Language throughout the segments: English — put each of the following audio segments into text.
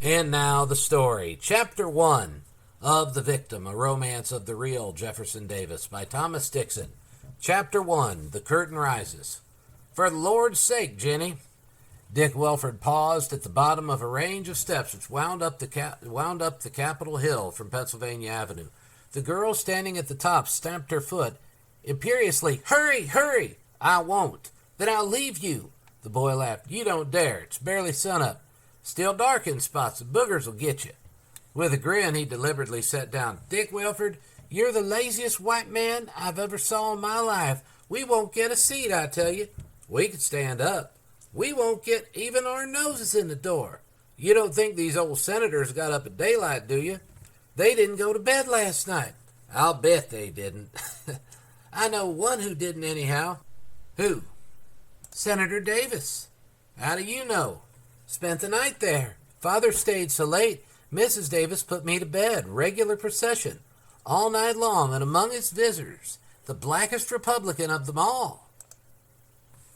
And now the story. Chapter 1 of The Victim, a Romance of the Real Jefferson Davis by Thomas Dixon. Chapter 1, The Curtain Rises. For the Lord's sake, Jenny. Dick Welford paused at the bottom of a range of steps which wound up the Capitol Hill from Pennsylvania Avenue. The girl standing at the top stamped her foot imperiously. Hurry, hurry! I won't. Then I'll leave you. The boy laughed. You don't dare. It's barely sunup. Still dark in spots. The boogers will get you. With a grin, he deliberately sat down. Dick Welford, you're the laziest white man I've ever saw in my life. We won't get a seat, I tell you. We could stand up. We won't get even our noses in the door. You don't think these old senators got up at daylight, do you? They didn't go to bed last night. I'll bet they didn't. I know one who didn't anyhow. Who? Senator Davis. How do you know? Spent the night there. Father stayed so late, Mrs. Davis put me to bed. Regular procession. All night long, and among its visitors, the blackest Republican of them all.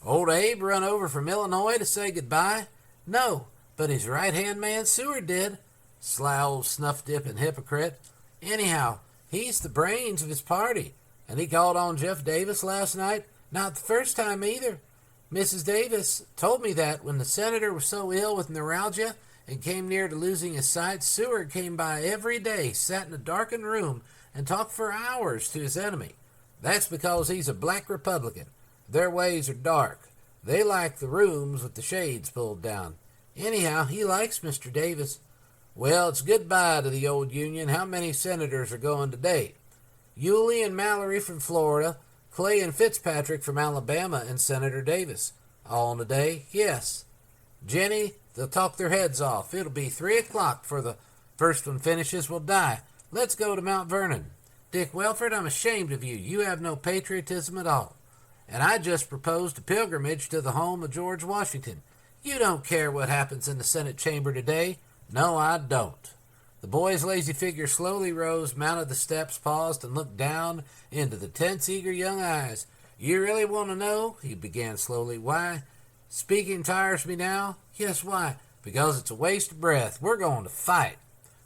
Old Abe run over from Illinois to say goodbye? No, but his right-hand man Seward did. Sly old snuff-dipping hypocrite. Anyhow, he's the brains of his party, and he called on Jeff Davis last night. Not the first time either. Mrs. Davis told me that when the senator was so ill with neuralgia and came near to losing his sight, Seward came by every day, sat in a darkened room, and talked for hours to his enemy. That's because he's a black Republican. Their ways are dark. They like the rooms with the shades pulled down. Anyhow, he likes Mr. Davis. Well, it's goodbye to the old Union. How many senators are going today? Yulee and Mallory from Florida, Clay and Fitzpatrick from Alabama, and Senator Davis. All in a day? Yes. Jenny, they'll talk their heads off. It'll be 3 o'clock before the first one finishes. We'll die. Let's go to Mount Vernon. Dick Welford, I'm ashamed of you. You have no patriotism at all. And I just proposed a pilgrimage to the home of George Washington. You don't care what happens in the Senate chamber today. No, I don't. The boy's lazy figure slowly rose, mounted the steps, paused, and looked down into the tense, eager young eyes. You really want to know? He began slowly. Why? Speaking tires me now? Yes, why? Because it's a waste of breath. We're going to fight.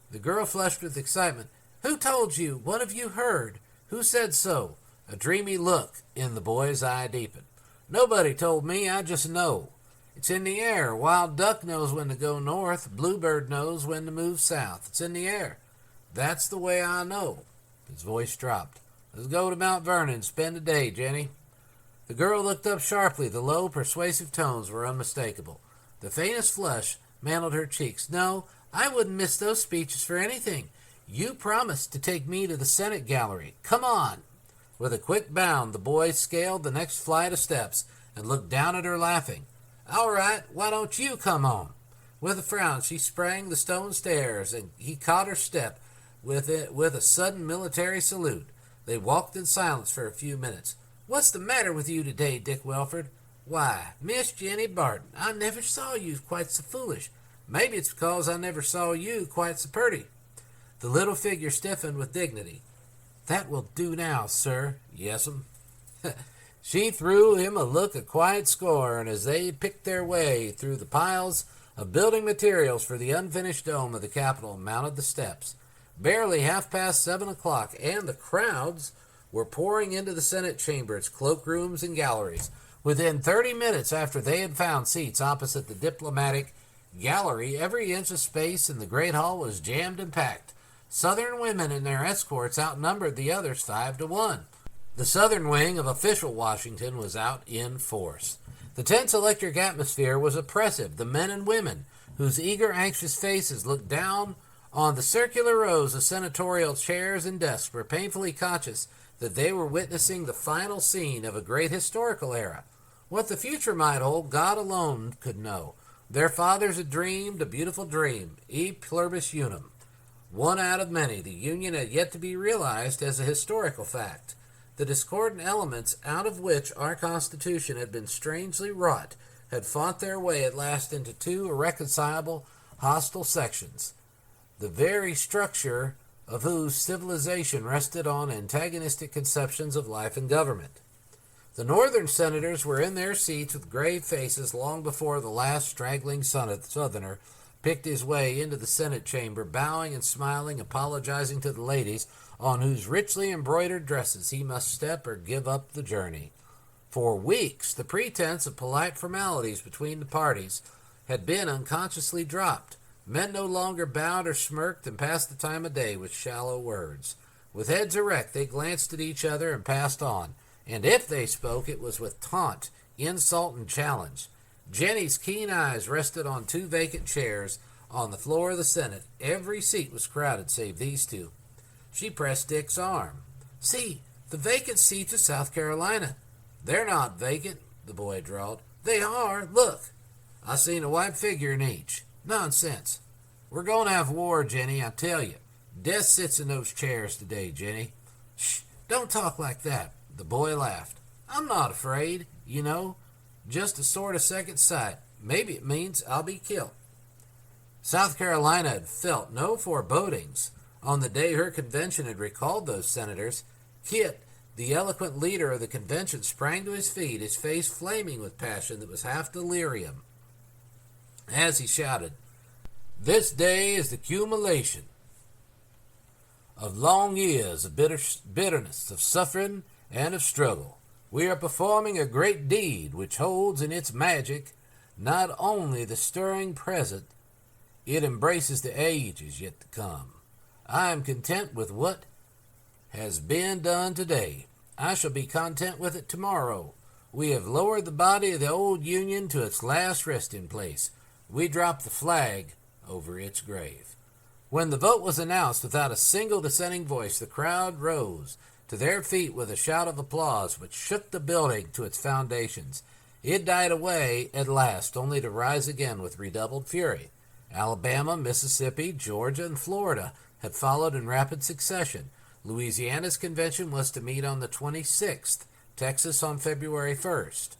The girl flushed with excitement. Who told you? What have you heard? Who said so? A dreamy look in the boy's eye deepened. Nobody told me, I just know. It's in the air. A wild duck knows when to go north. A bluebird knows when to move south. It's in the air. That's the way I know. His voice dropped. Let's go to Mount Vernon and spend the day, Jenny. The girl looked up sharply. The low, persuasive tones were unmistakable. The faintest flush mantled her cheeks. No, I wouldn't miss those speeches for anything. You promised to take me to the Senate gallery. Come on. With a quick bound, the boy scaled the next flight of steps and looked down at her, laughing. All right, why don't you come on? With a frown, she sprang the stone stairs, and he caught her step with a sudden military salute. They walked in silence for a few minutes. What's the matter with you today, Dick Welford? Why, Miss Jenny Barton, I never saw you quite so foolish. Maybe it's because I never saw you quite so pretty. The little figure stiffened with dignity. That will do now, sir. Yes'm. She threw him a look of quiet scorn as they picked their way through the piles of building materials for the unfinished dome of the Capitol and mounted the steps. Barely 7:30 o'clock, and the crowds were pouring into the Senate chamber, its cloakrooms and galleries. Within 30 minutes after they had found seats opposite the diplomatic gallery, every inch of space in the great hall was jammed and packed. Southern women and their escorts outnumbered the others 5-1. The southern wing of official Washington was out in force. The tense electric atmosphere was oppressive. The men and women, whose eager, anxious faces looked down on the circular rows of senatorial chairs and desks, were painfully conscious that they were witnessing the final scene of a great historical era. What the future might hold, God alone could know. Their fathers had dreamed a beautiful dream, e pluribus unum. One out of many, the Union had yet to be realized as a historical fact. The discordant elements out of which our Constitution had been strangely wrought had fought their way at last into two irreconcilable, hostile sections, the very structure of whose civilization rested on antagonistic conceptions of life and government. The Northern senators were in their seats with grave faces long before the last straggling Southerner picked his way into the Senate chamber, bowing and smiling, apologizing to the ladies on whose richly embroidered dresses he must step or give up the journey. For weeks, the pretense of polite formalities between the parties had been unconsciously dropped. Men no longer bowed or smirked and passed the time of day with shallow words. With heads erect, they glanced at each other and passed on, and if they spoke, it was with taunt, insult, and challenge. Jenny's keen eyes rested on 2 vacant chairs on the floor of the Senate. Every seat was crowded save these 2. She pressed Dick's arm. "See, the vacant seats of South Carolina." "They're not vacant," the boy drawled. "They are. Look. I seen a white figure in each." "Nonsense. We're going to have war, Jenny, I tell you. Death sits in those chairs today, Jenny." "Shh, don't talk like that." The boy laughed. "I'm not afraid, you know. Just a sort of second sight. Maybe it means I'll be killed." South Carolina had felt no forebodings. On the day her convention had recalled those senators, Kit, the eloquent leader of the convention, sprang to his feet, his face flaming with passion that was half delirium, as he shouted, "This day is the accumulation of long years of bitterness, of suffering, and of struggle. We are performing a great deed which holds in its magic not only the stirring present, it embraces the ages yet to come. I am content with what has been done today. I shall be content with it tomorrow. We have lowered the body of the old Union to its last resting place. We drop the flag over its grave." When the vote was announced, without a single dissenting voice, the crowd rose to their feet with a shout of applause which shook the building to its foundations. It died away at last, only to rise again with redoubled fury. Alabama, Mississippi, Georgia, and Florida had followed in rapid succession. Louisiana's convention was to meet on the 26th, Texas on February 1st.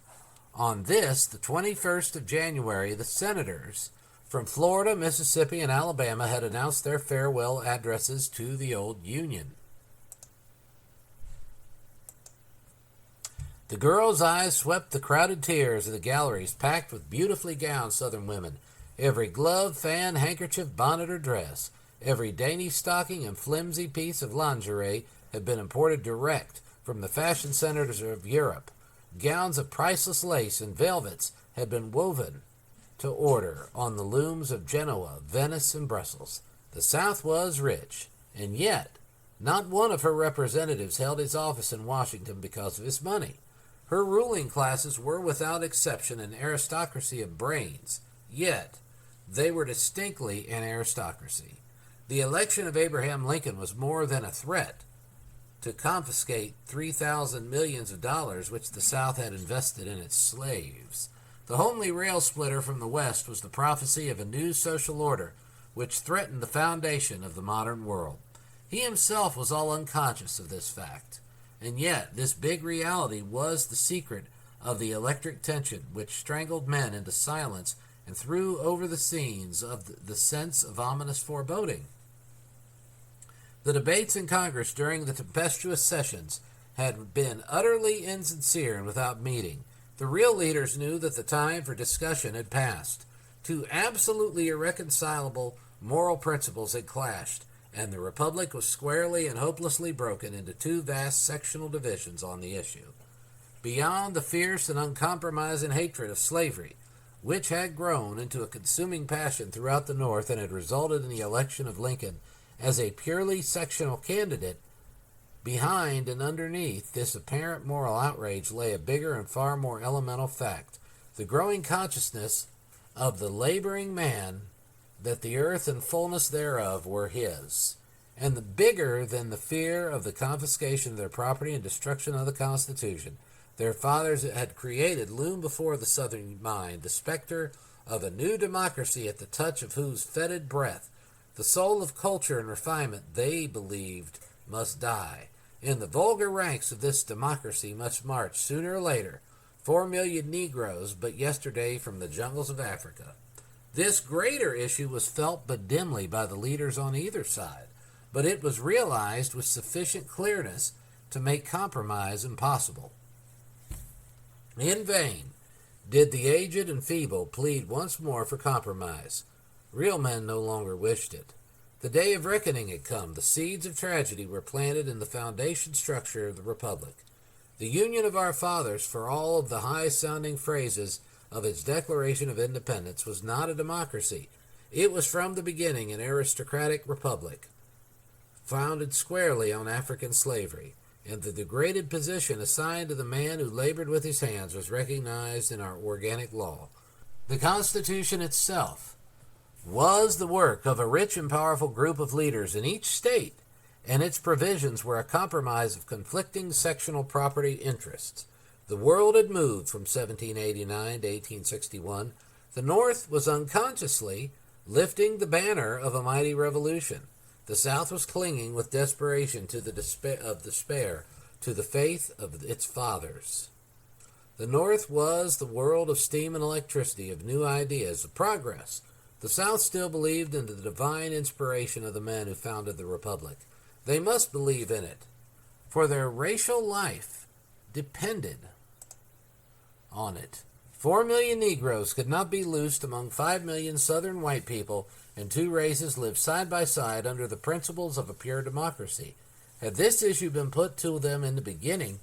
On this, the 21st of January, the senators from Florida, Mississippi, and Alabama had announced their farewell addresses to the old Union. The girls' eyes swept the crowded tiers of the galleries packed with beautifully gowned Southern women. Every glove, fan, handkerchief, bonnet, or dress, every dainty stocking and flimsy piece of lingerie had been imported direct from the fashion centers of Europe. Gowns of priceless lace and velvets had been woven to order on the looms of Genoa, Venice, and Brussels. The South was rich, and yet not one of her representatives held his office in Washington because of his money. Her ruling classes were without exception an aristocracy of brains, yet they were distinctly an aristocracy. The election of Abraham Lincoln was more than a threat to confiscate 3,000 millions of dollars which the South had invested in its slaves. The homely rail splitter from the West was the prophecy of a new social order which threatened the foundation of the modern world. He himself was all unconscious of this fact, and yet this big reality was the secret of the electric tension which strangled men into silence and threw over the scenes of the sense of ominous foreboding. The debates in Congress during the tempestuous sessions had been utterly insincere and without meaning. The real leaders knew that the time for discussion had passed. Two absolutely irreconcilable moral principles had clashed, and the Republic was squarely and hopelessly broken into 2 vast sectional divisions on the issue. Beyond the fierce and uncompromising hatred of slavery, which had grown into a consuming passion throughout the North and had resulted in the election of Lincoln as a purely sectional candidate, behind and underneath this apparent moral outrage lay a bigger and far more elemental fact, the growing consciousness of the laboring man that the earth and fullness thereof were his, and the bigger than the fear of the confiscation of their property and destruction of the Constitution their fathers had created loomed before the Southern mind, the specter of a new democracy at the touch of whose fetid breath the soul of culture and refinement they believed must die. In the vulgar ranks of this democracy must march, sooner or later, 4 million Negroes but yesterday from the jungles of Africa. This greater issue was felt but dimly by the leaders on either side, but it was realized with sufficient clearness to make compromise impossible. In vain did the aged and feeble plead once more for compromise. Real men no longer wished it. The day of reckoning had come. The seeds of tragedy were planted in the foundation structure of the Republic. The Union of our fathers, for all of the high-sounding phrases of its Declaration of Independence, was not a democracy. It was from the beginning an aristocratic republic, founded squarely on African slavery, and the degraded position assigned to the man who labored with his hands was recognized in our organic law. The Constitution itself was the work of a rich and powerful group of leaders in each state, and its provisions were a compromise of conflicting sectional property interests. The world had moved from 1789 to 1861. The North was unconsciously lifting the banner of a mighty revolution. The South was clinging with desperation to the despair to the faith of its fathers. The North was the world of steam and electricity, of new ideas, of progress. The South still believed in the divine inspiration of the men who founded the Republic. They must believe in it, for their racial life depended on it. 4 million Negroes could not be loosed among 5 million Southern white people, and two races lived side by side under the principles of a pure democracy. Had this issue been put to them in the beginning,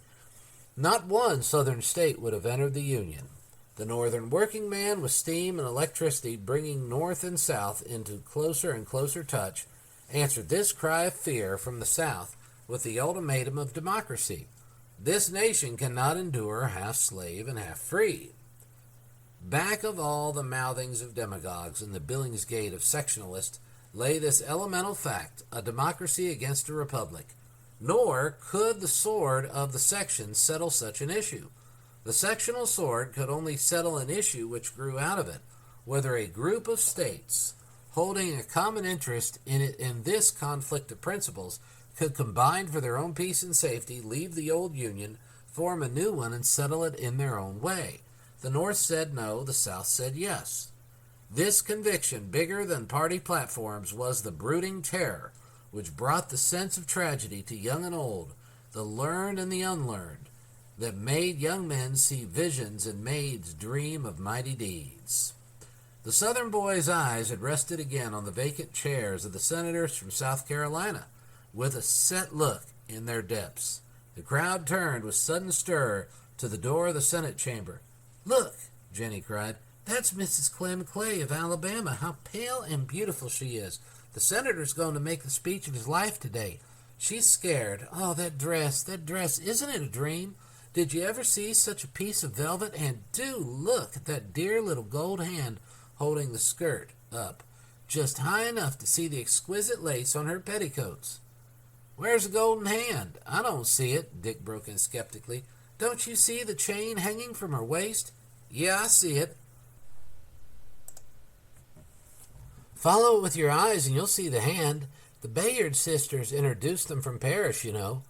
not one Southern state would have entered the Union. The Northern working man, with steam and electricity bringing North and South into closer and closer touch, answered this cry of fear from the South with the ultimatum of democracy. This nation cannot endure half slave and half free. Back of all the mouthings of demagogues and the Billingsgate of sectionalists lay this elemental fact, a democracy against a republic. Nor could the sword of the section settle such an issue. The sectional sword could only settle an issue which grew out of it, whether a group of states holding a common interest in this conflict of principles could combine for their own peace and safety, leave the old union, form a new one, and settle it in their own way. The North said no, the South said yes. This conviction, bigger than party platforms, was the brooding terror which brought the sense of tragedy to young and old, the learned and the unlearned, that made young men see visions and maids dream of mighty deeds. The Southern boys' eyes had rested again on the vacant chairs of the senators from South Carolina, with a set look in their depths. The crowd turned with sudden stir to the door of the Senate chamber. "Look," Jenny cried, "that's Mrs. Clem Clay of Alabama. How pale and beautiful she is. The senator's going to make the speech of his life today. She's scared. Oh, that dress, isn't it a dream? Did you ever see such a piece of velvet? And do look at that dear little gold hand holding the skirt up, just high enough to see the exquisite lace on her petticoats." "Where's the golden hand? I don't see it," Dick broke in skeptically. "Don't you see the chain hanging from her waist?" "Yeah, I see it." "Follow it with your eyes and you'll see the hand. The Bayard sisters introduced them from Paris, you know."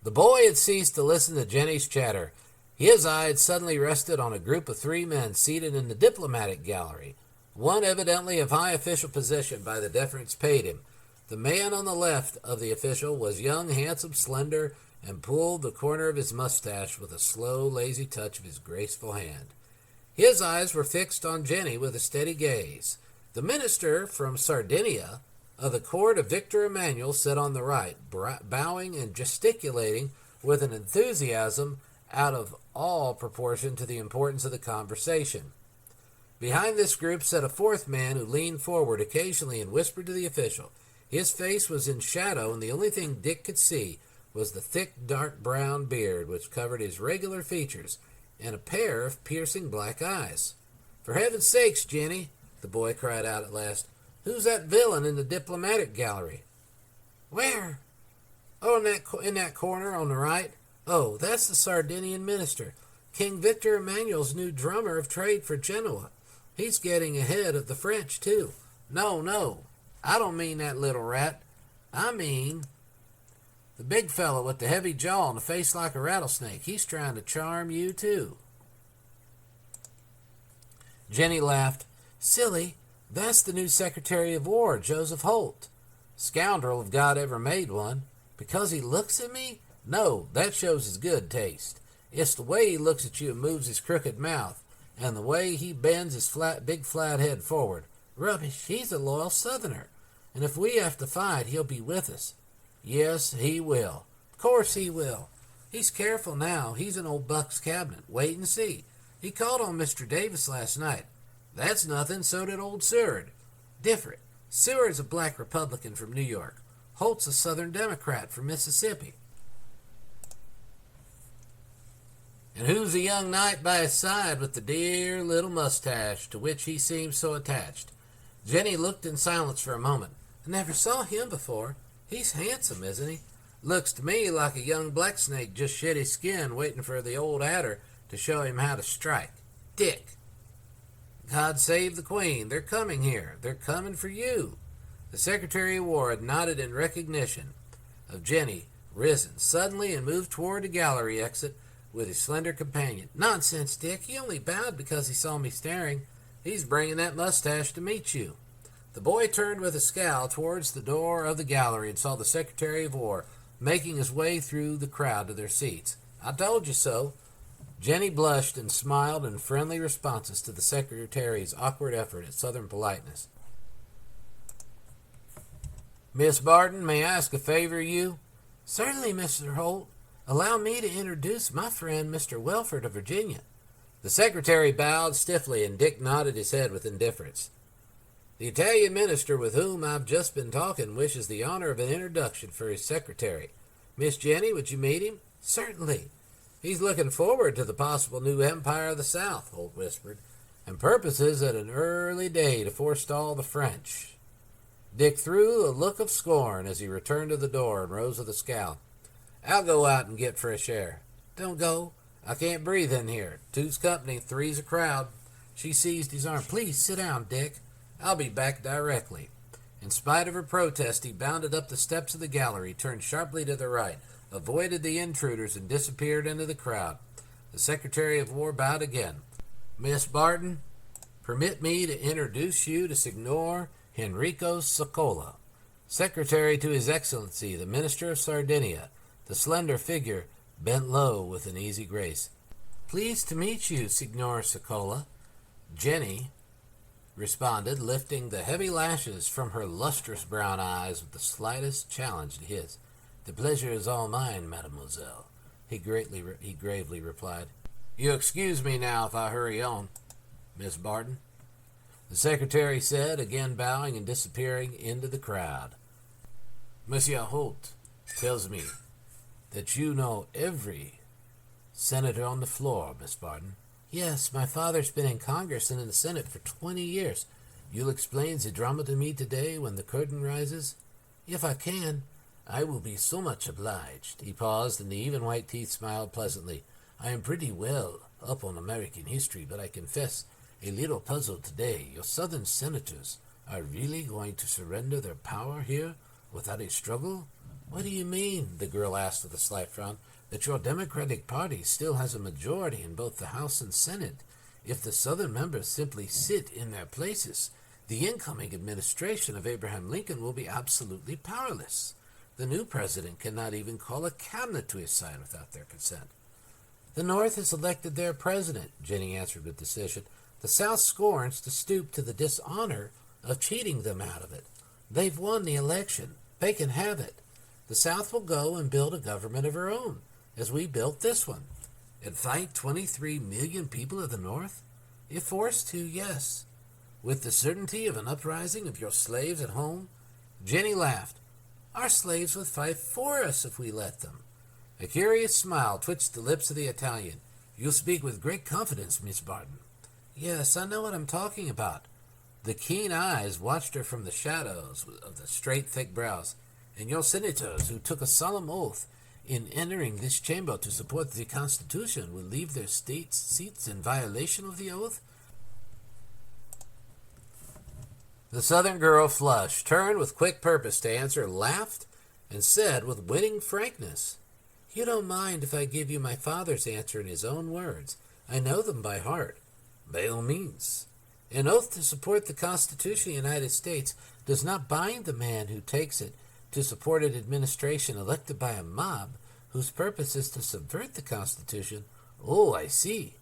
The boy had ceased to listen to Jenny's chatter. His eye had suddenly rested on a group of 3 men seated in the diplomatic gallery, one evidently of high official position by the deference paid him. The man on the left of the official was young, handsome, slender, and pulled the corner of his mustache with a slow, lazy touch of his graceful hand. His eyes were fixed on Jenny with a steady gaze. The minister from Sardinia of the court of Victor Emmanuel sat on the right, bowing and gesticulating with an enthusiasm out of all proportion to the importance of the conversation. Behind this group sat a 4th man who leaned forward occasionally and whispered to the official. His face was in shadow, and the only thing Dick could see was the thick, dark brown beard which covered his regular features, and a pair of piercing black eyes. "For heaven's sakes, Jenny," the boy cried out at last, "who's that villain in the diplomatic gallery?" "Where?" "Oh, in that corner on the right. Oh, that's the Sardinian minister, King Victor Emmanuel's new drummer of trade for Genoa. He's getting ahead of the French, too." No, I don't mean that little rat. I mean the big fellow with the heavy jaw and a face like a rattlesnake. He's trying to charm you, too." Jenny laughed. "Silly, that's the new Secretary of War, Joseph Holt. Scoundrel if God ever made one. Because he looks at me? No, that shows his good taste. It's the way he looks at you and moves his crooked mouth, and the way he bends his big flat head forward. Rubbish, he's a loyal Southerner, and if we have to fight, he'll be with us. Yes, he will. Of course he will. He's careful now. He's in old Buck's cabinet. Wait and see. He called on Mr. Davis last night. That's nothing, so did old Seward. Different. Seward's a black Republican from New York. Holt's a Southern Democrat from Mississippi. And who's the young knight by his side with the dear little mustache to which he seems so attached? Jenny looked in silence for a moment. I never saw him before. He's handsome, isn't he? Looks to me like a young blacksnake just shed his skin waiting for the old adder to show him how to strike. Dick. God save the Queen. They're coming here. They're coming for you. The Secretary of War had nodded in recognition of Jenny, risen suddenly and moved toward the gallery exit with his slender companion. Nonsense, Dick. He only bowed because he saw me staring. He's bringing that mustache to meet you. The boy turned with a scowl towards the door of the gallery and saw the Secretary of War making his way through the crowd to their seats. I told you so. Jenny blushed and smiled in friendly responses to the Secretary's awkward effort at Southern politeness. Miss Barton, may I ask a favor of you? Certainly, Mr. Holt. Allow me to introduce my friend, Mr. Welford of Virginia. The Secretary bowed stiffly, and Dick nodded his head with indifference. The Italian minister with whom I've just been talking wishes the honor of an introduction for his secretary. Miss Jenny, would you meet him? Certainly. He's looking forward to the possible new empire of the South, Holt whispered, and purposes at an early day to forestall the French. Dick threw a look of scorn as he returned to the door and rose with a scowl. I'll go out and get fresh air. Don't go. I can't breathe in here. Two's company, three's a crowd. She seized his arm. Please sit down, Dick. I'll be back directly. In spite of her protest, he bounded up the steps of the gallery, turned sharply to the right, avoided the intruders, and disappeared into the crowd. The Secretary of War bowed again. Miss Barton, permit me to introduce you to Signor Enrico Scola, Secretary to His Excellency, the Minister of Sardinia. The slender figure bent low with an easy grace. Pleased to meet you, Signor Scola. Jenny responded, lifting the heavy lashes from her lustrous brown eyes with the slightest challenge to his. The pleasure is all mine, mademoiselle, he gravely replied. You excuse me now if I hurry on, Miss Barton, the Secretary said, again bowing and disappearing into the crowd. Monsieur Holt tells me that you know every senator on the floor, Miss Barton. Yes, my father's been in Congress and in the Senate for 20 years. You'll explain the drama to me today when the curtain rises? If I can, I will be so much obliged. He paused, and the even white teeth smiled pleasantly. I am pretty well up on American history, but I confess a little puzzled today. Your Southern senators are really going to surrender their power here without a struggle? What do you mean? The girl asked with a slight frown. That your Democratic Party still has a majority in both the House and Senate. If the Southern members simply sit in their places, the incoming administration of Abraham Lincoln will be absolutely powerless. The new president cannot even call a cabinet to his side without their consent. The North has elected their president, Jenny answered with decision. The South scorns to stoop to the dishonor of cheating them out of it. They've won the election. They can have it. The South will go and build a government of her own, as we built this one, and fight 23 million people of the North? If forced to, yes. With the certainty of an uprising of your slaves at home? Jenny laughed. Our slaves would fight for us if we let them. A curious smile twitched the lips of the Italian. You speak with great confidence, Miss Barton. Yes, I know what I'm talking about. The keen eyes watched her from the shadows of the straight, thick brows. And your senators, who took a solemn oath in entering this chamber to support the Constitution, will leave their state seats in violation of the oath? The Southern girl flushed, turned with quick purpose to answer, laughed, and said with winning frankness, You don't mind if I give you my father's answer in his own words. I know them by heart. By all means. An oath to support the Constitution of the United States does not bind the man who takes it to support an administration elected by a mob whose purpose is to subvert the Constitution. Oh, I see,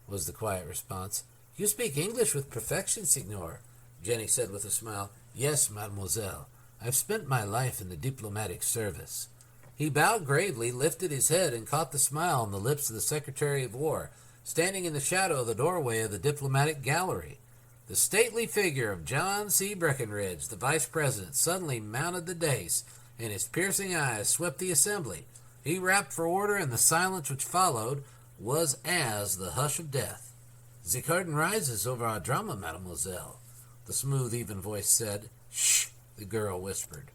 was the quiet response. You speak English with perfection, Signor. Jenny said with a smile. Yes, mademoiselle. I've spent my life in the diplomatic service. He bowed gravely, lifted his head, and caught the smile on the lips of the Secretary of War, standing in the shadow of the doorway of the diplomatic gallery. The stately figure of John C. Breckinridge, the vice president, suddenly mounted the dais, and his piercing eyes swept the assembly. He rapped for order, and the silence which followed was as the hush of death. "The curtain rises over our drama, mademoiselle," the smooth, even voice said. "Shh," the girl whispered.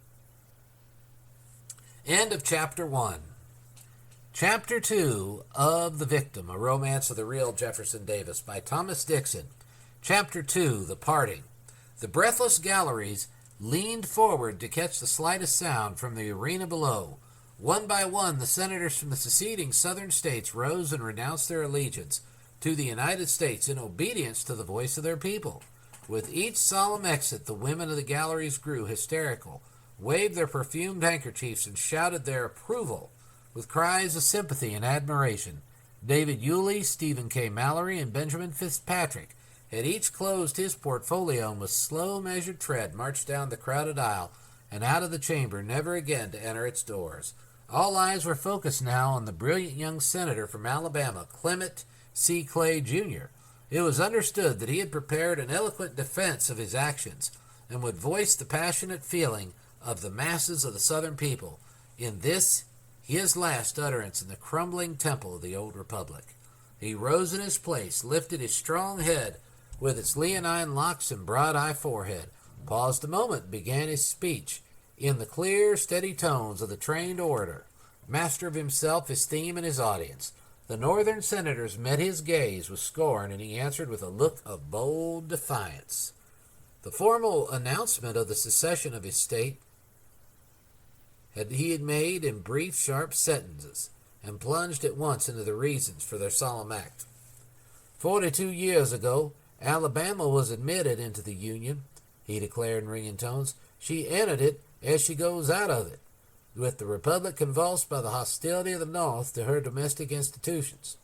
End of Chapter 1. Chapter 2 of The Victim, A Romance of the Real Jefferson Davis by Thomas Dixon. Chapter 2, The Parting. The breathless galleries leaned forward to catch the slightest sound from the arena below. One by one, the senators from the seceding southern states rose and renounced their allegiance to the United States in obedience to the voice of their people. With each solemn exit, the women of the galleries grew hysterical, waved their perfumed handkerchiefs, and shouted their approval with cries of sympathy and admiration. David Yulee, Stephen K. Mallory, and Benjamin Fitzpatrick had each closed his portfolio and with slow, measured tread marched down the crowded aisle and out of the chamber, never again to enter its doors. All eyes were focused now on the brilliant young senator from Alabama, Clement C. Clay, Jr. It was understood that he had prepared an eloquent defense of his actions and would voice the passionate feeling of the masses of the Southern people in this, his last utterance in the crumbling temple of the old republic. He rose in his place, lifted his strong head with its leonine locks and broad-eye forehead, paused a moment, began his speech in the clear, steady tones of the trained orator, master of himself, his theme, and his audience. The northern senators met his gaze with scorn, and he answered with a look of bold defiance. The formal announcement of the secession of his state he had made in brief, sharp sentences, and plunged at once into the reasons for their solemn act. 42 years ago, Alabama was admitted into the Union, he declared in ringing tones. She entered it as she goes out of it, with the Republic convulsed by the hostility of the North to her domestic institutions.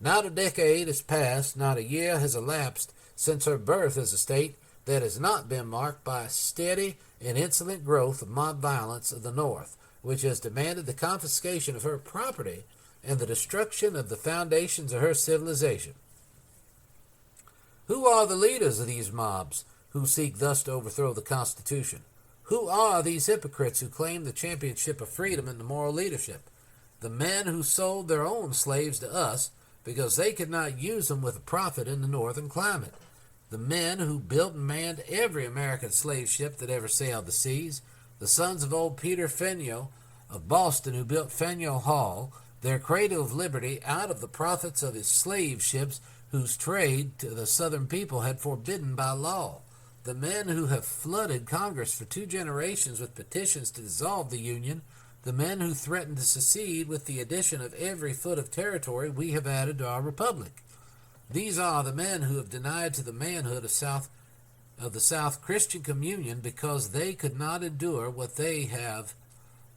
Not a decade has passed, not a year has elapsed since her birth as a state that has not been marked by a steady and insolent growth of mob violence of the North, which has demanded the confiscation of her property and the destruction of the foundations of her civilization. Who are the leaders of these mobs who seek thus to overthrow the Constitution? Who are these hypocrites who claim the championship of freedom and the moral leadership? The men who sold their own slaves to us because they could not use them with a profit in the northern climate. The men who built and manned every American slave ship that ever sailed the seas. The sons of old Peter Faneuil of Boston, who built Faneuil Hall, their cradle of liberty, out of the profits of his slave ships whose trade to the southern people had forbidden by law. The men who have flooded Congress for 2 generations with petitions to dissolve the Union. The men who threatened to secede with the addition of every foot of territory we have added to our republic. These are the men who have denied to the manhood of the South Christian communion because they could not endure what they have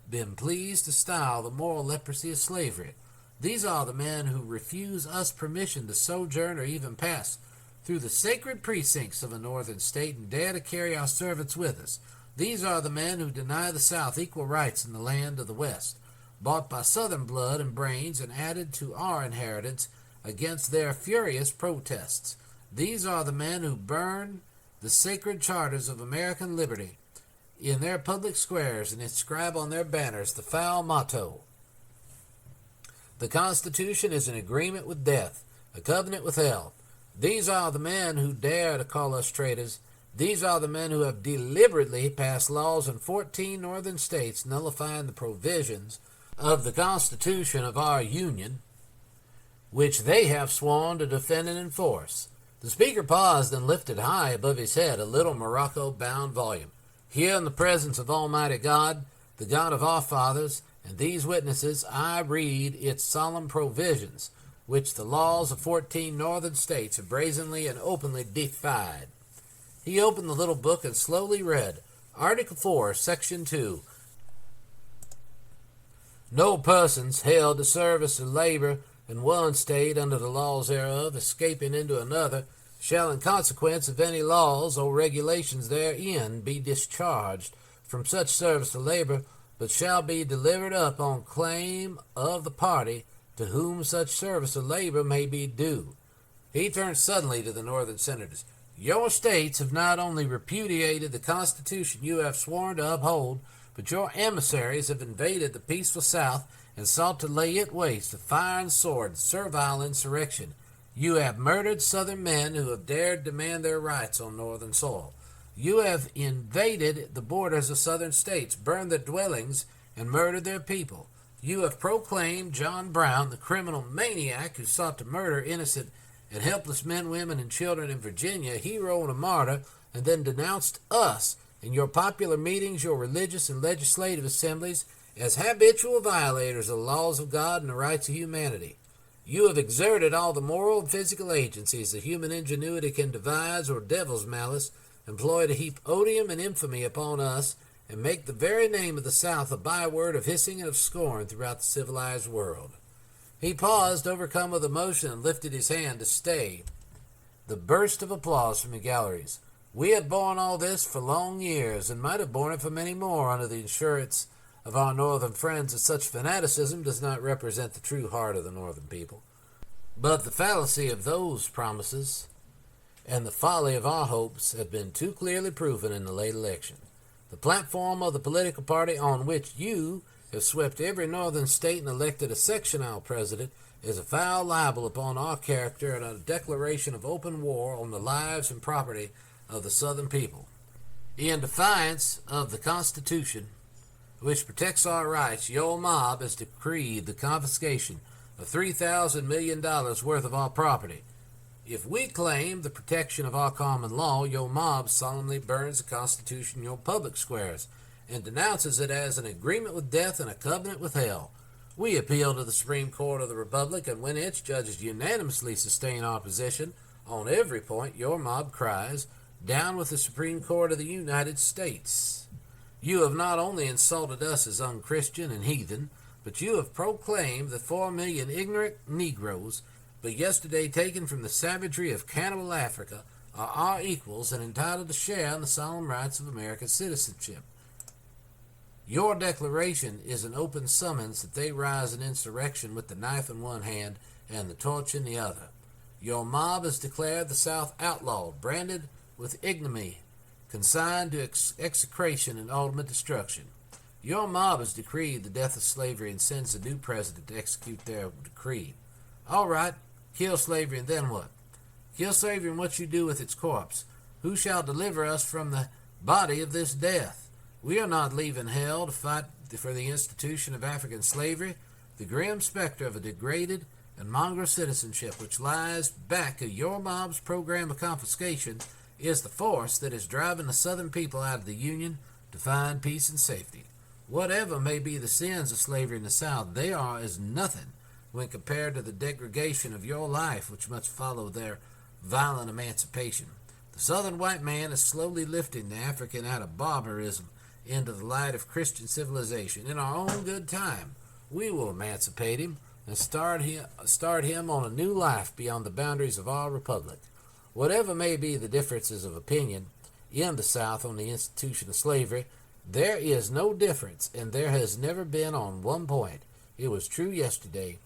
been pleased to style the moral leprosy of slavery. These are the men who refuse us permission to sojourn or even pass through the sacred precincts of a northern state and dare to carry our servants with us. These are the men who deny the South equal rights in the land of the West, bought by Southern blood and brains and added to our inheritance against their furious protests. These are the men who burn the sacred charters of American liberty in their public squares and inscribe on their banners the foul motto, "The Constitution is an agreement with death, a covenant with hell." These are the men who dare to call us traitors. These are the men who have deliberately passed laws in 14 northern states nullifying the provisions of the Constitution of our Union, which they have sworn to defend and enforce. The speaker paused and lifted high above his head a little morocco-bound volume. Here in the presence of Almighty God, the God of our fathers, and these witnesses, I read its solemn provisions, which the laws of 14 northern states have brazenly and openly defied. He opened the little book and slowly read, Article 4, Section 2. No persons held to service or labor in one state under the laws thereof, escaping into another, shall in consequence of any laws or regulations therein be discharged from such service or labor, but shall be delivered up on claim of the party to whom such service or labor may be due. He turned suddenly to the Northern senators. Your states have not only repudiated the Constitution you have sworn to uphold, but your emissaries have invaded the peaceful South and sought to lay it waste with fire and sword, servile insurrection. You have murdered Southern men who have dared demand their rights on Northern soil. You have invaded the borders of Southern states, burned their dwellings, and murdered their people. You have proclaimed John Brown the criminal maniac who sought to murder innocent and helpless men, women, and children in Virginia, a hero and a martyr, and then denounced us in your popular meetings, your religious and legislative assemblies, as habitual violators of the laws of God and the rights of humanity. You have exerted all the moral and physical agencies that human ingenuity can devise or devil's malice, employ to heap odium and infamy upon us, and make the very name of the South a byword of hissing and of scorn throughout the civilized world. He paused, overcome with emotion, and lifted his hand to stay the burst of applause from the galleries. We have borne all this for long years, and might have borne it for many more under the assurance of our Northern friends that such fanaticism does not represent the true heart of the Northern people. But the fallacy of those promises and the folly of our hopes have been too clearly proven in the late election. The platform of the political party on which you have swept every Northern state and elected a sectional president is a foul libel upon our character and a declaration of open war on the lives and property of the Southern people. In defiance of the Constitution, which protects our rights, your mob has decreed the confiscation of $3,000 million worth of our property. If we claim the protection of our common law, your mob solemnly burns the Constitution in your public squares and denounces it as an agreement with death and a covenant with hell. We appeal to the Supreme Court of the Republic, and when its judges unanimously sustain our position on every point, your mob cries, "Down with the Supreme Court of the United States." You have not only insulted us as unchristian and heathen, but you have proclaimed that 4 million ignorant Negroes, but yesterday taken from the savagery of cannibal Africa, are our equals and entitled to share in the solemn rights of American citizenship. Your declaration is an open summons that they rise in insurrection with the knife in one hand and the torch in the other. Your mob has declared the South outlawed, branded with ignominy, consigned to execration and ultimate destruction. Your mob has decreed the death of slavery and sends a new president to execute their decree. All right, kill slavery, and then what? Kill slavery, and what you do with its corpse? Who shall deliver us from the body of this death? We are not leaving hell to fight for the institution of African slavery. The grim specter of a degraded and mongrel citizenship which lies back of your mob's program of confiscation is the force that is driving the Southern people out of the Union to find peace and safety. Whatever may be the sins of slavery in the South, they are as nothing when compared to the degradation of your life which must follow their violent emancipation. The Southern white man is slowly lifting the African out of barbarism into the light of Christian civilization. In our own good time, we will emancipate him and start him on a new life beyond the boundaries of our republic. Whatever may be the differences of opinion in the South on the institution of slavery, there is no difference, and there has never been on one point. It was true yesterday,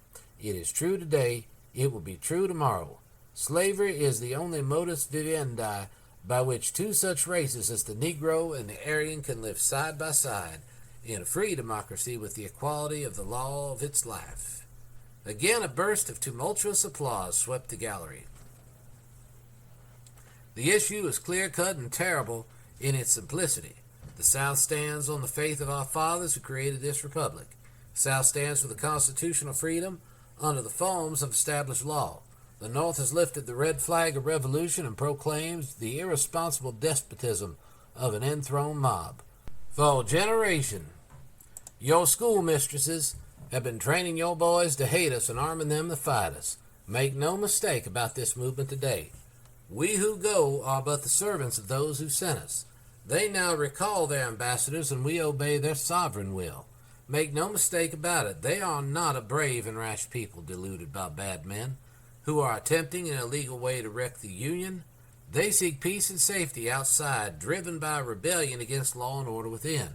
it is true today, it will be true tomorrow. Slavery is the only modus vivendi by which two such races as the Negro and the Aryan can live side by side in a free democracy with the equality of the law of its life. Again a burst of tumultuous applause swept the gallery. The issue is clear-cut and terrible in its simplicity. The South stands on the faith of our fathers who created this republic. The South stands for the constitutional freedom under the forms of established law. The North has lifted the red flag of revolution and proclaims the irresponsible despotism of an enthroned mob. For a generation, your schoolmistresses have been training your boys to hate us and arming them to fight us. Make no mistake about this movement today. We who go are but the servants of those who sent us. They now recall their ambassadors, and we obey their sovereign will. Make no mistake about it, they are not a brave and rash people deluded by bad men. who are attempting in a legal way to wreck the Union. They seek peace and safety outside, driven by rebellion against law and order within.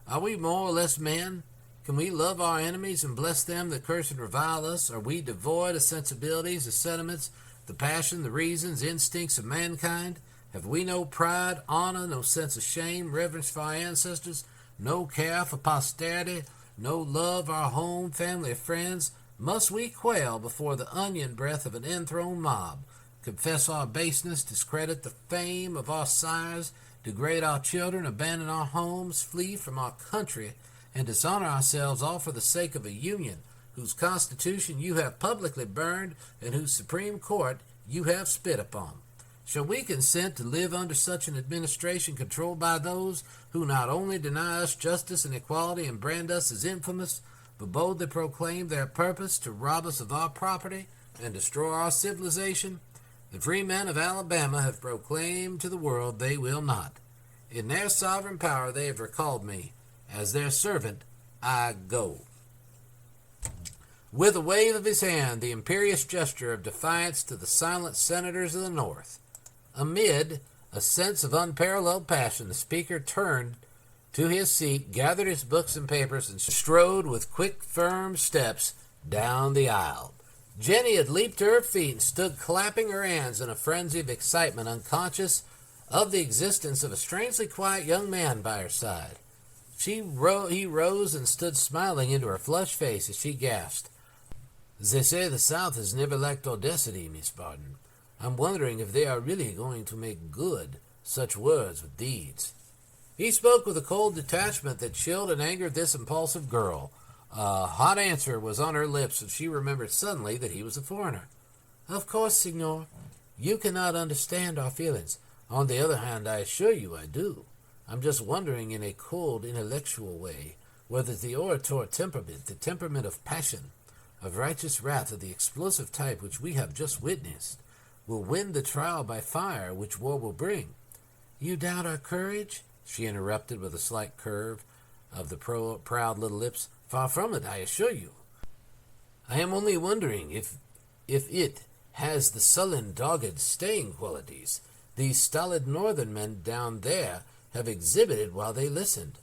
Are we more or less men? Can we love our enemies and bless them that curse and revile us? Are we devoid of sensibilities, of sentiments, the passion, the reasons, instincts of mankind? Have we no pride, honor, no sense of shame, reverence for our ancestors, no care for posterity, no love for our home, family, or friends? Must we quail before the onion breath of an enthroned mob, confess our baseness, discredit the fame of our sires, degrade our children, abandon our homes, flee from our country, and dishonor ourselves all for the sake of a Union whose Constitution you have publicly burned and whose Supreme Court you have spit upon? Shall we consent to live under such an administration controlled by those who not only deny us justice and equality and brand us as infamous, but boldly proclaim their purpose to rob us of our property and destroy our civilization? The free men of Alabama have proclaimed to the world they will not. In their sovereign power they have recalled me. As their servant, I go. With a wave of his hand, the imperious gesture of defiance to the silent senators of the North. Amid a sense of unparalleled passion, the speaker turned to his seat, gathered his books and papers, and strode with quick, firm steps down the aisle. Jenny had leaped to her feet and stood clapping her hands in a frenzy of excitement, unconscious of the existence of a strangely quiet young man by her side. He rose and stood smiling into her flushed face as she gasped. They say the South has never lacked audacity, Miss Barton. I'm wondering if they are really going to make good such words with deeds. He spoke with a cold detachment that chilled and angered this impulsive girl. A hot answer was on her lips, and she remembered suddenly that he was a foreigner. Of course, Signor, you cannot understand our feelings. On the other hand, I assure you I do. I'm just wondering in a cold, intellectual way whether the orator temperament, the temperament of passion, of righteous wrath of the explosive type which we have just witnessed, will win the trial by fire which war will bring. You doubt our courage? She interrupted with a slight curve of the proud little lips. Far from it, I assure you. I am only wondering if it has the sullen, dogged, staying qualities these stolid northern men down there have exhibited while they listened.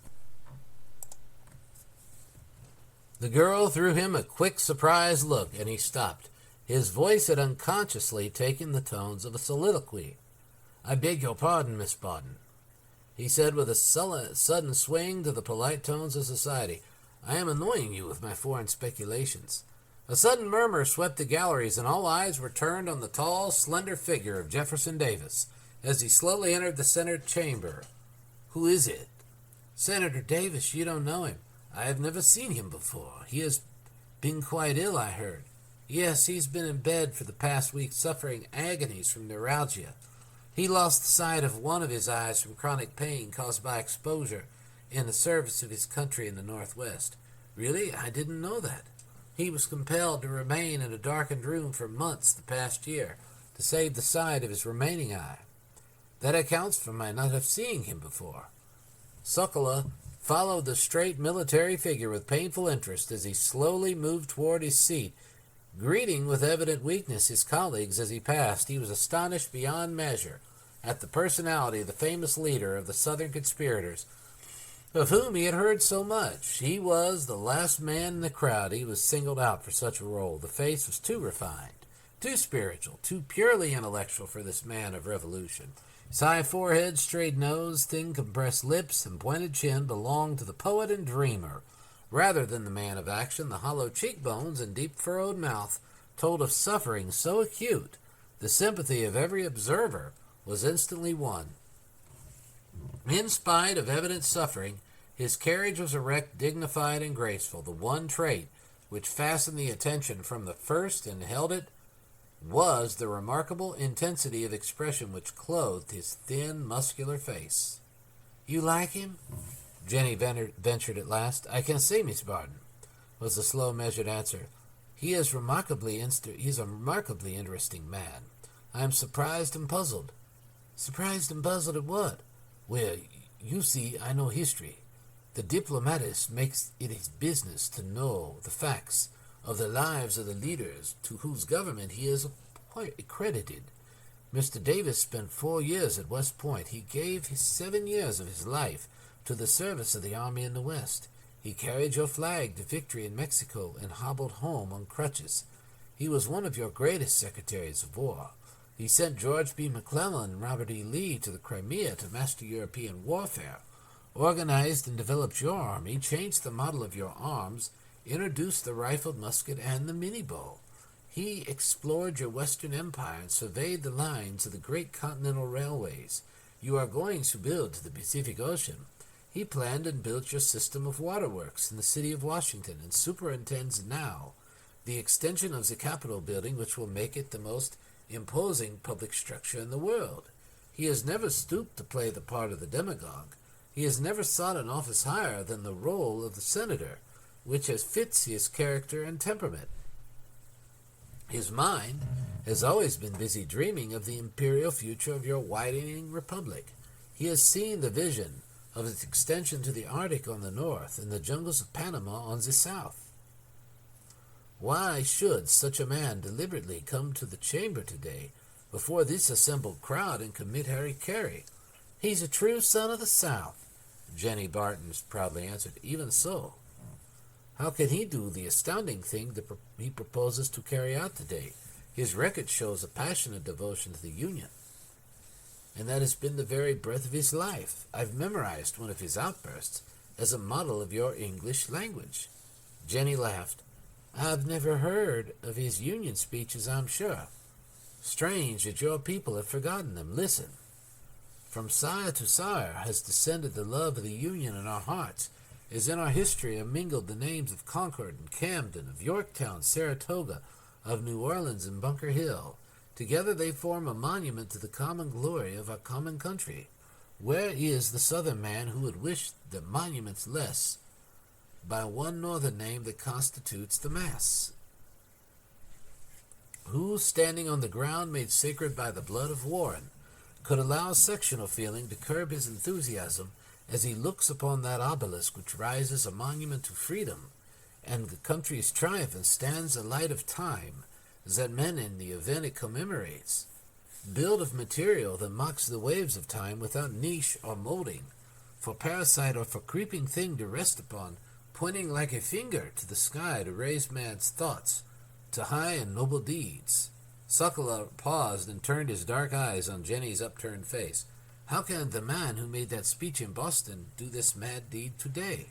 The girl threw him a quick, surprised look, and he stopped. His voice had unconsciously taken the tones of a soliloquy. I beg your pardon, Miss Barton, he said with a sudden swing to the polite tones of society. I am annoying you with my foreign speculations. A sudden murmur swept the galleries, and all eyes were turned on the tall, slender figure of Jefferson Davis as he slowly entered the Senate chamber. Who is it? Senator Davis, you don't know him. I have never seen him before. He has been quite ill, I heard. Yes, he's been in bed for the past week, suffering agonies from neuralgia. He lost the sight of one of his eyes from chronic pain caused by exposure in the service of his country in the Northwest. Really? I didn't know that. He was compelled to remain in a darkened room for months the past year to save the sight of his remaining eye. That accounts for my not have seen him before. Sokola followed the straight military figure with painful interest as he slowly moved toward his seat, greeting with evident weakness his colleagues as he passed. He was astonished beyond measure at the personality of the famous leader of the Southern conspirators, of whom he had heard so much. He was the last man in the crowd. He was singled out for such a role. The face was too refined, too spiritual, too purely intellectual for this man of revolution. His high forehead, straight nose, thin compressed lips, and pointed chin belonged to the poet and dreamer, rather than the man of action. The hollow cheekbones and deep furrowed mouth told of suffering so acute, the sympathy of every observer was instantly won. In spite of evident suffering, his carriage was erect, dignified, and graceful. The one trait which fastened the attention from the first and held it was the remarkable intensity of expression which clothed his thin, muscular face. You like him? Jenny ventured at last. I can see, Miss Barton, was the slow, measured answer. He is a remarkably interesting man. I am surprised and puzzled. Surprised and puzzled at what? Well, you see, I know history. The diplomatist makes it his business to know the facts of the lives of the leaders to whose government he is accredited. Mr. Davis spent 4 years at West Point. He gave 7 years of his life to the service of the army in the West. He carried your flag to victory in Mexico and hobbled home on crutches. He was one of your greatest secretaries of war. He sent George B. McClellan and Robert E. Lee to the Crimea to master European warfare, organized and developed your army, changed the model of your arms, introduced the rifled musket and the mini-bow. He explored your Western Empire and surveyed the lines of the great continental railways you are going to build to the Pacific Ocean. He planned and built your system of waterworks in the city of Washington and superintends now the extension of the Capitol building, which will make it the most imposing public structure in the world. He has never stooped to play the part of the demagogue. He has never sought an office higher than the role of the senator, which fits his character and temperament. His mind has always been busy dreaming of the imperial future of your widening republic. He has seen the vision of its extension to the Arctic on the north and the jungles of Panama on the south. Why should such a man deliberately come to the chamber today before this assembled crowd and commit hara-kiri? He's a true son of the South, Jenny Barton proudly answered. Even so, how can he do the astounding thing that he proposes to carry out today? His record shows a passionate devotion to the Union, and that has been the very breath of his life. I've memorized one of his outbursts as a model of your English language. Jenny laughed. I've never heard of his Union speeches, I'm sure. Strange that your people have forgotten them. Listen. From sire to sire has descended the love of the Union in our hearts, as in our history are mingled the names of Concord and Camden, of Yorktown, Saratoga, of New Orleans and Bunker Hill. Together they form a monument to the common glory of our common country. Where is the Southern man who would wish the monuments less by one Northern name that constitutes the mass? Who, standing on the ground made sacred by the blood of Warren, could allow sectional feeling to curb his enthusiasm as he looks upon that obelisk which rises a monument to freedom and the country's triumph and stands a light of time, that men in the event it commemorates build of material that mocks the waves of time without niche or molding, for parasite or for creeping thing to rest upon, pointing like a finger to the sky to raise man's thoughts to high and noble deeds. Sokolov paused and turned his dark eyes on Jenny's upturned face. How can the man who made that speech in Boston do this mad deed today?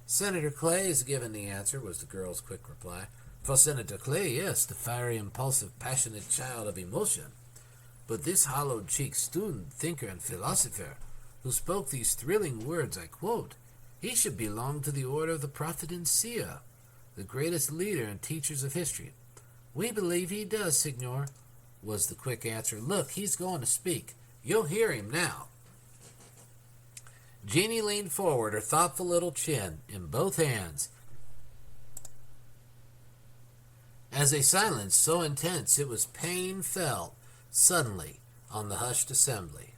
Senator Clay has given the answer, was the girl's quick reply. For Senator Clay, yes, the fiery, impulsive, passionate child of emotion. But this hollow-cheeked student, thinker, and philosopher, who spoke these thrilling words, I quote, he should belong to the order of the prophet and seer, the greatest leader and teachers of history. We believe he does, Signor, was the quick answer. Look, he's going to speak. You'll hear him now. Jeannie leaned forward, her thoughtful little chin in both hands, as a silence so intense it was pain fell suddenly on the hushed assembly.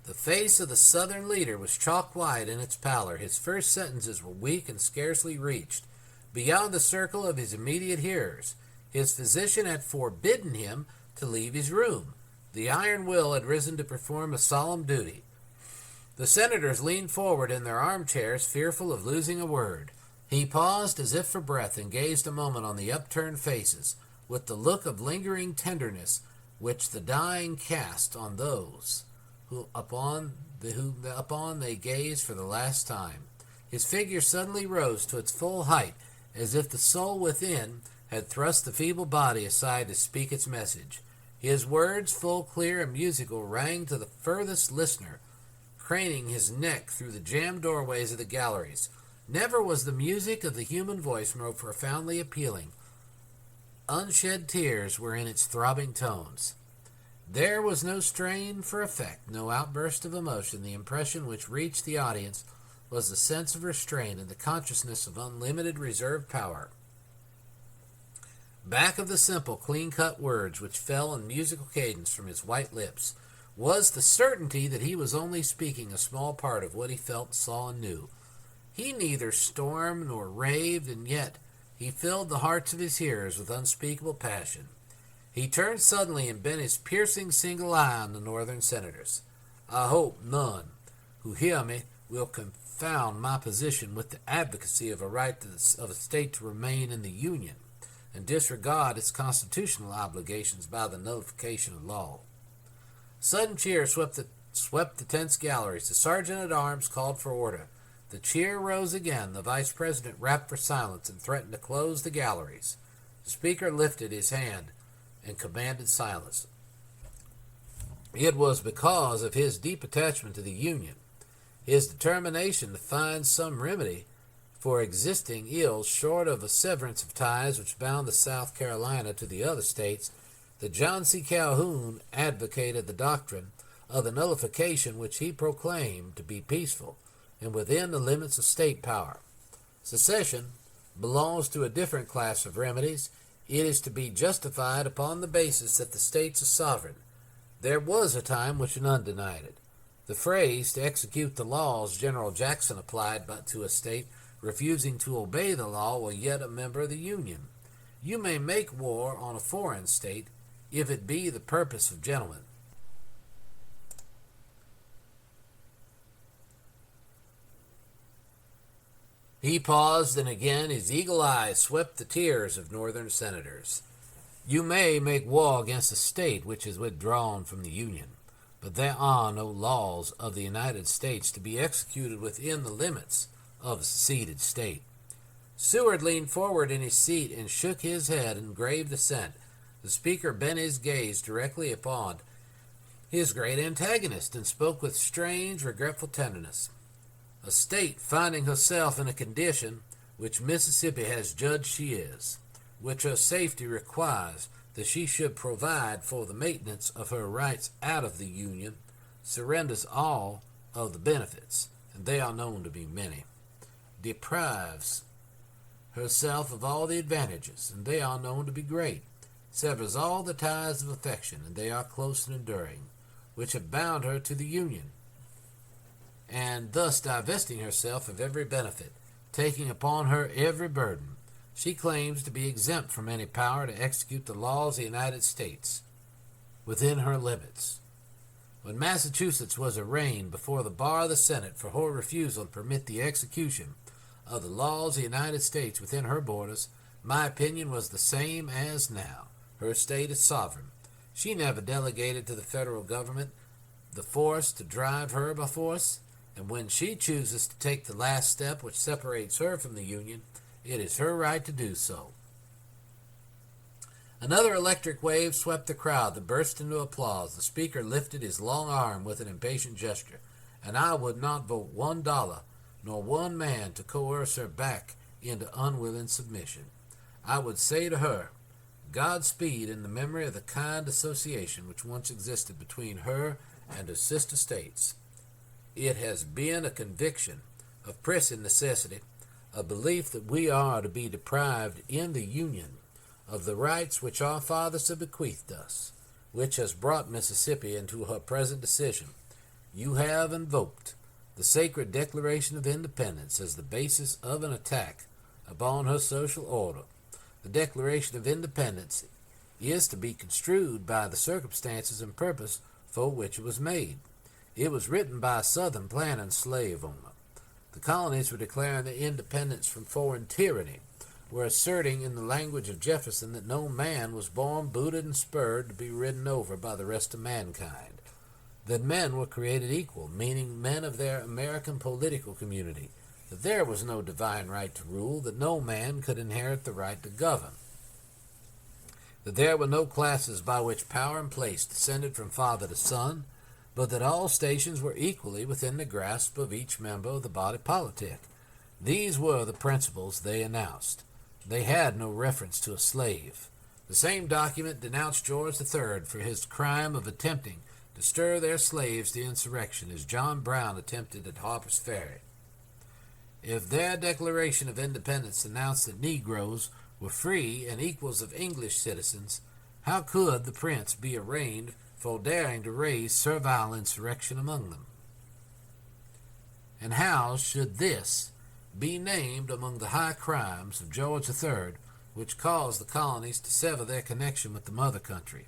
The face of the Southern leader was chalk-white in its pallor. His first sentences were weak and scarcely reached beyond the circle of his immediate hearers. His physician had forbidden him to leave his room. The iron will had risen to perform a solemn duty. The senators leaned forward in their armchairs, fearful of losing a word. He paused as if for breath and gazed a moment on the upturned faces with the look of lingering tenderness which the dying cast on those who upon they gazed for the last time. His figure suddenly rose to its full height, as if the soul within had thrust the feeble body aside to speak its message. His words, full, clear, and musical, rang to the furthest listener, craning his neck through the jammed doorways of the galleries. Never was the music of the human voice more profoundly appealing. Unshed tears were in its throbbing tones. There was no strain for effect, no outburst of emotion. The impression which reached the audience was the sense of restraint and the consciousness of unlimited reserve power. Back of the simple, clean-cut words which fell in musical cadence from his white lips was the certainty that he was only speaking a small part of what he felt, saw, and knew. He neither stormed nor raved, and yet He filled the hearts of his hearers with unspeakable passion. He turned suddenly and bent his piercing single eye on the Northern senators. I hope none who hear me will confound my position with the advocacy of a right of a state to remain in the Union and disregard its constitutional obligations by the nullification of law. Sudden cheer swept the tense galleries. The sergeant-at-arms called for order. The cheer rose again. The vice president rapped for silence and threatened to close the galleries. The speaker lifted his hand and commanded silence. It was because of his deep attachment to the Union, his determination to find some remedy for existing ills short of a severance of ties which bound the South Carolina to the other states, that John C. Calhoun advocated the doctrine of the nullification which he proclaimed to be peaceful and within the limits of state power. Secession belongs to a different class of remedies. It is to be justified upon the basis that the states are sovereign. There was a time which none denied it. The phrase, to execute the laws General Jackson applied to a state refusing to obey the law while yet a member of the Union. You may make war on a foreign state if it be the purpose of gentlemen. He paused, and again his eagle eye swept the tiers of Northern senators. You may make war against a state which is withdrawn from the Union, but there are no laws of the United States to be executed within the limits of a seceded state. Seward leaned forward in his seat and shook his head in grave dissent. The speaker bent his gaze directly upon his great antagonist and spoke with strange, regretful tenderness. A state finding herself in a condition which Mississippi has judged she is, which her safety requires that she should provide for the maintenance of her rights out of the Union, surrenders all of the benefits, and they are known to be many, deprives herself of all the advantages, and they are known to be great, severs all the ties of affection, and they are close and enduring, which have bound her to the Union, and thus divesting herself of every benefit, taking upon her every burden, she claims to be exempt from any power to execute the laws of the United States within her limits. When Massachusetts was arraigned before the bar of the Senate for her refusal to permit the execution of the laws of the United States within her borders, my opinion was the same as now. Her state is sovereign. She never delegated to the federal government the force to drive her by force, and when she chooses to take the last step which separates her from the Union, it is her right to do so. Another electric wave swept the crowd that burst into applause. The speaker lifted his long arm with an impatient gesture. And I would not vote $1, nor one man to coerce her back into unwilling submission. I would say to her, Godspeed in the memory of the kind association which once existed between her and her sister states. It has been a conviction of pressing necessity, a belief that we are to be deprived in the Union of the rights which our fathers have bequeathed us, which has brought Mississippi into her present decision. You have invoked the sacred Declaration of Independence as the basis of an attack upon her social order. The Declaration of Independence is to be construed by the circumstances and purpose for which it was made. It was written by a Southern planter slave owner. The colonies were declaring their independence from foreign tyranny, were asserting in the language of Jefferson that no man was born booted and spurred to be ridden over by the rest of mankind, that men were created equal, meaning men of their American political community, that there was no divine right to rule, that no man could inherit the right to govern, that there were no classes by which power and place descended from father to son, but that all stations were equally within the grasp of each member of the body politic. These were the principles they announced. They had no reference to a slave. The same document denounced George III for his crime of attempting to stir their slaves to insurrection, as John Brown attempted at Harper's Ferry. If their Declaration of Independence announced that Negroes were free and equals of English citizens, how could the prince be arraigned for daring to raise servile insurrection among them? And how should this be named among the high crimes of George III, which caused the colonies to sever their connection with the mother country.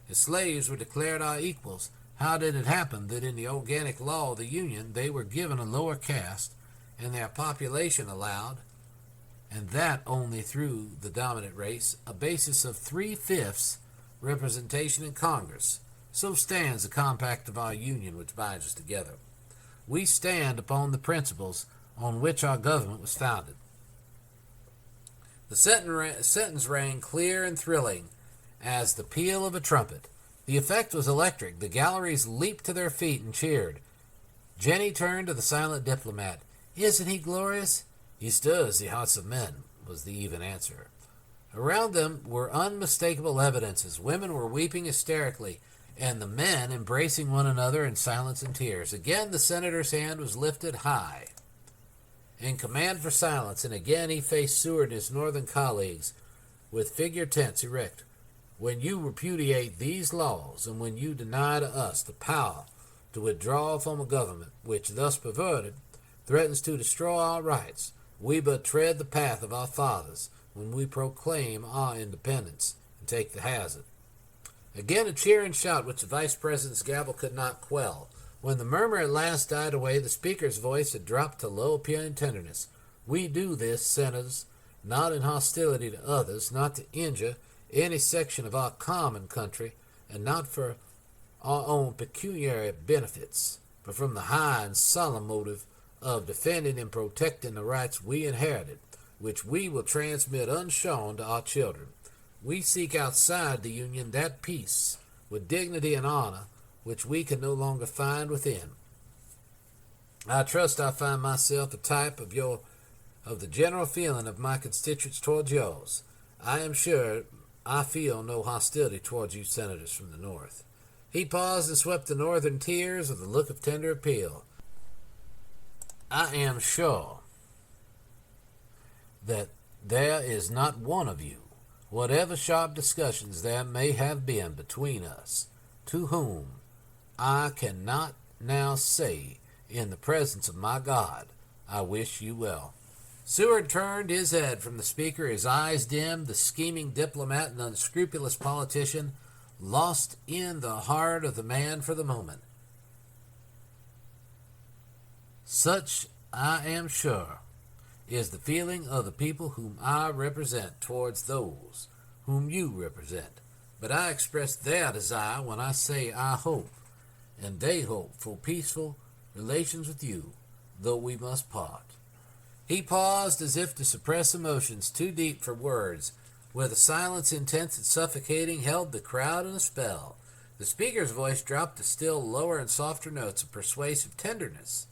As slaves were declared our equals, how did it happen that in the organic law of the Union they were given a lower caste and their population allowed, and that only through the dominant race, a basis of 3/5 representation in Congress? So stands the compact of our Union which binds us together. We stand upon the principles on which our government was founded. The sentence rang clear and thrilling as the peal of a trumpet. The effect was electric. The galleries leaped to their feet and cheered. Jenny turned to the silent diplomat. "Isn't he glorious?" "He stirs the hearts of men," was the even answer. Around them were unmistakable evidences. Women were weeping hysterically, and the men embracing one another in silence and tears. Again the senator's hand was lifted high in command for silence, and again he faced Seward and his northern colleagues with figure tense erect. "When you repudiate these laws, and when you deny to us the power to withdraw from a government which, thus perverted, threatens to destroy our rights, we but tread the path of our fathers when we proclaim our independence and take the hazard." Again a cheer and shout which the vice president's gavel could not quell. When the murmur at last died away, the speaker's voice had dropped to low appealing tenderness. "We do this, senators, not in hostility to others, not to injure any section of our common country, and not for our own pecuniary benefits, but from the high and solemn motive of defending and protecting the rights we inherited, which we will transmit unshorn to our children. We seek outside the Union that peace, with dignity and honor, which we can no longer find within. I trust I find myself a type of the general feeling of my constituents towards yours. I am sure I feel no hostility towards you senators from the North." He paused and swept the northern tears with a look of tender appeal. "I am sure that there is not one of you, whatever sharp discussions there may have been between us, to whom I cannot now say, in the presence of my God, I wish you well." Seward turned his head from the speaker, his eyes dimmed. The scheming diplomat and unscrupulous politician lost in the heart of the man for the moment. "Such, I am sure, is the feeling of the people whom I represent towards those whom you represent. But I express their desire when I say I hope, and they hope, for peaceful relations with you, though we must part." He paused as if to suppress emotions too deep for words, where the silence, intense and suffocating, held the crowd in a spell. The speaker's voice dropped to still lower and softer notes of persuasive tenderness,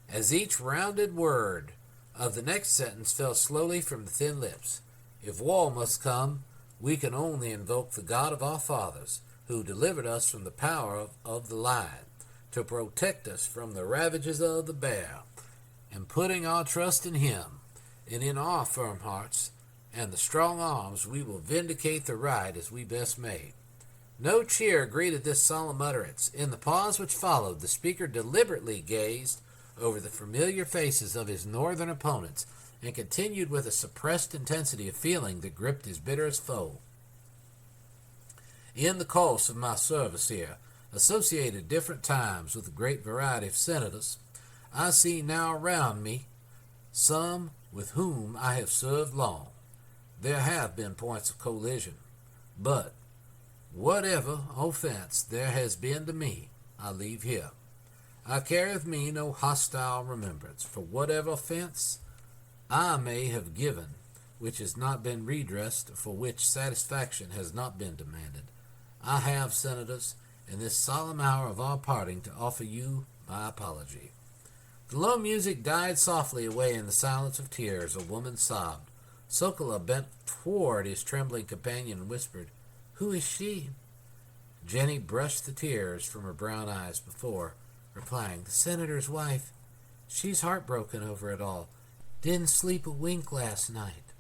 as each rounded word of the next sentence fell slowly from the thin lips. "If war must come, we can only invoke the God of our fathers, who delivered us from the power of the lion, to protect us from the ravages of the bear, and putting our trust in him, and in our firm hearts and the strong arms, we will vindicate the right as we best may." No cheer greeted this solemn utterance. In the pause which followed, the speaker deliberately gazed over the familiar faces of his northern opponents, and continued with a suppressed intensity of feeling that gripped his bitterest foe. "In the course of my service here, associated different times with a great variety of senators, I see now around me some with whom I have served long. There have been points of collision, but whatever offense there has been to me, I leave here. I carry with me no hostile remembrance for whatever offense I may have given which has not been redressed, for which satisfaction has not been demanded. I have, senators, in this solemn hour of our parting, to offer you my apology." The low music died softly away in the silence of tears. A woman sobbed. Sokola bent toward his trembling companion and whispered, "Who is she?" Jenny brushed the tears from her brown eyes before replying, "The senator's wife. She's heartbroken over it all. Didn't sleep a wink last night.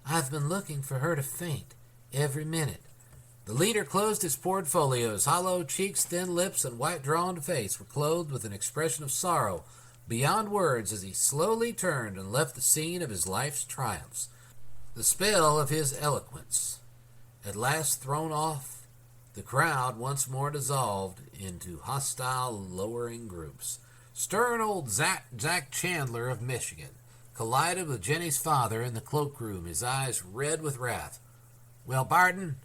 I've been looking for her to faint every minute." The leader closed his portfolios. Hollow cheeks, thin lips, and white-drawn face were clothed with an expression of sorrow, beyond words as he slowly turned and left the scene of his life's triumphs. The spell of his eloquence at last thrown off, the crowd once more dissolved into hostile, lowering groups. Stern old Zack Chandler of Michigan collided with Jenny's father in the cloakroom, his eyes red with wrath. "Well, Barton,"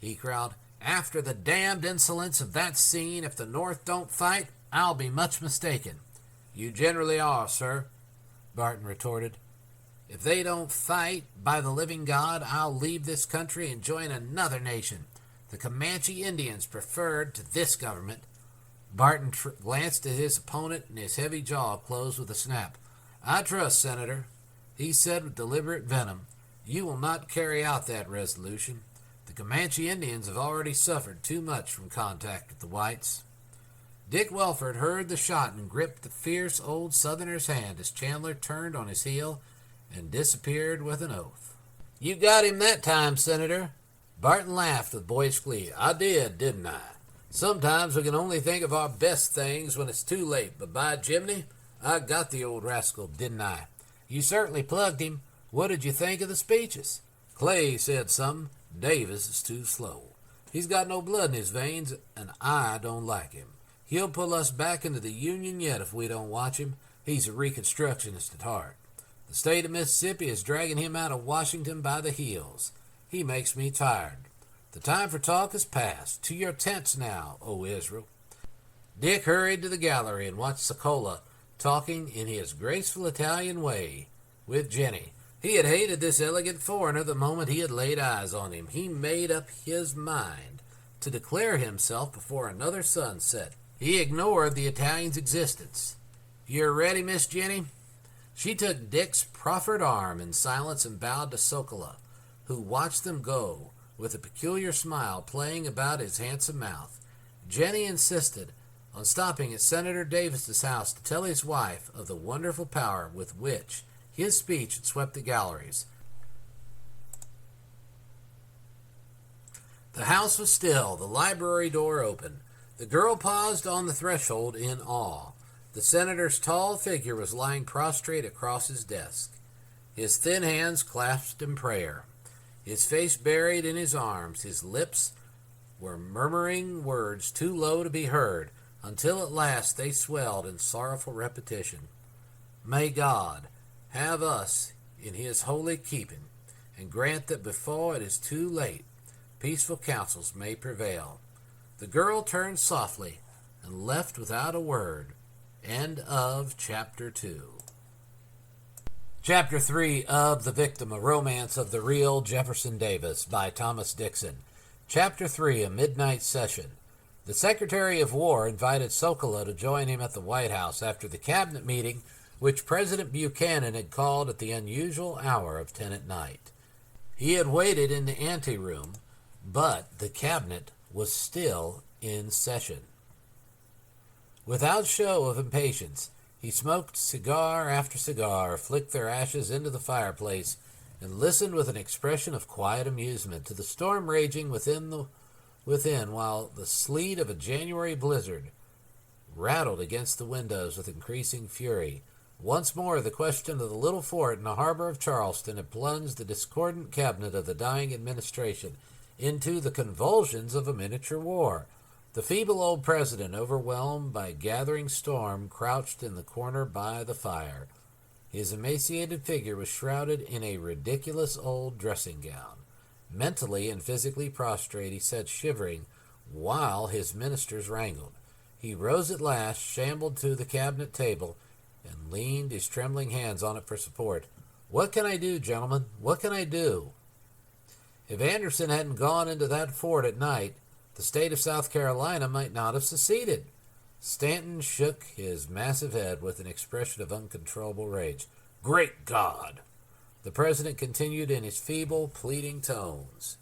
he growled, "after the damned insolence of that scene, if the North don't fight, I'll be much mistaken." "You generally are, sir," Barton retorted. "If they don't fight, by the living God, I'll leave this country and join another nation. The Comanche Indians preferred to this government." Barton glanced at his opponent, and his heavy jaw closed with a snap. "I trust, Senator," he said with deliberate venom, "you will not carry out that resolution. The Comanche Indians have already suffered too much from contact with the whites." Dick Welford heard the shot and gripped the fierce old Southerner's hand as Chandler turned on his heel and disappeared with an oath. "You got him that time, Senator." Barton laughed with boyish glee. "I did, didn't I? Sometimes we can only think of our best things when it's too late, but by Jiminy, I got the old rascal, didn't I?" "You certainly plugged him. What did you think of the speeches?" "Clay said something. Davis is too slow. He's got no blood in his veins, and I don't like him. He'll pull us back into the Union yet if we don't watch him. He's a Reconstructionist at heart. The state of Mississippi is dragging him out of Washington by the heels. He makes me tired. The time for talk is past. To your tents now, O Israel." Dick hurried to the gallery and watched Sokola talking in his graceful Italian way with Jenny. He had hated this elegant foreigner the moment he had laid eyes on him. He made up his mind to declare himself before another sunset. He ignored the Italian's existence. "You're ready, Miss Jenny?" She took Dick's proffered arm in silence and bowed to Sokola, who watched them go, with a peculiar smile playing about his handsome mouth. Jenny insisted on stopping at Senator Davis's house to tell his wife of the wonderful power with which his speech had swept the galleries. The house was still, the library door open. The girl paused on the threshold in awe. The senator's tall figure was lying prostrate across his desk, his thin hands clasped in prayer, his face buried in his arms. His lips were murmuring words too low to be heard, until at last they swelled in sorrowful repetition. "May God have us in his holy keeping, and grant that before it is too late, peaceful counsels may prevail." The girl turned softly and left without a word. End of Chapter 2. Chapter 3 of The Victim, a Romance of the Real Jefferson Davis by Thomas Dixon. Chapter 3, a midnight session. The Secretary of War invited Sokola to join him at the White House after the cabinet meeting which President Buchanan had called at the unusual hour of 10 at night. He had waited in the anteroom, but the cabinet was still in session. Without show of impatience, he smoked cigar after cigar, flicked their ashes into the fireplace, and listened with an expression of quiet amusement to the storm raging within, while the sleet of a January blizzard rattled against the windows with increasing fury. Once more, the question of the little fort in the harbor of Charleston had plunged the discordant cabinet of the dying administration into the convulsions of a miniature war. The feeble old president, overwhelmed by a gathering storm, crouched in the corner by the fire. His emaciated figure was shrouded in a ridiculous old dressing gown. Mentally and physically prostrate, he sat shivering while his ministers wrangled. He rose at last, shambled to the cabinet table, and leaned his trembling hands on it for support. "What can I do, gentlemen? What can I do?" If Anderson hadn't gone into that fort at night, the state of South Carolina might not have seceded. Stanton shook his massive head with an expression of uncontrollable rage. "Great God!" the president continued in his feeble, pleading tones.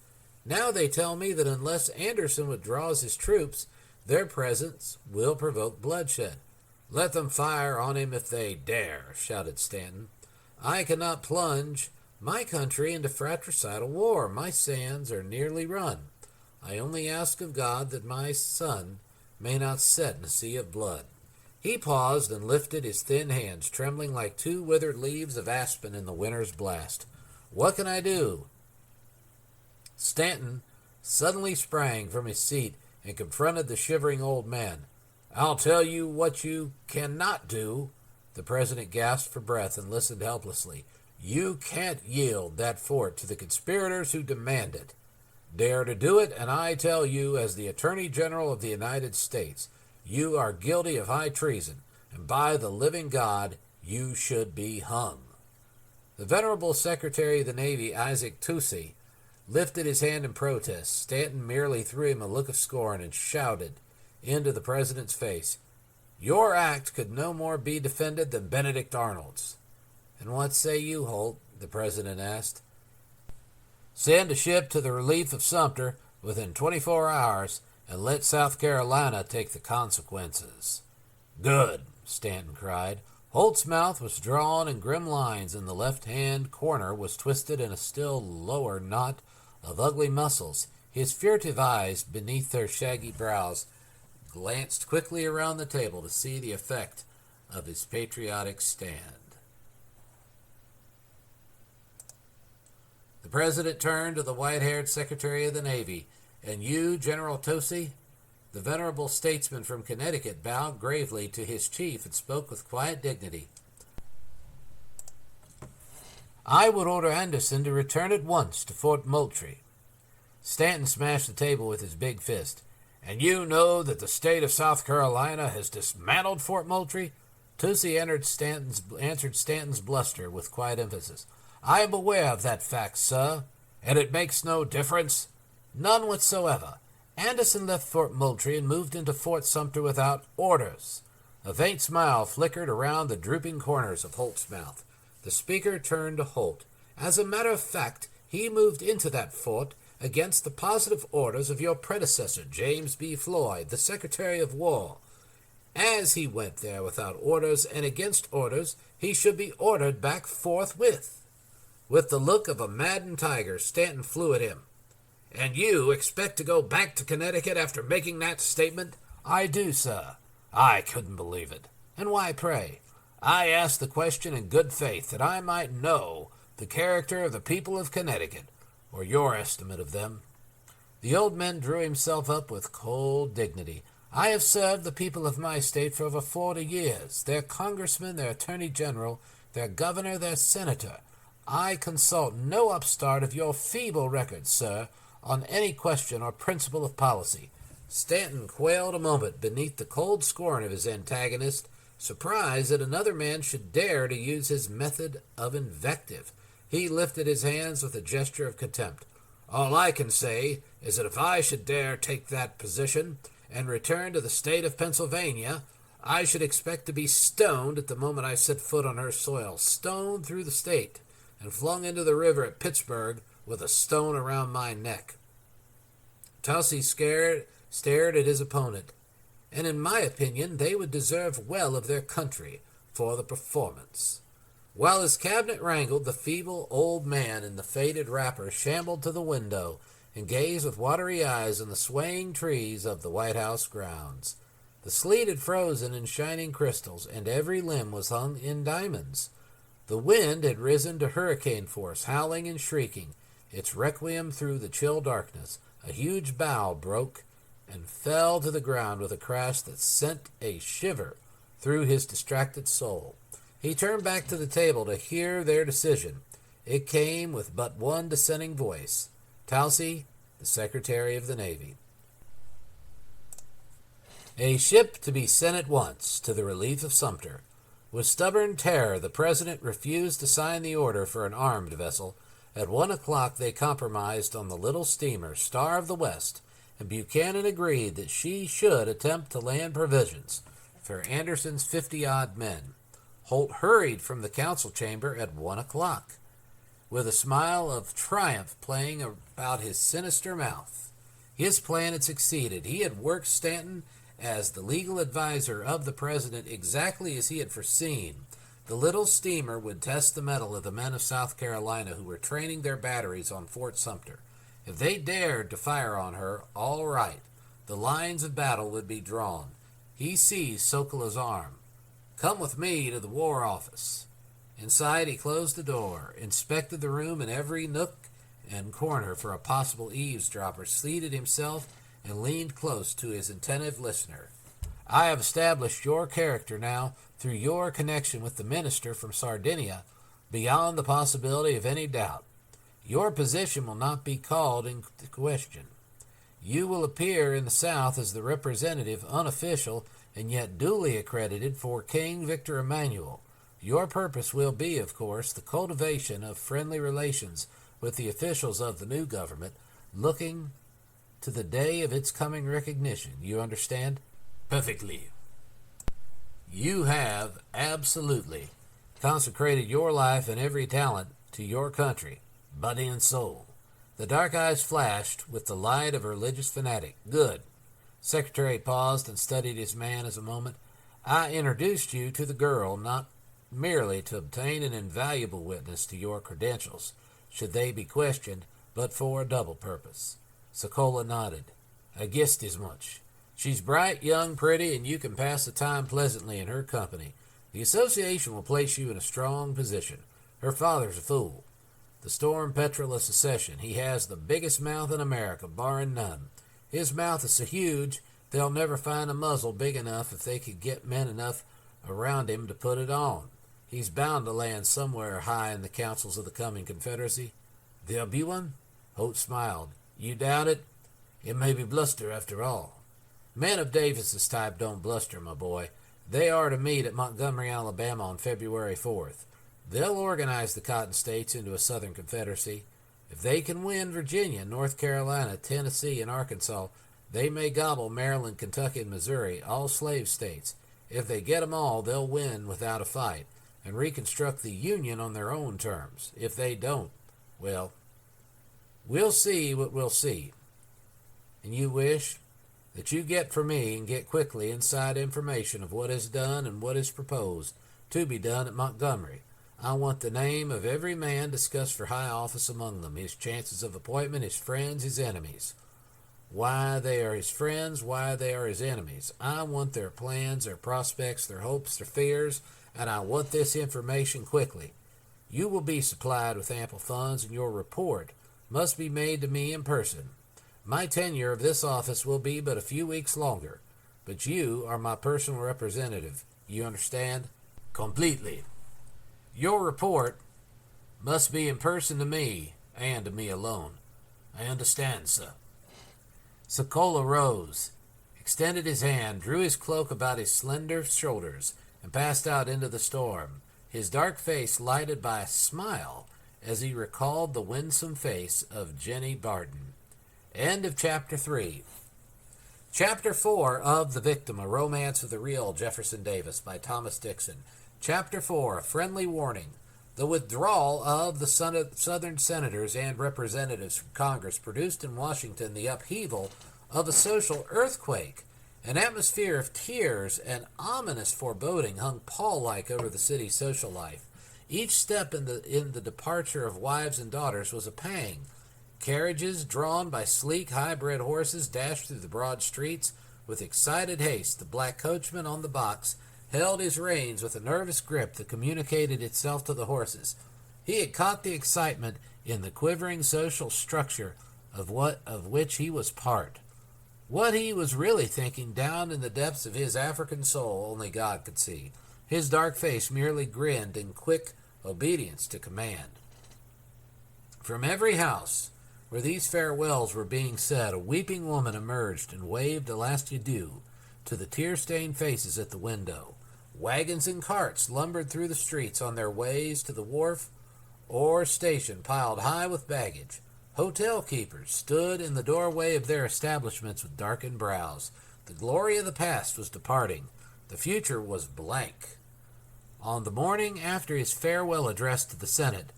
"Now they tell me that unless Anderson withdraws his troops, their presence will provoke bloodshed." "Let them fire on him if they dare," shouted Stanton. "I cannot plunge my country into fratricidal war. My sands are nearly run. I only ask of God that my sun may not set in a sea of blood." He paused and lifted his thin hands, trembling like two withered leaves of aspen in the winter's blast. "What can I do?" Stanton suddenly sprang from his seat and confronted the shivering old man. "I'll tell you what you cannot do." The president gasped for breath and listened helplessly. "You can't yield that fort to the conspirators who demand it. Dare to do it, and I tell you, as the Attorney General of the United States, you are guilty of high treason, and by the living God, you should be hung." The venerable Secretary of the Navy, Isaac Toucey, lifted his hand in protest. Stanton merely threw him a look of scorn and shouted into the president's face, "Your act could no more be defended than Benedict Arnold's." "And what say you, Holt?" the president asked. "Send a ship to the relief of Sumter within 24 hours and let South Carolina take the consequences." "Good," Stanton cried. Holt's mouth was drawn in grim lines, and the left-hand corner was twisted in a still lower knot of ugly muscles. His furtive eyes, beneath their shaggy brows, glanced quickly around the table to see the effect of his patriotic stand. The president turned to the white-haired Secretary of the Navy. "And you, General Toucey?" The venerable statesman from Connecticut bowed gravely to his chief and spoke with quiet dignity. "I would order Anderson to return at once to Fort Moultrie." Stanton smashed the table with his big fist. "And you know that the state of South Carolina has dismantled Fort Moultrie?" Toucey answered Stanton's bluster with quiet emphasis. "I am aware of that fact, sir." "And it makes no difference?" "None whatsoever. Anderson left Fort Moultrie and moved into Fort Sumter without orders." A faint smile flickered around the drooping corners of Holt's mouth. The speaker turned to Holt. "As a matter of fact, he moved into that fort against the positive orders of your predecessor, James B. Floyd, the Secretary of War. As he went there without orders and against orders, he should be ordered back forthwith." With the look of a maddened tiger, Stanton flew at him. "And you expect to go back to Connecticut after making that statement?" "I do, sir." "I couldn't believe it." "And why, pray?" "I asked the question in good faith, that I might know the character of the people of Connecticut, or your estimate of them." The old man drew himself up with cold dignity. "I have served the people of my state for over 40 years, their congressman, their attorney general, their governor, their senator. I consult no upstart of your feeble record, sir, on any question or principle of policy." Stanton quailed a moment beneath the cold scorn of his antagonist, surprised that another man should dare to use his method of invective. He lifted his hands with a gesture of contempt. "All I can say is that if I should dare take that position and return to the state of Pennsylvania, I should expect to be stoned at the moment I set foot on her soil, stoned through the state, and flung into the river at Pittsburgh with a stone around my neck." Toucey stared at his opponent. "And in my opinion, they would deserve well of their country for the performance." While his cabinet wrangled, the feeble old man in the faded wrapper shambled to the window and gazed with watery eyes on the swaying trees of the White House grounds. The sleet had frozen in shining crystals, and every limb was hung in diamonds. The wind had risen to hurricane force, howling and shrieking its requiem through the chill darkness. A huge bough broke and fell to the ground with a crash that sent a shiver through his distracted soul. He turned back to the table to hear their decision. It came with but one dissenting voice: Toucey, the Secretary of the Navy. A ship to be sent at once to the relief of Sumter. With stubborn terror, the president refused to sign the order for an armed vessel. At 1 o'clock they compromised on the little steamer Star of the West, and Buchanan agreed that she should attempt to land provisions for Anderson's 50-odd men. Holt hurried from the council chamber at 1 o'clock, with a smile of triumph playing about his sinister mouth. His plan had succeeded. He had worked Stanton as the legal advisor of the president exactly as he had foreseen. The little steamer would test the mettle of the men of South Carolina who were training their batteries on Fort Sumter. If they dared to fire on her, all right. The lines of battle would be drawn. He seized Sokola's arm. "Come with me to the War Office." Inside, he closed the door, inspected the room in every nook and corner for a possible eavesdropper, seated himself, and leaned close to his attentive listener. "I have established your character now through your connection with the minister from Sardinia beyond the possibility of any doubt. Your position will not be called into question. You will appear in the South as the representative, unofficial, and yet duly accredited for King Victor Emmanuel. Your purpose will be, of course, the cultivation of friendly relations with the officials of the new government, looking to the day of its coming recognition. You understand?" "Perfectly." "You have absolutely consecrated your life and every talent to your country, body and soul." The dark eyes flashed with the light of a religious fanatic. "Good." Secretary paused and studied his man as a moment. "I introduced you to the girl not merely to obtain an invaluable witness to your credentials, should they be questioned, but for a double purpose." Sokola nodded. "I guessed as much. She's bright, young, pretty, and you can pass the time pleasantly in her company. The association will place you in a strong position. Her father's a fool. The storm petrel of secession. He has the biggest mouth in America, barring none. His mouth is so huge they'll never find a muzzle big enough if they could get men enough around him to put it on. He's bound to land somewhere high in the councils of the coming Confederacy." "There'll be one?" Holt smiled. "You doubt it? It may be bluster after all." "Men of Davis's type don't bluster, my boy. They are to meet at Montgomery, Alabama on February 4th. They'll organize the Cotton States into a Southern Confederacy. If they can win Virginia, North Carolina, Tennessee, and Arkansas, they may gobble Maryland, Kentucky, and Missouri, all slave states. If they get 'em all, they'll win without a fight and reconstruct the Union on their own terms. If they don't, well, we'll see what we'll see. And you wish that you get for me, and get quickly, inside information of what is done and what is proposed to be done at Montgomery. I want the name of every man discussed for high office among them, his chances of appointment, his friends, his enemies. Why they are his friends, why they are his enemies. I want their plans, their prospects, their hopes, their fears, and I want this information quickly. You will be supplied with ample funds, and your report must be made to me in person. My tenure of this office will be but a few weeks longer, but you are my personal representative. You understand?" "Completely." "Your report must be in person to me, and to me alone." "I understand, sir." Sokola rose, extended his hand, drew his cloak about his slender shoulders, and passed out into the storm, his dark face lighted by a smile as he recalled the winsome face of Jenny Barton. End of Chapter 3. Chapter 4 of The Victim, A Romance of the Real Jefferson Davis by Thomas Dixon. Chapter 4, A Friendly Warning. The withdrawal of the Southern senators and representatives from Congress produced in Washington the upheaval of a social earthquake. An atmosphere of tears and ominous foreboding hung pall-like over the city's social life. Each step in the departure of wives and daughters was a pang. Carriages drawn by sleek, high-bred horses dashed through the broad streets with excited haste. The black coachman on the box held his reins with a nervous grip that communicated itself to the horses. He had caught the excitement in the quivering social structure of which he was part. What he was really thinking down in the depths of his African soul only God could see. His dark face merely grinned in quick obedience to command. From every house where these farewells were being said, a weeping woman emerged and waved a last adieu to the tear-stained faces at the window. Wagons and carts lumbered through the streets on their ways to the wharf or station piled high with baggage. Hotel keepers stood in the doorway of their establishments with darkened brows. The glory of the past was departing. The future was blank. On the morning after his farewell address to the Senate,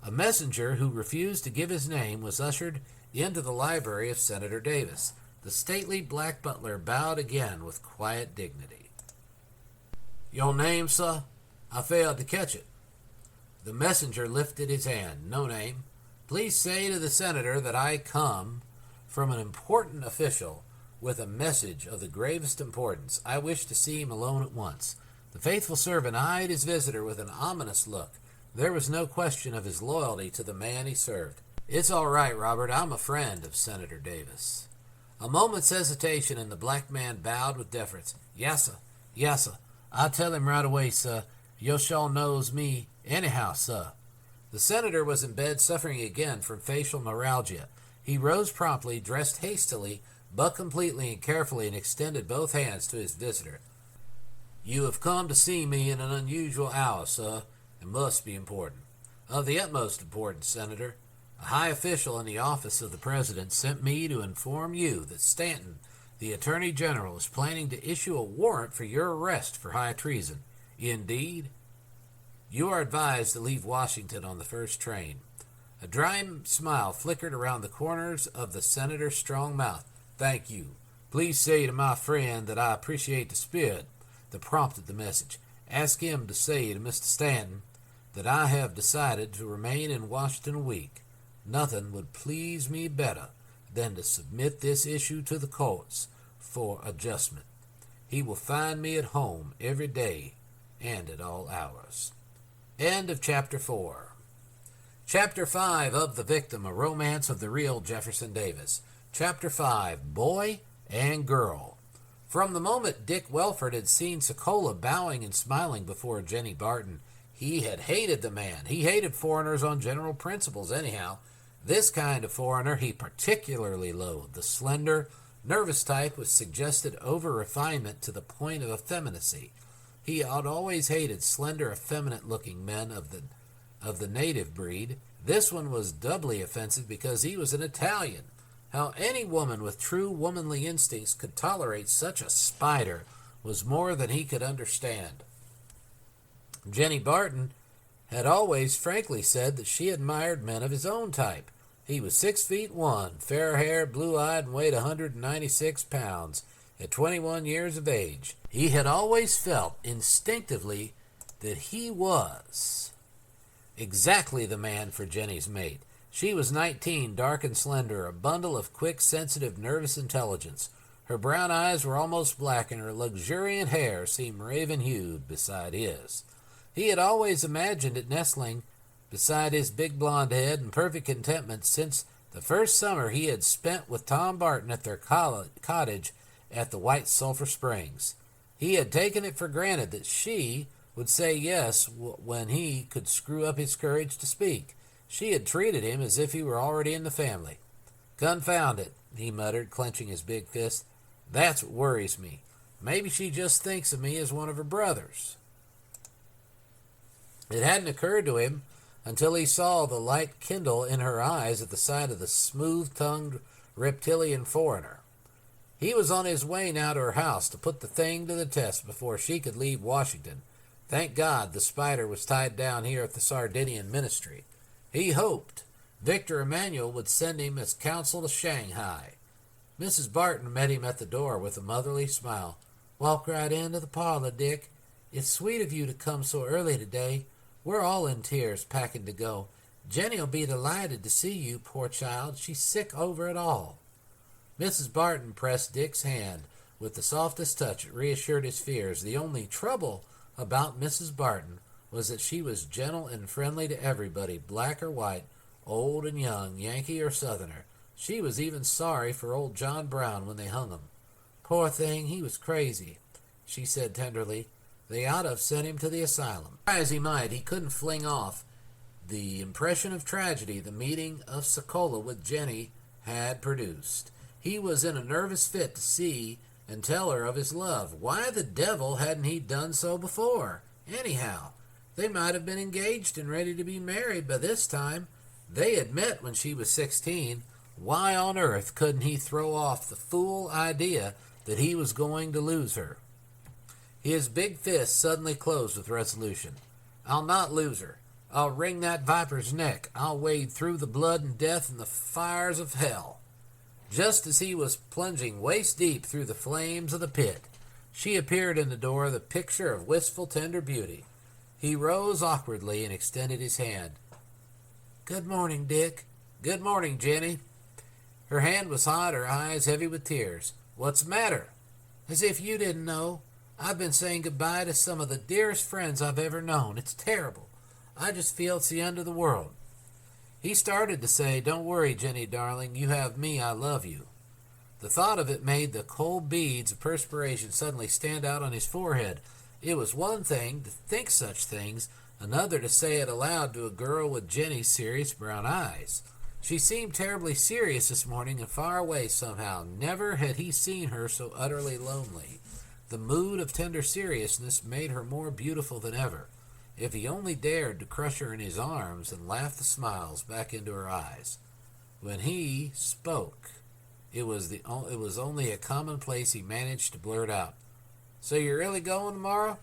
a messenger who refused to give his name was ushered into the library of Senator Davis. The stately black butler bowed again with quiet dignity. "Your name, sir? I failed to catch it." The messenger lifted his hand. "No name. Please say to the senator that I come from an important official with a message of the gravest importance. I wish to see him alone at once." The faithful servant eyed his visitor with an ominous look. There was no question of his loyalty to the man he served. "It's all right, Robert. I'm a friend of Senator Davis." A moment's hesitation, and the black man bowed with deference. "Yassa, yassa. I'll tell him right away, sir. Yo' sure knows me anyhow, sir." The senator was in bed, suffering again from facial neuralgia. He rose promptly, dressed hastily, but completely and carefully, and extended both hands to his visitor. "You have come to see me in an unusual hour, sir. It must be important." "Of the utmost importance, Senator. A high official in the office of the President sent me to inform you that Stanton, the Attorney General, is planning to issue a warrant for your arrest for high treason." "Indeed?" "You are advised to leave Washington on the first train." A dry smile flickered around the corners of the senator's strong mouth. "Thank you. Please say to my friend that I appreciate the spirit that prompted the message. Ask him to say to Mr. Stanton that I have decided to remain in Washington a week. Nothing would please me better than to submit this issue to the courts for adjustment. He will find me at home every day and at all hours." End of Chapter 4. Chapter 5 of The Victim, a romance of the real Jefferson Davis. Chapter 5, Boy and Girl. From the moment Dick Welford had seen Sokola bowing and smiling before Jenny Barton, he had hated the man. He hated foreigners on general principles anyhow. This kind of foreigner he particularly loathed, the slender, nervous type with suggested over-refinement to the point of effeminacy. He had always hated slender, effeminate-looking men of the native breed. This one was doubly offensive because he was an Italian. How any woman with true womanly instincts could tolerate such a spider was more than he could understand. Jenny Barton had always frankly said that she admired men of his own type. He was 6'1", fair-haired, blue-eyed, and weighed 196 pounds. At 21 years of age, he had always felt instinctively that he was exactly the man for Jenny's mate. She was 19, dark and slender, a bundle of quick, sensitive, nervous intelligence. Her brown eyes were almost black, and her luxuriant hair seemed raven-hued beside his. He had always imagined it nestling beside his big blonde head in perfect contentment since the first summer he had spent with Tom Barton at their cottage at the White Sulphur Springs. He had taken it for granted that she would say yes when he could screw up his courage to speak. She had treated him as if he were already in the family. "Confound it," he muttered, clenching his big fist. "That's what worries me. Maybe she just thinks of me as one of her brothers." It hadn't occurred to him until he saw the light kindle in her eyes at the sight of the smooth-tongued reptilian foreigner. He was on his way now to her house to put the thing to the test before she could leave Washington. Thank God the spider was tied down here at the Sardinian ministry. He hoped Victor Emmanuel would send him as consul to Shanghai. Mrs. Barton met him at the door with a motherly smile. "Walk right into the parlor, Dick. It's sweet of you to come so early today. We're all in tears, packing to go. Jenny'll be delighted to see you, poor child. She's sick over it all." Mrs. Barton pressed Dick's hand with the softest touch that reassured his fears. The only trouble about Mrs. Barton was that she was gentle and friendly to everybody, black or white, old and young, Yankee or Southerner. She was even sorry for old John Brown when they hung him. "Poor thing, he was crazy," she said tenderly. "They ought to have sent him to the asylum." Try as he might, he couldn't fling off the impression of tragedy the meeting of Sokola with Jenny had produced. He was in a nervous fit to see and tell her of his love. Why the devil hadn't he done so before? Anyhow, they might have been engaged and ready to be married by this time. They had met when she was 16. Why on earth couldn't he throw off the fool idea that he was going to lose her? His big fist suddenly closed with resolution. "I'll not lose her. I'll wring that viper's neck. I'll wade through the blood and death and the fires of hell." Just as he was plunging waist-deep through the flames of the pit, she appeared in the door, the picture of wistful, tender beauty. He rose awkwardly and extended his hand. "Good morning, Dick." "Good morning, Jenny." Her hand was hot, her eyes heavy with tears. What's the matter? As if you didn't know. I've been saying goodbye to some of the dearest friends I've ever known. It's terrible. I just feel it's the end of the world. He started to say, "Don't worry, Jenny, darling. You have me. I love you." The thought of it made the cold beads of perspiration suddenly stand out on his forehead. It was one thing to think such things, another to say it aloud to a girl with Jenny's serious brown eyes. She seemed terribly serious this morning and far away somehow. Never had he seen her so utterly lonely. The mood of tender seriousness made her more beautiful than ever. If he only dared to crush her in his arms and laugh the smiles back into her eyes. When he spoke, it was only a commonplace he managed to blurt out. "So you're really going tomorrow?"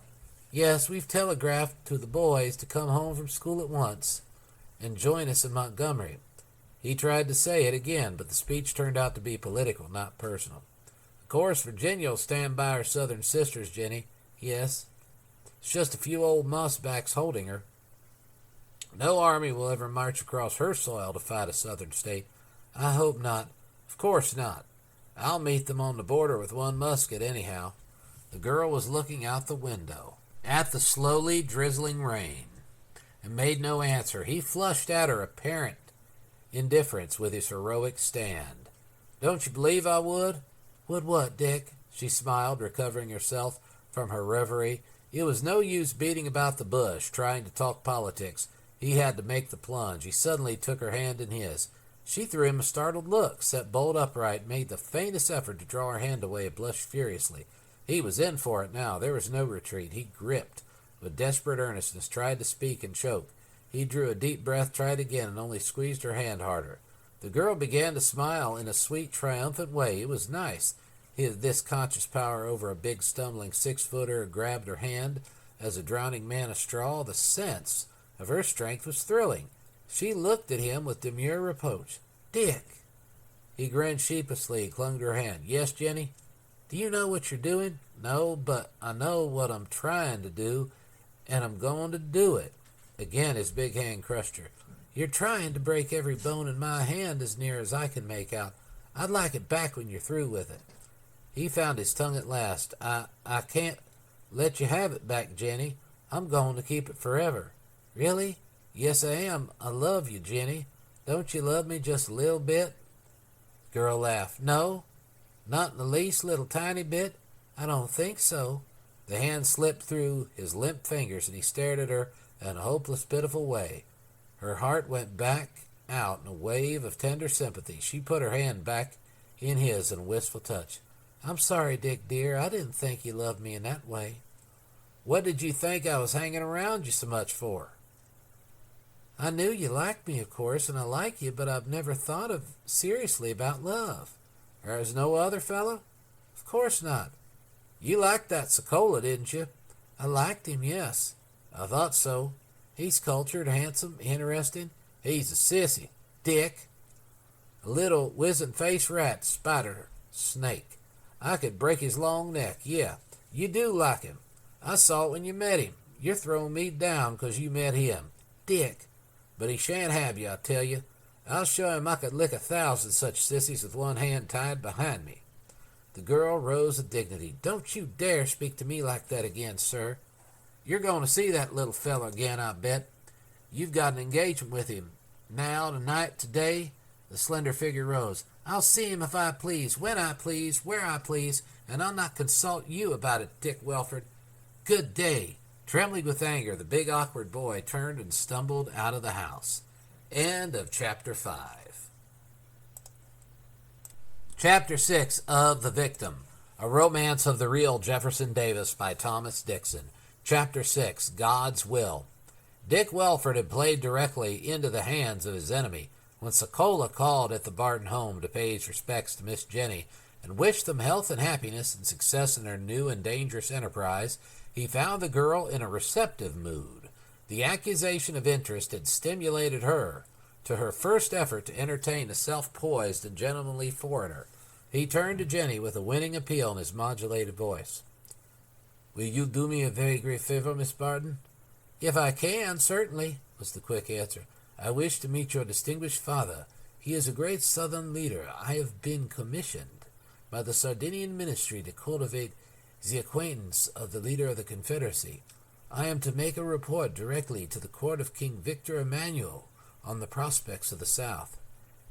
"Yes, we've telegraphed to the boys to come home from school at once and join us in Montgomery." He tried to say it again, but the speech turned out to be political, not personal. "Of course, Virginia will stand by her southern sisters, Jenny." "Yes. It's just a few old mossbacks holding her. No army will ever march across her soil to fight a southern state." "I hope not." "Of course not. I'll meet them on the border with one musket anyhow." The girl was looking out the window at the slowly drizzling rain and made no answer. He flushed at her apparent indifference with his heroic stand. "Don't you believe I would?" "Would what, Dick?" She smiled, recovering herself from her reverie. It was no use beating about the bush, trying to talk politics. He had to make the plunge. He suddenly took her hand in his. She threw him a startled look, sat bolt upright, made the faintest effort to draw her hand away, and blushed furiously. He was in for it now. There was no retreat. He gripped with desperate earnestness, tried to speak and choke. He drew a deep breath, tried again, and only squeezed her hand harder. The girl began to smile in a sweet, triumphant way. It was nice. This conscious power over a big, stumbling six-footer grabbed her hand as a drowning man a straw. The sense of her strength was thrilling. She looked at him with demure reproach. "Dick!" He grinned sheepishly, clung to her hand. "Yes, Jenny?" "Do you know what you're doing?" "No, but I know what I'm trying to do, and I'm going to do it." Again his big hand crushed her. "You're trying to break every bone in my hand as near as I can make out. I'd like it back when you're through with it." He found his tongue at last. I can't let you have it back, Jenny. I'm going to keep it forever." "Really?" "Yes, I am. I love you, Jenny. Don't you love me just a little bit?" The girl laughed. "No, not in the least little tiny bit. I don't think so." The hand slipped through his limp fingers, and he stared at her in a hopeless, pitiful way. Her heart went back out in a wave of tender sympathy. She put her hand back in his in a wistful touch. "I'm sorry, Dick, dear. I didn't think you loved me in that way." "What did you think I was hanging around you so much for?" "I knew you liked me, of course, and I like you, but I've never thought seriously about love." "There's no other fellow?" "Of course not." "You liked that Sokola, didn't you?" "I liked him, yes." "I thought so. He's cultured, handsome, interesting." "He's a sissy." "Dick." "A little wizen-faced rat, spider, snake. I could break his long neck. Yeah, you do like him. I saw it when you met him. You're throwing me down 'cause you met him." "Dick." "But he shan't have you, I tell you. I'll show him I could lick 1,000 such sissies with one hand tied behind me." The girl rose with dignity. "Don't you dare speak to me like that again, sir. You're going to see that little fellow again, I bet. You've got an engagement with him. Now, tonight, today." The slender figure rose. "I'll see him if I please, when I please, where I please, and I'll not consult you about it, Dick Welford. Good day." Trembling with anger, the big awkward boy turned and stumbled out of the house. End of Chapter 5. Chapter 6 of The Victim, a romance of the real Jefferson Davis by Thomas Dixon. Chapter 6, God's Will. Dick Welford had played directly into the hands of his enemy. When Sokola called at the Barton home to pay his respects to Miss Jenny and wished them health and happiness and success in their new and dangerous enterprise, he found the girl in a receptive mood. The accusation of interest had stimulated her to her first effort to entertain a self-poised and gentlemanly foreigner. He turned to Jenny with a winning appeal in his modulated voice. "Will you do me a very great favor, Miss Barton?" "If I can, certainly," was the quick answer. "I wish to meet your distinguished father. He is a great Southern leader. I have been commissioned by the Sardinian ministry to cultivate the acquaintance of the leader of the Confederacy. I am to make a report directly to the court of King Victor Emmanuel on the prospects of the South.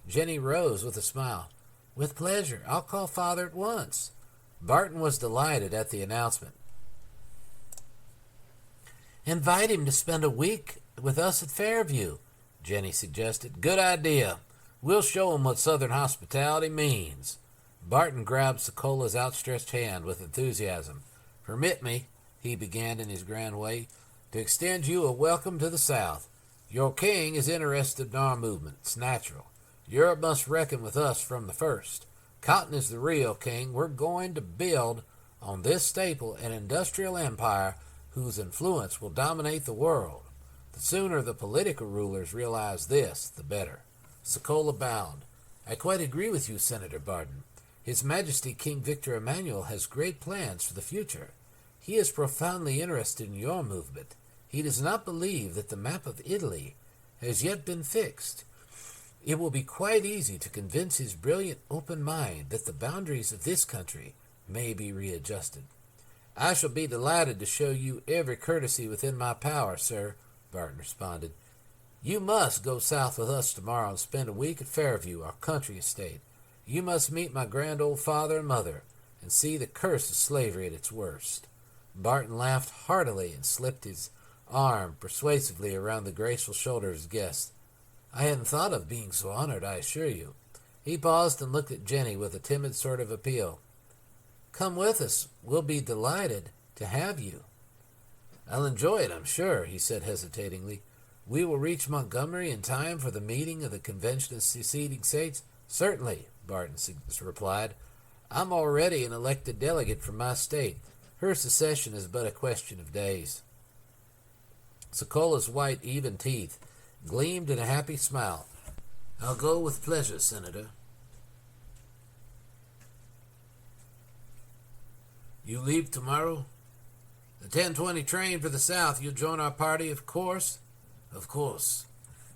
Jenny rose with a smile. With pleasure. I'll call Father at once. Barton was delighted at the announcement. Invite him to spend a week with us at Fairview, Jenny suggested. Good idea. We'll show him what Southern hospitality means. Barton grabbed Socola's outstretched hand with enthusiasm. Permit me, he began in his grand way, to extend you a welcome to the South. Your king is interested in our movement. It's natural. Europe must reckon with us from the first. Cotton is the real king. We're going to build on this staple an industrial empire whose influence will dominate the world. The sooner the political rulers realize this, the better. Sokola bowed. I quite agree with you, Senator Barton. His Majesty King Victor Emmanuel has great plans for the future. He is profoundly interested in your movement. He does not believe that the map of Italy has yet been fixed. It will be quite easy to convince his brilliant, open mind that the boundaries of this country may be readjusted. I shall be delighted to show you every courtesy within my power, sir, Barton responded. You must go south with us tomorrow and spend a week at Fairview, our country estate. You must meet my grand old father and mother and see the curse of slavery at its worst. Barton laughed heartily and slipped his arm persuasively around the graceful shoulder of his guest. I hadn't thought of being so honored, I assure you. He paused and looked at Jenny with a timid sort of appeal. Come with us. We'll be delighted to have you. I'll enjoy it, I'm sure, he said hesitatingly. We will reach Montgomery in time for the meeting of the Convention of Seceding States? Certainly, Barton replied. I'm already an elected delegate from my state. Her secession is but a question of days. Socola's white, even teeth gleamed in a happy smile. I'll go with pleasure, Senator. You leave tomorrow? The 10:20 train for the South. You'll join our party, of course? Of course.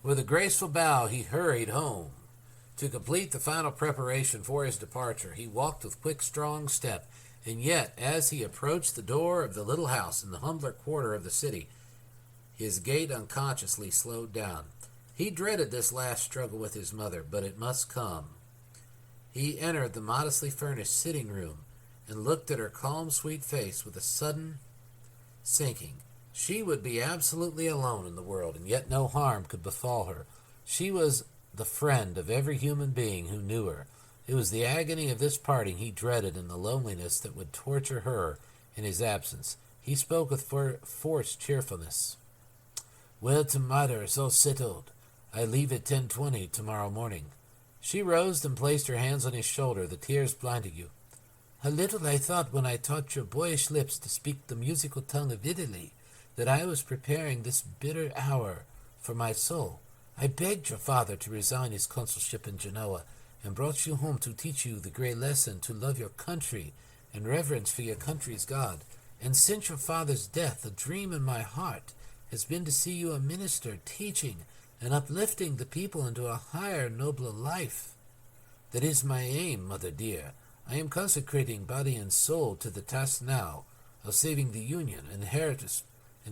With a graceful bow, he hurried home. To complete the final preparation for his departure, he walked with quick, strong step, and yet, as he approached the door of the little house in the humbler quarter of the city, his gait unconsciously slowed down. He dreaded this last struggle with his mother, but it must come. He entered the modestly furnished sitting room and looked at her calm, sweet face with a sudden sinking. She would be absolutely alone in the world, and yet no harm could befall her. She was the friend of every human being who knew her. It was the agony of this parting he dreaded and the loneliness that would torture her in his absence. He spoke with forced cheerfulness. Well, the matter is all settled. I leave at 10:20 tomorrow morning. She rose and placed her hands on his shoulder, the tears blinding you. How little I thought when I taught your boyish lips to speak the musical tongue of Italy, that I was preparing this bitter hour for my soul. I begged your father to resign his consulship in Genoa, and brought you home to teach you the great lesson to love your country and reverence for your country's God. And since your father's death, a dream in my heart has been to see you a minister, teaching and uplifting the people into a higher, nobler life. That is my aim, mother dear. I am consecrating body and soul to the task now of saving the Union, an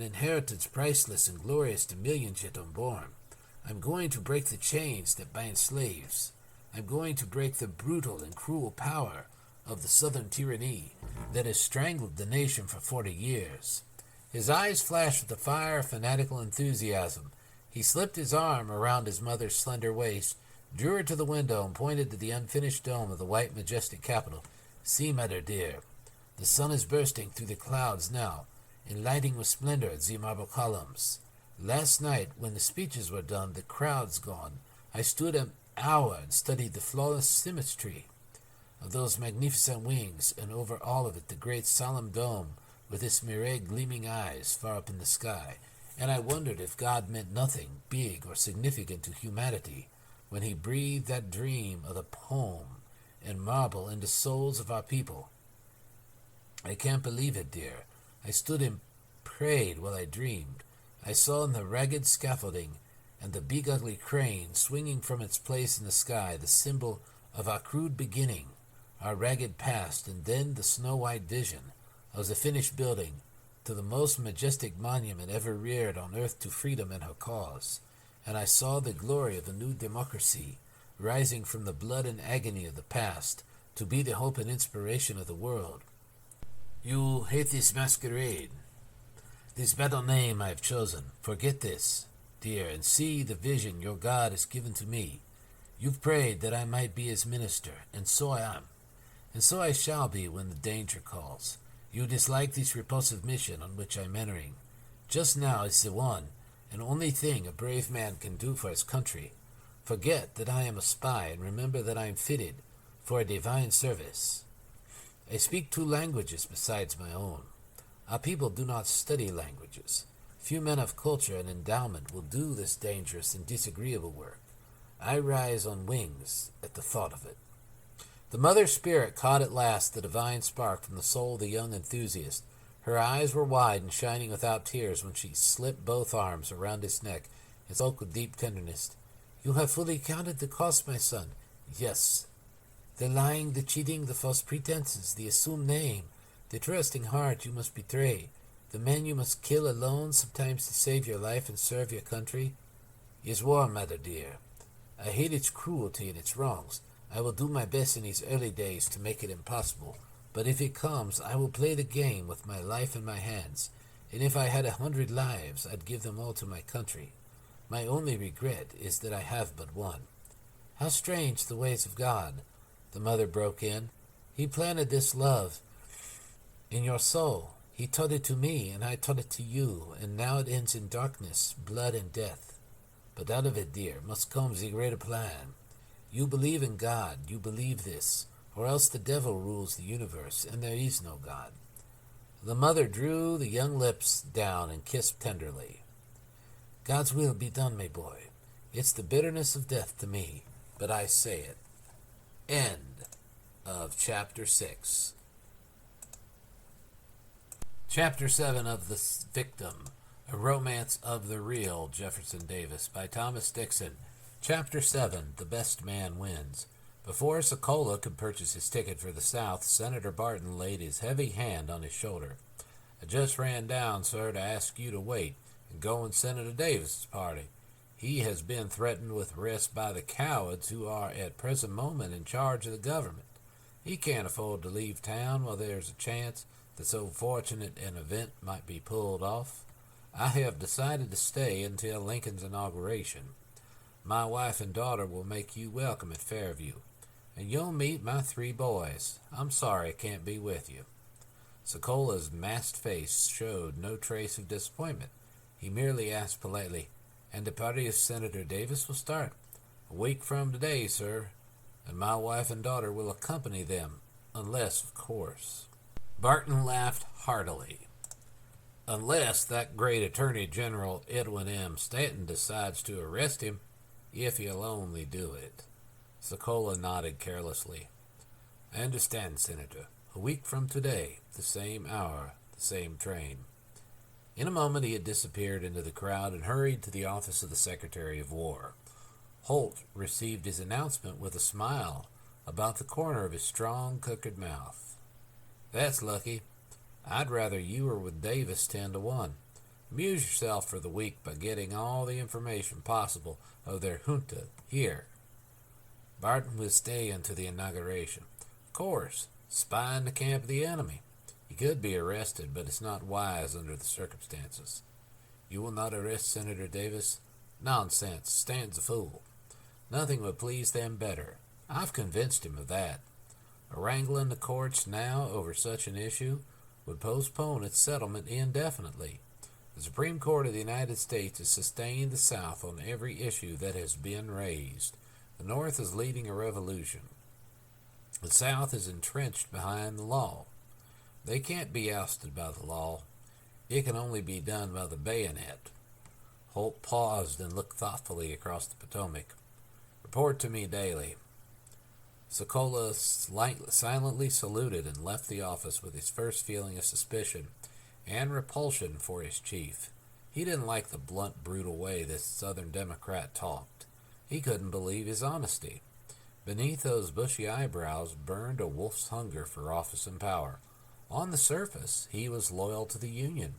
inheritance priceless and glorious to millions yet unborn. I'm going to break the chains that bind slaves. I'm going to break the brutal and cruel power of the Southern tyranny that has strangled the nation for 40 years. His eyes flashed with the fire of fanatical enthusiasm. He slipped his arm around his mother's slender waist, drew her to the window, and pointed to the unfinished dome of the white, majestic Capitol. See, mother dear, the sun is bursting through the clouds now, and lighting with splendor the marble columns. Last night, when the speeches were done, the crowds gone, I stood an hour and studied the flawless symmetry of those magnificent wings, and over all of it the great solemn dome with its myriad gleaming eyes far up in the sky, and I wondered if God meant nothing big or significant to humanity when he breathed that dream of the poem and marble into souls of our people. I can't believe it, dear. I stood and prayed while I dreamed. I saw in the ragged scaffolding and the big ugly crane swinging from its place in the sky the symbol of our crude beginning, our ragged past, and then the snow-white vision of the finished building to the most majestic monument ever reared on earth to freedom and her cause. And I saw the glory of a new democracy rising from the blood and agony of the past to be the hope and inspiration of the world. You hate this masquerade, this battle name I have chosen. Forget this, dear, and see the vision your God has given to me. You've prayed that I might be his minister, and so I am. And so I shall be when the danger calls. You dislike this repulsive mission on which I'm entering. Just now it's the one and only thing a brave man can do for his country. Forget that I am a spy, and remember that I am fitted for a divine service. I speak 2 languages besides my own. Our people do not study languages. Few men of culture and endowment will do this dangerous and disagreeable work. I rise on wings at the thought of it. The mother spirit caught at last the divine spark from the soul of the young enthusiast. Her eyes were wide and shining without tears when she slipped both arms around his neck and spoke with deep tenderness. You have fully counted the cost, my son. Yes. The lying, the cheating, the false pretenses, the assumed name, the trusting heart you must betray, the man you must kill alone sometimes to save your life and serve your country, is war, mother dear. I hate its cruelty and its wrongs. I will do my best in these early days to make it impossible, but if it comes, I will play the game with my life in my hands, and if I had 100 lives, I'd give them all to my country. My only regret is that I have but one. How strange the ways of God, the mother broke in. He planted this love in your soul. He taught it to me, and I taught it to you, and now it ends in darkness, blood, and death. But out of it, dear, must come the greater plan. You believe in God, you believe this, or else the devil rules the universe, and there is no God. The mother drew the young lips down and kissed tenderly. God's will be done, my boy. It's the bitterness of death to me, but I say it. End of Chapter 6. Chapter 7 of The Victim, A Romance of the Real Jefferson Davis by Thomas Dixon. Chapter 7, The Best Man Wins. Before Sokola could purchase his ticket for the South, Senator Barton laid his heavy hand on his shoulder. I just ran down, sir, to ask you to wait and go in Senator Davis's party. He has been threatened with arrest by the cowards who are at present moment in charge of the government. He can't afford to leave town while there's a chance that so fortunate an event might be pulled off. I have decided to stay until Lincoln's inauguration. My wife and daughter will make you welcome at Fairview, and you'll meet my 3 boys. I'm sorry I can't be with you. Sokola's masked face showed no trace of disappointment. He merely asked politely, And the party of Senator Davis will start? A week from today, sir, and my wife and daughter will accompany them, unless, of course. Barton laughed heartily. Unless that great Attorney General Edwin M. Stanton decides to arrest him, if he'll only do it. Sokola nodded carelessly. I understand, Senator. A week from today, the same hour, the same train. In a moment he had disappeared into the crowd and hurried to the office of the Secretary of War. Holt received his announcement with a smile about the corner of his strong, crooked mouth. That's lucky. I'd rather you were with Davis 10-1. Amuse yourself for the week by getting all the information possible of their junta here. Barton will stay until the inauguration. Of course, spy in the camp of the enemy. He could be arrested, but it's not wise under the circumstances. You will not arrest Senator Davis? Nonsense. Stan's a fool. Nothing would please them better. I've convinced him of that. A wrangle in the courts now over such an issue would postpone its settlement indefinitely. The Supreme Court of the United States has sustained the South on every issue that has been raised. The North is leading a revolution. The South is entrenched behind the law. They can't be ousted by the law. It can only be done by the bayonet. Holt paused and looked thoughtfully across the Potomac. Report to me daily. Sokola silently saluted and left the office with his first feeling of suspicion and repulsion for his chief. He didn't like the blunt, brutal way this Southern Democrat talked. He couldn't believe his honesty. Beneath those bushy eyebrows burned a wolf's hunger for office and power. On the surface, he was loyal to the Union.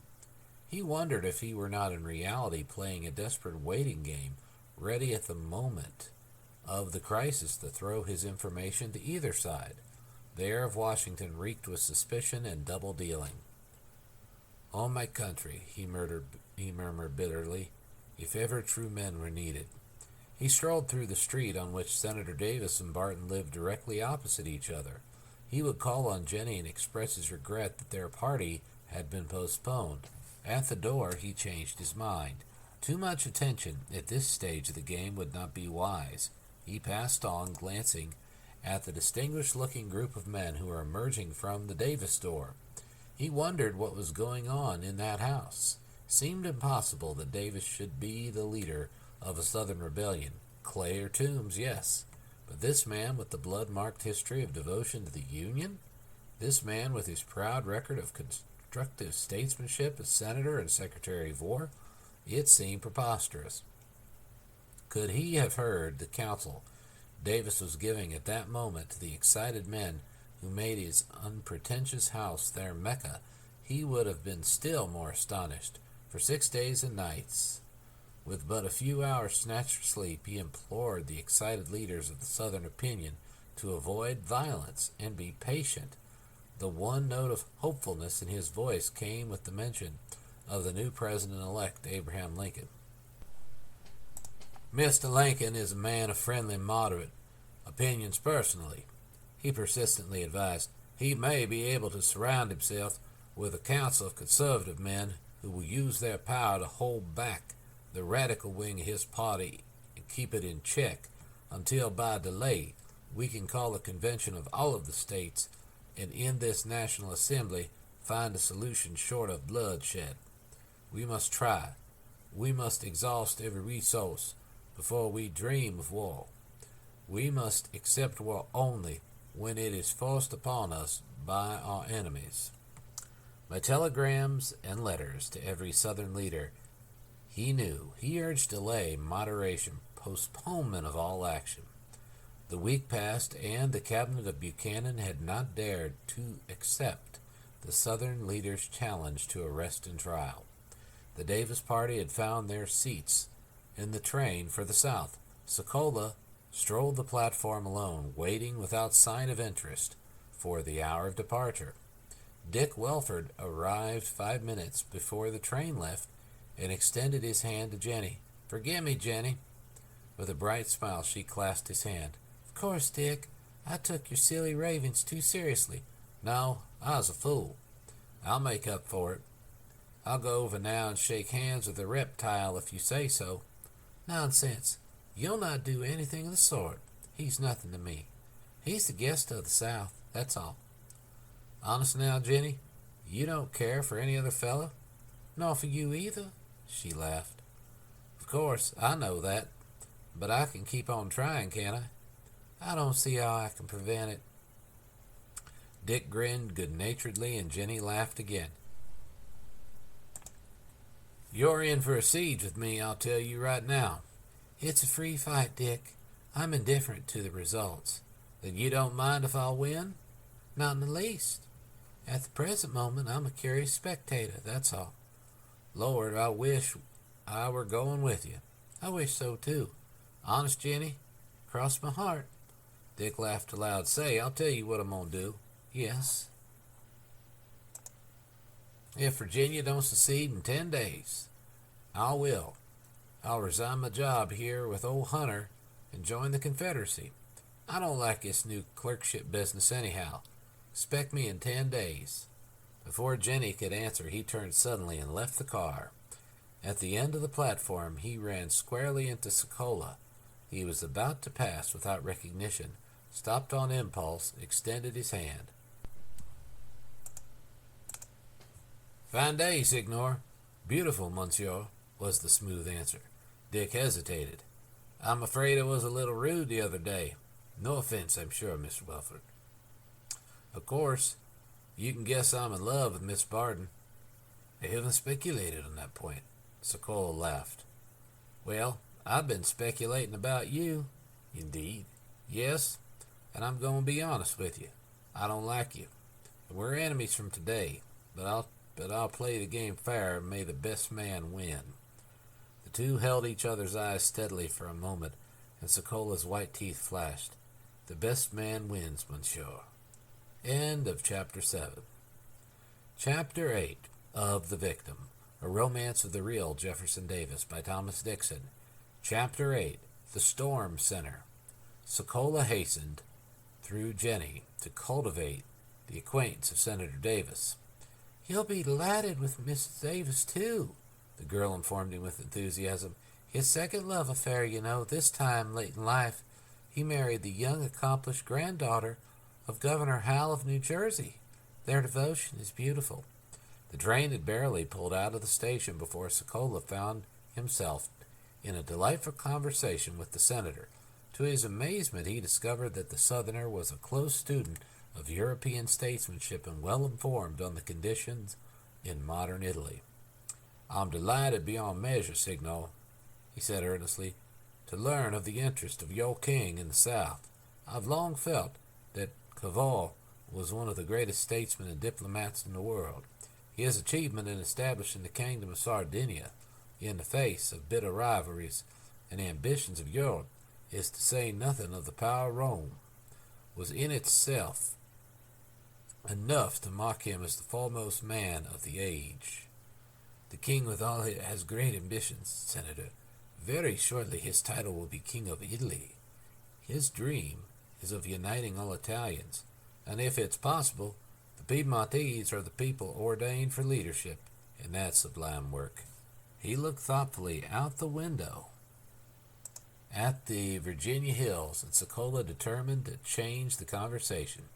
He wondered if he were not in reality playing a desperate waiting game, ready at the moment of the crisis to throw his information to either side. The air of Washington reeked with suspicion and double dealing. "Oh, my country," he murmured bitterly, "if ever true men were needed." He strolled through the street on which Senator Davis and Barton lived directly opposite each other. He would call on Jenny and express his regret that their party had been postponed. At the door, he changed his mind. Too much attention at this stage of the game would not be wise. He passed on, glancing at the distinguished-looking group of men who were emerging from the Davis door. He wondered what was going on in that house. It seemed impossible that Davis should be the leader of a Southern rebellion. Clay or Toombs, yes. But this man with the blood-marked history of devotion to the Union? This man with his proud record of constructive statesmanship as Senator and Secretary of War? It seemed preposterous. Could he have heard the counsel Davis was giving at that moment to the excited men who made his unpretentious house their Mecca, he would have been still more astonished. For 6 days and nights, with but a few hours snatched for sleep, he implored the excited leaders of the Southern opinion to avoid violence and be patient. The one note of hopefulness in his voice came with the mention of the new president-elect, Abraham Lincoln. "Mr. Lincoln is a man of friendly, moderate opinions personally," he persistently advised. "He may be able to surround himself with a council of conservative men who will use their power to hold back the radical wing of his party and keep it in check until, by delay, we can call a convention of all of the states and in this National Assembly find a solution short of bloodshed. We must try. We must exhaust every resource before we dream of war. We must accept war only when it is forced upon us by our enemies." By telegrams and letters to every Southern leader he knew, he urged delay, moderation, postponement of all action. The week passed, and the cabinet of Buchanan had not dared to accept the Southern leader's challenge to arrest and trial. The Davis party had found their seats in the train for the South. Sokola strolled the platform alone, waiting without sign of interest for the hour of departure. Dick Welford arrived 5 minutes before the train left and extended his hand to Jenny. "Forgive me, Jenny." With a bright smile, she clasped his hand. "Of course, Dick. I took your silly ravings too seriously." "No, I was a fool. I'll make up for it. I'll go over now and shake hands with the reptile if you say so." "Nonsense. You'll not do anything of the sort. He's nothing to me. He's the guest of the South, that's all." "Honest now, Jenny, you don't care for any other fellow?" "Nor for you either," she laughed. "Of course, I know that, but I can keep on trying, can't I?" "I don't see how I can prevent it." Dick grinned good-naturedly, and Jenny laughed again. "You're in for a siege with me, I'll tell you right now." "It's a free fight, Dick. I'm indifferent to the results." "Then you don't mind if I'll win?" "Not in the least. At the present moment, I'm a curious spectator, that's all." "Lord, I wish I were going with you." "I wish so, too." "Honest, Jenny?" "Cross my heart." Dick laughed aloud. "Say, I'll tell you what I'm going to do." "Yes." "If Virginia don't secede in 10 days, I will. I'll resign my job here with old Hunter and join the Confederacy. I don't like this new clerkship business anyhow. Expect me in 10 days. Before Jenny could answer, he turned suddenly and left the car. At the end of the platform, he ran squarely into Sokola. He was about to pass without recognition, stopped on impulse, extended his hand. "Fine day, Signor." "Beautiful, Monsieur," was the smooth answer. Dick hesitated. "I'm afraid I was a little rude the other day. No offense, I'm sure, Mr. Welford." "Of course, you can guess I'm in love with Miss Barton." "I haven't speculated on that point." Sokola laughed. "Well, I've been speculating about you." "Indeed?" Yes, and I'm going to be honest with you. I don't like you. We're enemies from today, but I'll play the game fair and may the best man win. The two held each other's eyes steadily for a moment, and Sokola's white teeth flashed. The best man wins, monsieur. End of Chapter 7. Chapter 8 of The Victim, A Romance of the Real Jefferson Davis by Thomas Dixon. Chapter 8, The Storm Center. Sokola hastened, through Jenny, to cultivate the acquaintance of Senator Davis. "You'll be delighted with Mrs. Davis, too," the girl informed him with enthusiasm. "His second love affair, you know. This time, late in life, he married the young, accomplished granddaughter of Governor Howe of New Jersey. Their devotion is beautiful." The train had barely pulled out of the station before Sokola found himself in a delightful conversation with the senator. To his amazement, he discovered that the Southerner was a close student of European statesmanship and well informed on the conditions in modern Italy. "I'm delighted beyond measure, Signor," he said earnestly, "to learn of the interest of your king in the South. I've long felt that Cavour was one of the greatest statesmen and diplomats in the world. His achievement in establishing the kingdom of Sardinia in the face of bitter rivalries and ambitions of Europe, is to say nothing of the power of Rome, was in itself enough to mark him as the foremost man of the age. The king with all has great ambitions, Senator. Very shortly his title will be King of Italy. His dream is of uniting all Italians, and if it's possible, the Piedmontese are the people ordained for leadership in that sublime work." He looked thoughtfully out the window at the Virginia hills, and Sokola determined to change the conversation.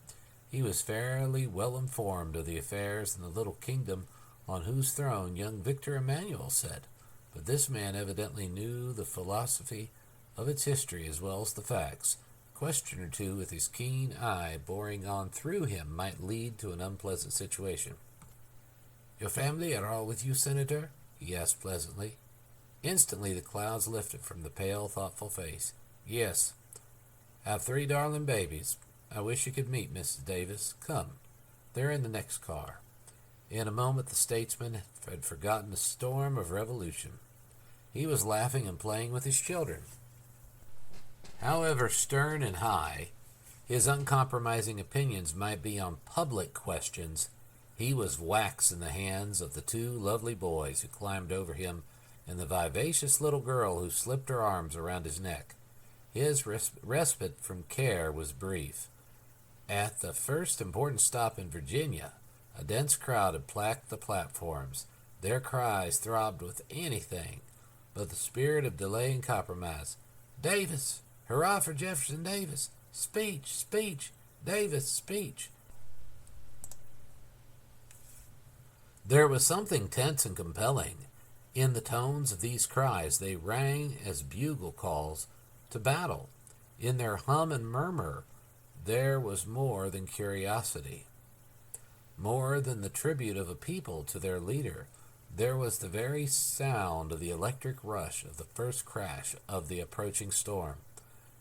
He was fairly well informed of the affairs in the little kingdom on whose throne young Victor Emmanuel sat, but this man evidently knew the philosophy of its history as well as the facts. A question or two with his keen eye boring on through him might lead to an unpleasant situation. "Your family are all with you, Senator?" he asked pleasantly. Instantly the clouds lifted from the pale, thoughtful face. "Yes. I have 3 darling babies. I wish you could meet Mrs. Davis. Come. They're in the next car." In a moment the statesman had forgotten the storm of revolution. He was laughing and playing with his children. However stern and high his uncompromising opinions might be on public questions, he was wax in the hands of the 2 lovely boys who climbed over him and the vivacious little girl who slipped her arms around his neck. His respite from care was brief. At the first important stop in Virginia, a dense crowd had packed the platforms. Their cries throbbed with anything but the spirit of delay and compromise. "Davis! Hurrah for Jefferson Davis! Speech! Speech! Davis! Speech!" There was something tense and compelling in the tones of these cries. They rang as bugle calls to battle. In their hum and murmur there was more than curiosity, more than the tribute of a people to their leader. There was the very sound of the electric rush of the first crash of the approaching storm.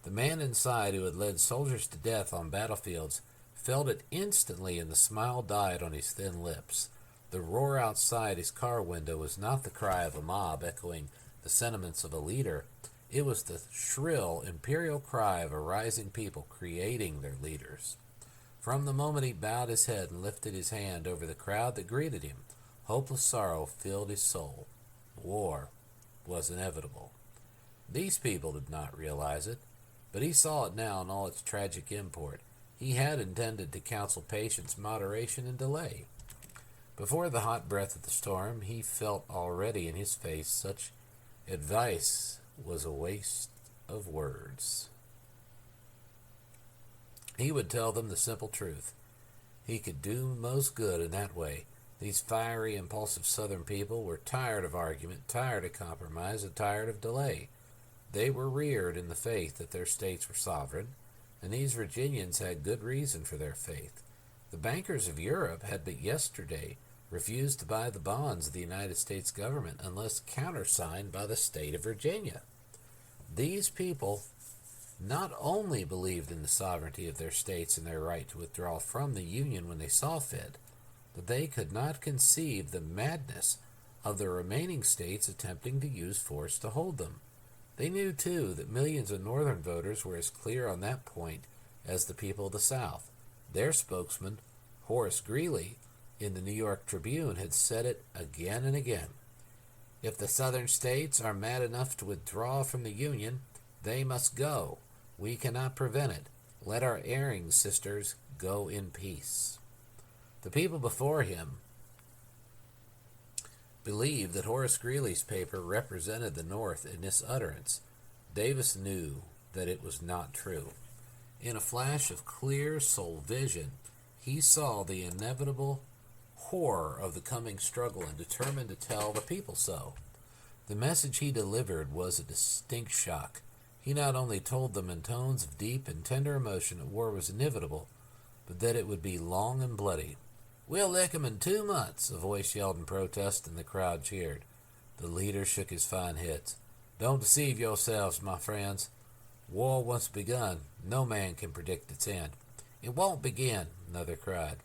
The man inside who had led soldiers to death on battlefields felt it instantly, and the smile died on his thin lips. The roar outside his car window was not the cry of a mob echoing the sentiments of a leader. It was the shrill, imperial cry of a rising people creating their leaders. From the moment he bowed his head and lifted his hand over the crowd that greeted him, hopeless sorrow filled his soul. War was inevitable. These people did not realize it, but he saw it now in all its tragic import. He had intended to counsel patience, moderation, and delay. Before the hot breath of the storm, he felt already in his face such advice was a waste of words. He would tell them the simple truth. He could do most good in that way. These fiery, impulsive Southern people were tired of argument, tired of compromise, and tired of delay. They were reared in the faith that their states were sovereign, and these Virginians had good reason for their faith. The bankers of Europe had but yesterday refused to buy the bonds of the United States government unless countersigned by the state of Virginia. These people not only believed in the sovereignty of their states and their right to withdraw from the Union when they saw fit, but they could not conceive the madness of the remaining states attempting to use force to hold them. They knew, too, that millions of Northern voters were as clear on that point as the people of the South. Their spokesman, Horace Greeley, in the New York Tribune, had said it again and again. If the Southern states are mad enough to withdraw from the Union, they must go. We cannot prevent it. Let our erring sisters go in peace. The people before him believed that Horace Greeley's paper represented the North in this utterance. Davis knew that it was not true. In a flash of clear soul vision, he saw the inevitable horror of the coming struggle and determined to tell the people so. The message he delivered was a distinct shock. He not only told them in tones of deep and tender emotion that war was inevitable, but that it would be long and bloody. "We'll lick 'em in 2 months," a voice yelled in protest, and the crowd cheered. The leader shook his fine head. "Don't deceive yourselves, my friends. War once begun, no man can predict its end." "It won't begin," another cried.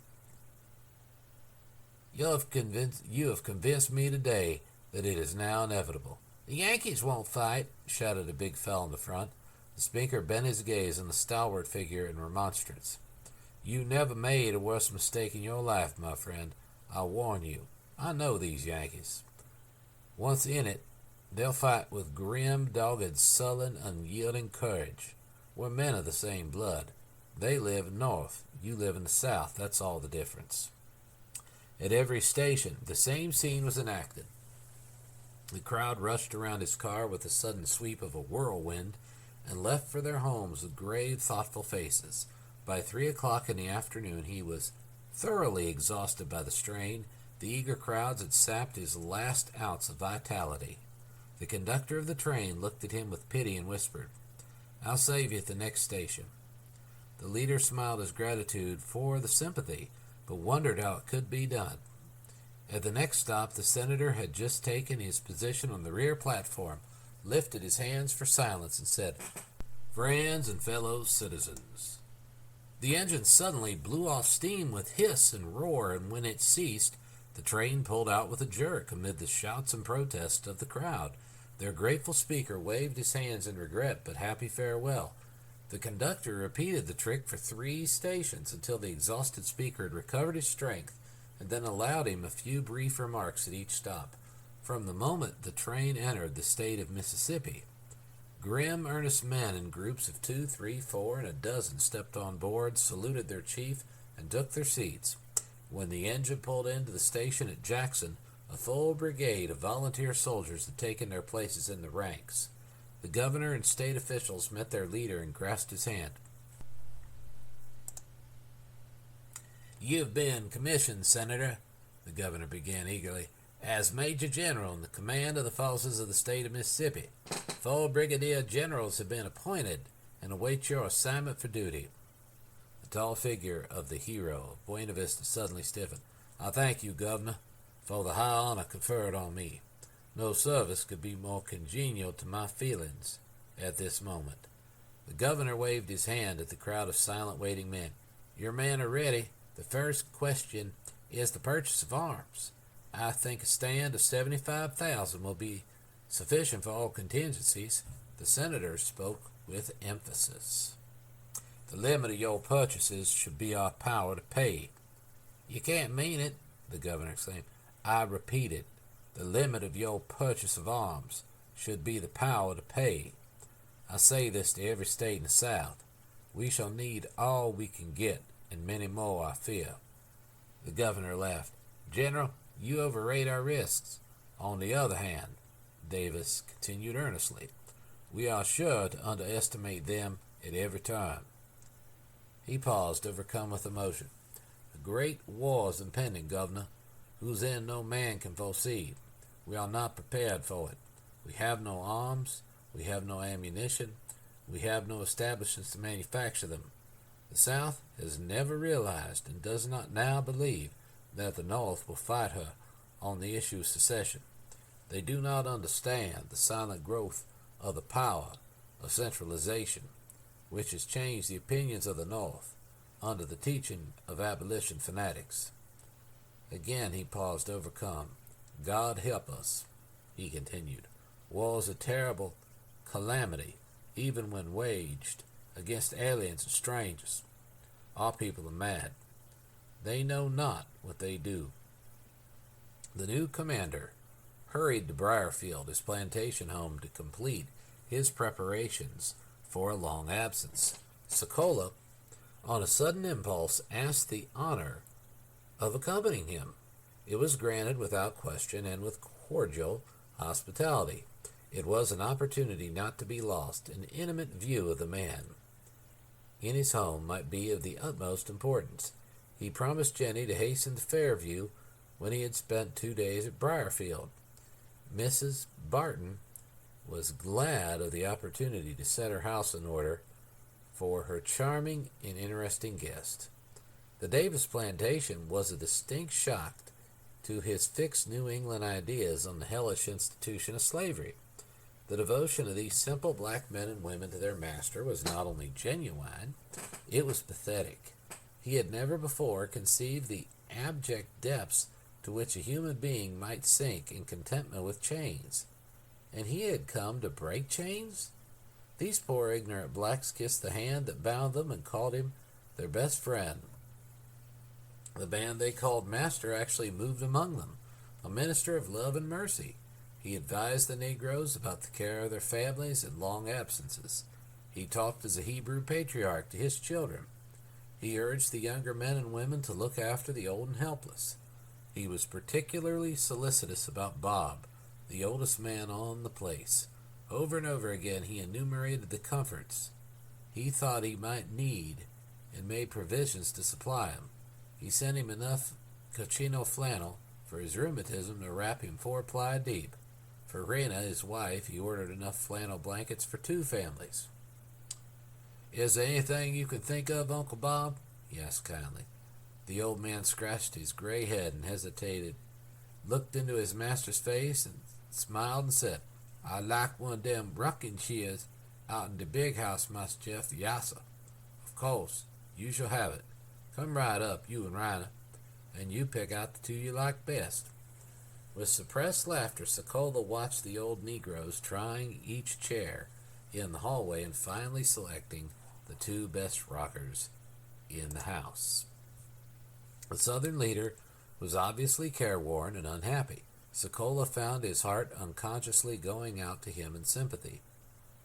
You have convinced me today that it is now inevitable." "The Yankees won't fight," shouted a big fellow in the front. The speaker bent his gaze on the stalwart figure in remonstrance. "You never made a worse mistake in your life, my friend. I warn you. I know these Yankees. Once in it, they'll fight with grim, dogged, sullen, unyielding courage. We're men of the same blood. They live north. You live in the south. That's all the difference." At every station, the same scene was enacted. The crowd rushed around his car with the sudden sweep of a whirlwind and left for their homes with grave, thoughtful faces. By 3 o'clock in the afternoon, he was thoroughly exhausted by the strain. The eager crowds had sapped his last ounce of vitality. The conductor of the train looked at him with pity and whispered, "I'll save you at the next station." The leader smiled his gratitude for the sympathy, but wondered how it could be done. At the next stop, the senator had just taken his position on the rear platform, lifted his hands for silence, and said, "Friends and fellow citizens." The engine suddenly blew off steam with hiss and roar, and when it ceased, the train pulled out with a jerk amid the shouts and protests of the crowd. Their grateful speaker waved his hands in regret but happy farewell. The conductor repeated the trick for 3 stations until the exhausted speaker had recovered his strength, and then allowed him a few brief remarks at each stop. From the moment the train entered the state of Mississippi, grim, earnest men in groups of 2, 3, 4, and a dozen stepped on board, saluted their chief, and took their seats. When the engine pulled into the station at Jackson, a full brigade of volunteer soldiers had taken their places in the ranks. The governor and state officials met their leader and grasped his hand. "You've been commissioned, Senator," the governor began eagerly, "as Major General in the command of the forces of the state of Mississippi. 4 brigadier generals have been appointed and await your assignment for duty." The tall figure of the hero of Buena Vista suddenly stiffened. "I thank you, Governor, for the high honor conferred on me. No service could be more congenial to my feelings at this moment." The governor waved his hand at the crowd of silent waiting men. "Your men are ready. The first question is the purchase of arms. I think a stand of 75,000 will be sufficient for all contingencies." The senator spoke with emphasis. "The limit of your purchases should be our power to pay." "You can't mean it," the governor exclaimed. "I repeat it. The limit of your purchase of arms should be the power to pay. I say this to every state in the South. We shall need all we can get, and many more, I fear." The governor laughed. "General, you overrate our risks. On the other hand," Davis continued earnestly, "we are sure to underestimate them at every turn." He paused, overcome with emotion. "A great war is impending, Governor, whose end no man can foresee. We are not prepared for it. We have no arms. We have no ammunition. We have no establishments to manufacture them. The South has never realized and does not now believe that the North will fight her on the issue of secession. They do not understand the silent growth of the power of centralization. which has changed the opinions of the North under the teaching of abolition fanatics. Again he paused, overcome. God help us, he continued. War is a terrible calamity, even when waged against aliens and strangers. Our people are mad. They know not what they do. The new commander hurried to Briarfield, his plantation home, to complete his preparations for a long absence. Sokola, on a sudden impulse, asked the honor of accompanying him. It was granted without question and with cordial hospitality. It was an opportunity not to be lost. An intimate view of the man in his home might be of the utmost importance. He promised Jenny to hasten to Fairview when he had spent 2 days at Briarfield. Mrs. Barton was glad of the opportunity to set her house in order for her charming and interesting guest. The Davis plantation was a distinct shock to his fixed New England ideas on the hellish institution of slavery. The devotion of these simple black men and women to their master was not only genuine, it was pathetic. He had never before conceived the abject depths to which a human being might sink in contentment with chains. And he had come to break chains? These poor ignorant blacks kissed the hand that bound them and called him their best friend. The man they called master actually moved among them, a minister of love and mercy. He advised the Negroes about the care of their families and long absences. He talked as a Hebrew patriarch to his children. He urged the younger men and women to look after the old and helpless. He was particularly solicitous about Bob, the oldest man on the place. Over and over again he enumerated the comforts he thought he might need and made provisions to supply him. He sent him enough cochino flannel for his rheumatism to wrap him 4-ply deep. For Rena, his wife, he ordered enough flannel blankets for 2 families. "Is there anything you can think of, Uncle Bob?" he asked kindly. The old man scratched his gray head and hesitated, looked into his master's face, and smiled and said, "I like one of them rocking chairs out in the big house, Master Jeff, yassa. Of course, you shall have it. Come right up, you and Rina, and you pick out the 2 you like best." With suppressed laughter, Sokola watched the old Negroes trying each chair in the hallway and finally selecting the 2 best rockers in the house. The Southern leader was obviously careworn and unhappy. Sokola found his heart unconsciously going out to him in sympathy.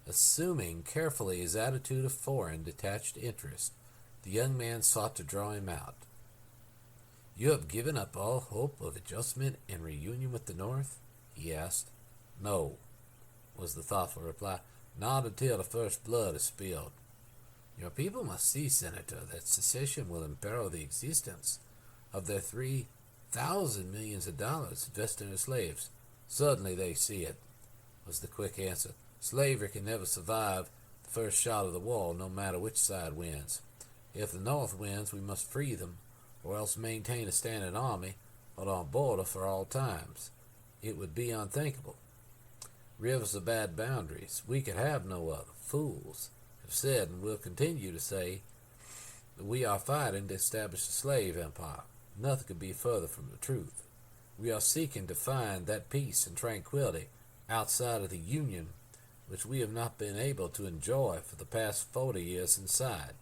Assuming carefully his attitude of foreign, detached interest, the young man sought to draw him out. "You have given up all hope of adjustment and reunion with the North?" he asked. "No," was the thoughtful reply. "Not until the first blood is spilled." "Your people must see, Senator, that secession will imperil the existence of their 3,000 millions of dollars invested in their slaves." "Certainly they see it," was the quick answer. "Slavery can never survive the first shot of the war, no matter which side wins. If the North wins, we must free them, or else maintain a standing army on our border for all times. It would be unthinkable. Rivers are bad boundaries. We could have no other. Fools have said, and will continue to say, that we are fighting to establish a slave empire. Nothing could be further from the truth. We are seeking to find that peace and tranquility outside of the Union which we have not been able to enjoy for the past 40 years inside.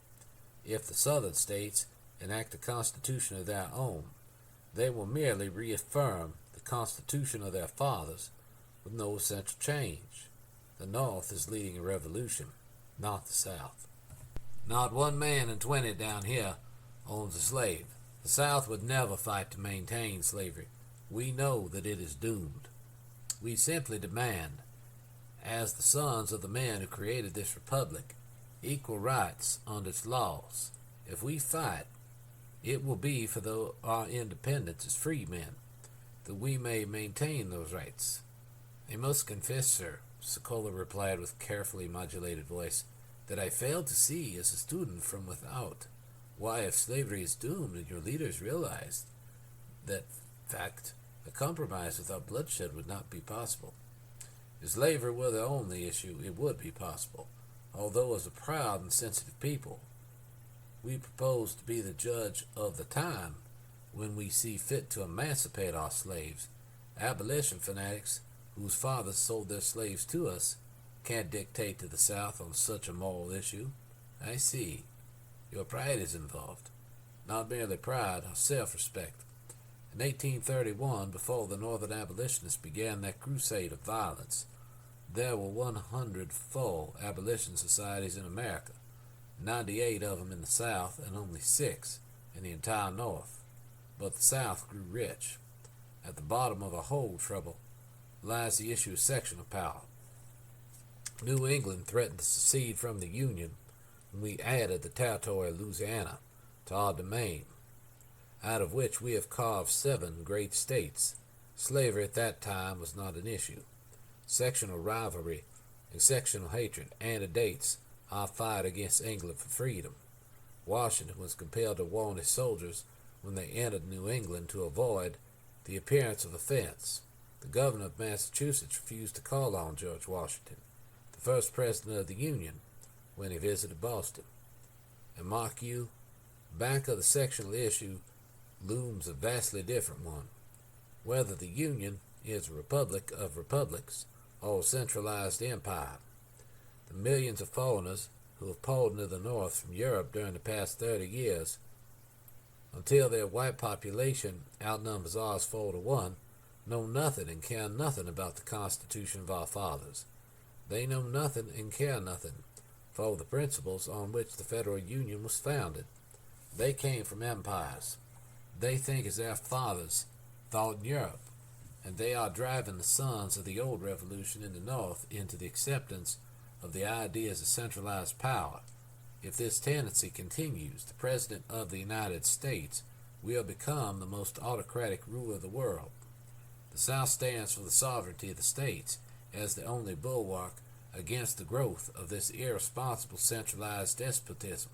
If the Southern states enact a constitution of their own, they will merely reaffirm the constitution of their fathers with no essential change. The North is leading a revolution, not the South. Not one man in 20 down here owns a slave. The South would never fight to maintain slavery. We know that it is doomed. We simply demand, as the sons of the men who created this republic, equal rights under its laws. If we fight, it will be for our independence as free men, that we may maintain those rights." "I must confess, sir," Sokola replied with carefully modulated voice, "that I fail to see, as a student from without, why, if slavery is doomed and your leaders realized that fact, a compromise without bloodshed would not be possible. If slavery were the only issue, it would be possible. Although as a proud and sensitive people, we propose to be the judge of the time when we see fit to emancipate our slaves. Abolition fanatics, whose fathers sold their slaves to us, can't dictate to the South on such a moral issue. I see. Your pride is involved. Not merely pride, or self-respect. In 1831, before the Northern abolitionists began their crusade of violence, there were 104 abolition societies in America, 98 of them in the South and only 6 in the entire North. But the South grew rich. At the bottom of the whole trouble lies the issue of sectional power. New England threatened to secede from the Union, and we added the territory of Louisiana to our domain, out of which we have carved 7 great states. Slavery at that time was not an issue. Sectional rivalry and sectional hatred antedates our fight against England for freedom. Washington was compelled to warn his soldiers when they entered New England to avoid the appearance of offense. The governor of Massachusetts refused to call on George Washington, the first president of the Union, when he visited Boston. And mark you, back of the sectional issue looms a vastly different one. Whether the Union is a republic of republics or a centralized empire. The millions of foreigners who have poured into the North from Europe during the past 30 years, until their white population outnumbers ours 4 to 1, know nothing and care nothing about the Constitution of our fathers. They know nothing and care nothing for the principles on which the Federal Union was founded. They came from empires. They think as their fathers thought in Europe, and they are driving the sons of the old revolution in the North into the acceptance of the ideas of centralized power. If this tendency continues, the President of the United States will become the most autocratic ruler of the world. The South stands for the sovereignty of the states as the only bulwark against the growth of this irresponsible centralized despotism.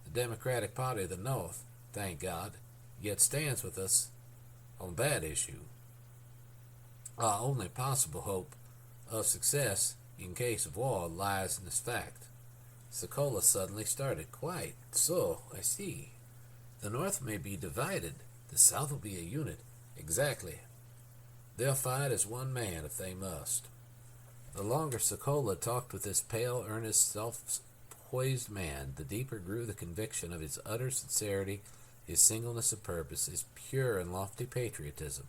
The Democratic Party of the North, thank God, yet stands with us on that issue. Our only possible hope of success in case of war lies in this fact. Sokola suddenly started. Quite so, I see. The North may be divided. The South will be a unit. Exactly. They'll fight as one man if they must. The longer Sokola talked with this pale, earnest, self-poised man, the deeper grew the conviction of his utter sincerity, his singleness of purpose, his pure and lofty patriotism.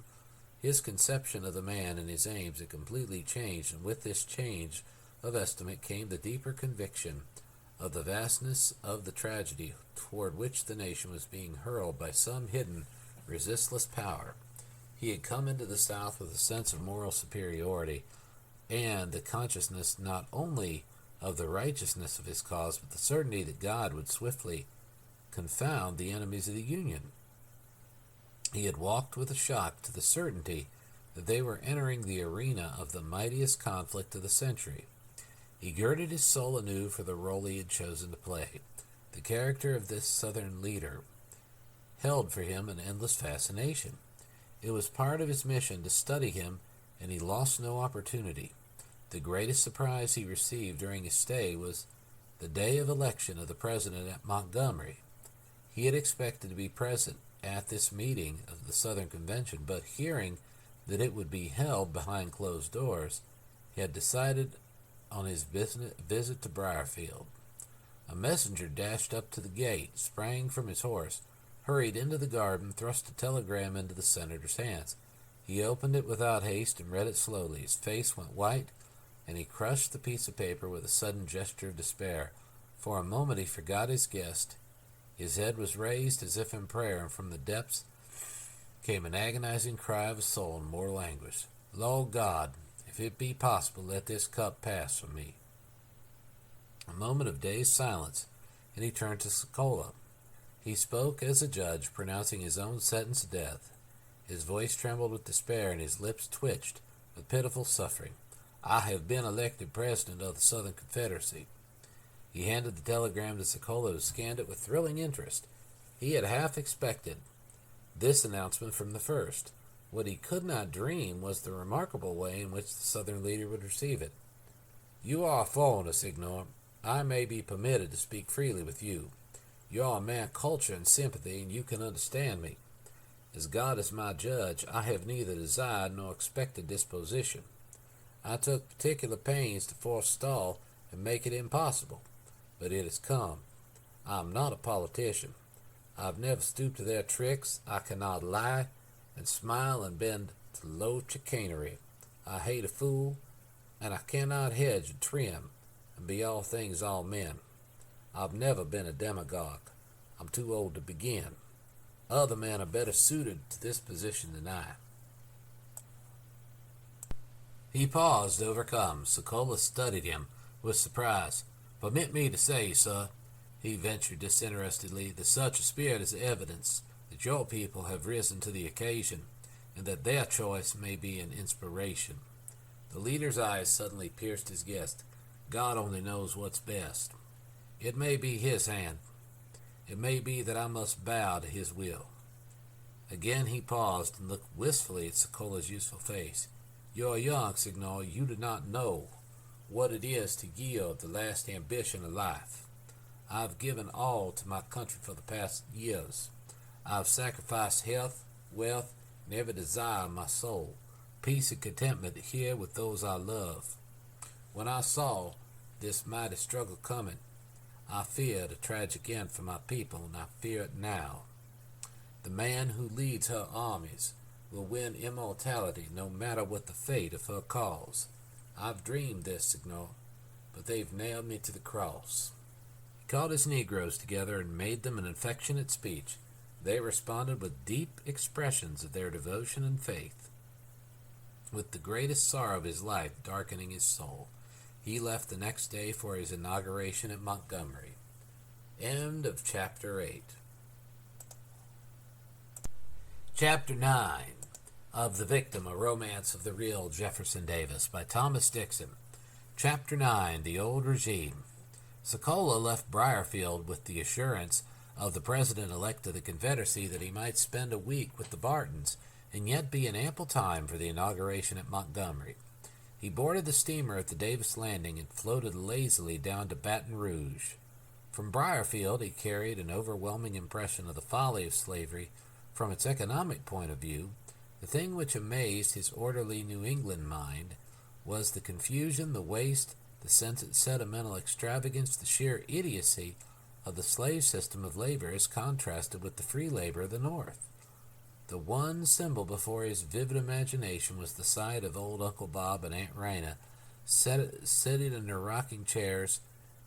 His conception of the man and his aims had completely changed, and with this change of estimate came the deeper conviction of the vastness of the tragedy toward which the nation was being hurled by some hidden, resistless power. He had come into the South with a sense of moral superiority and the consciousness not only of the righteousness of his cause, but the certainty that God would swiftly confound the enemies of the Union. He had walked with a shock to the certainty that they were entering the arena of the mightiest conflict of the century. He girded his soul anew for the role he had chosen to play. The character of this Southern leader held for him an endless fascination. It was part of his mission to study him, and he lost no opportunity. The greatest surprise he received during his stay was the day of election of the president at Montgomery. He had expected to be present at this meeting of the Southern Convention, but hearing that it would be held behind closed doors, he had decided on his visit to Briarfield. A messenger dashed up to the gate, sprang from his horse, hurried into the garden, thrust a telegram into the senator's hands. He opened it without haste and read it slowly. His face went white, and he crushed the piece of paper with a sudden gesture of despair. For a moment he forgot his guest. His head was raised as if in prayer, and from the depths came an agonizing cry of a soul in mortal anguish. Lord God, if it be possible, let this cup pass from me. A moment of dazed silence, and he turned to Sokola. He spoke as a judge, pronouncing his own sentence of death. His voice trembled with despair, and his lips twitched with pitiful suffering. I have been elected president of the Southern Confederacy. He handed the telegram to Sokola, who scanned it with thrilling interest. He had half expected this announcement from the first. What he could not dream was the remarkable way in which the Southern leader would receive it. You are a foreigner, Signor. I may be permitted to speak freely with you. You are a man of culture and sympathy, and you can understand me. As God is my judge, I have neither desired nor expected disposition. I took particular pains to forestall and make it impossible, but it has come. I am not a politician. I have never stooped to their tricks. I cannot lie and smile and bend to low chicanery. I hate a fool, and I cannot hedge and trim and be all things all men. I've never been a demagogue. I'm too old to begin. Other men are better suited to this position than I. He paused, overcome. Sokola studied him with surprise. Permit me to say, sir, he ventured disinterestedly, that such a spirit is evidence that your people have risen to the occasion, and that their choice may be an inspiration. The leader's eyes suddenly pierced his guest. God only knows what's best. It may be his hand. It may be that I must bow to his will. Again he paused and looked wistfully at Sokola's youthful face. You are young, Signor. You do not know what it is to yield the last ambition of life. I have given all to my country for the past years. I have sacrificed health, wealth, and every desire of my soul, peace and contentment here with those I love. When I saw this mighty struggle coming, I feared a tragic end for my people, and I fear it now. The man who leads her armies will win immortality no matter what the fate of her cause. I've dreamed this, Signor, but they've nailed me to the cross. He called his Negroes together and made them an affectionate speech. They responded with deep expressions of their devotion and faith. With the greatest sorrow of his life darkening his soul, he left the next day for his inauguration at Montgomery. End of Chapter 8. Chapter 9 of The Victim, A Romance of the Real Jefferson Davis by Thomas Dixon. Chapter 9, The Old Regime. Sokola left Briarfield with the assurance of the President-elect of the Confederacy that he might spend a week with the Bartons and yet be in ample time for the inauguration at Montgomery. He boarded the steamer at the Davis Landing and floated lazily down to Baton Rouge. From Briarfield he carried an overwhelming impression of the folly of slavery from its economic point of view. The thing which amazed his orderly New England mind was the confusion, the waste, the sentimental extravagance, the sheer idiocy of the slave system of labor as contrasted with the free labor of the North. The one symbol before his vivid imagination was the sight of old Uncle Bob and Aunt Rhina sitting in their rocking chairs,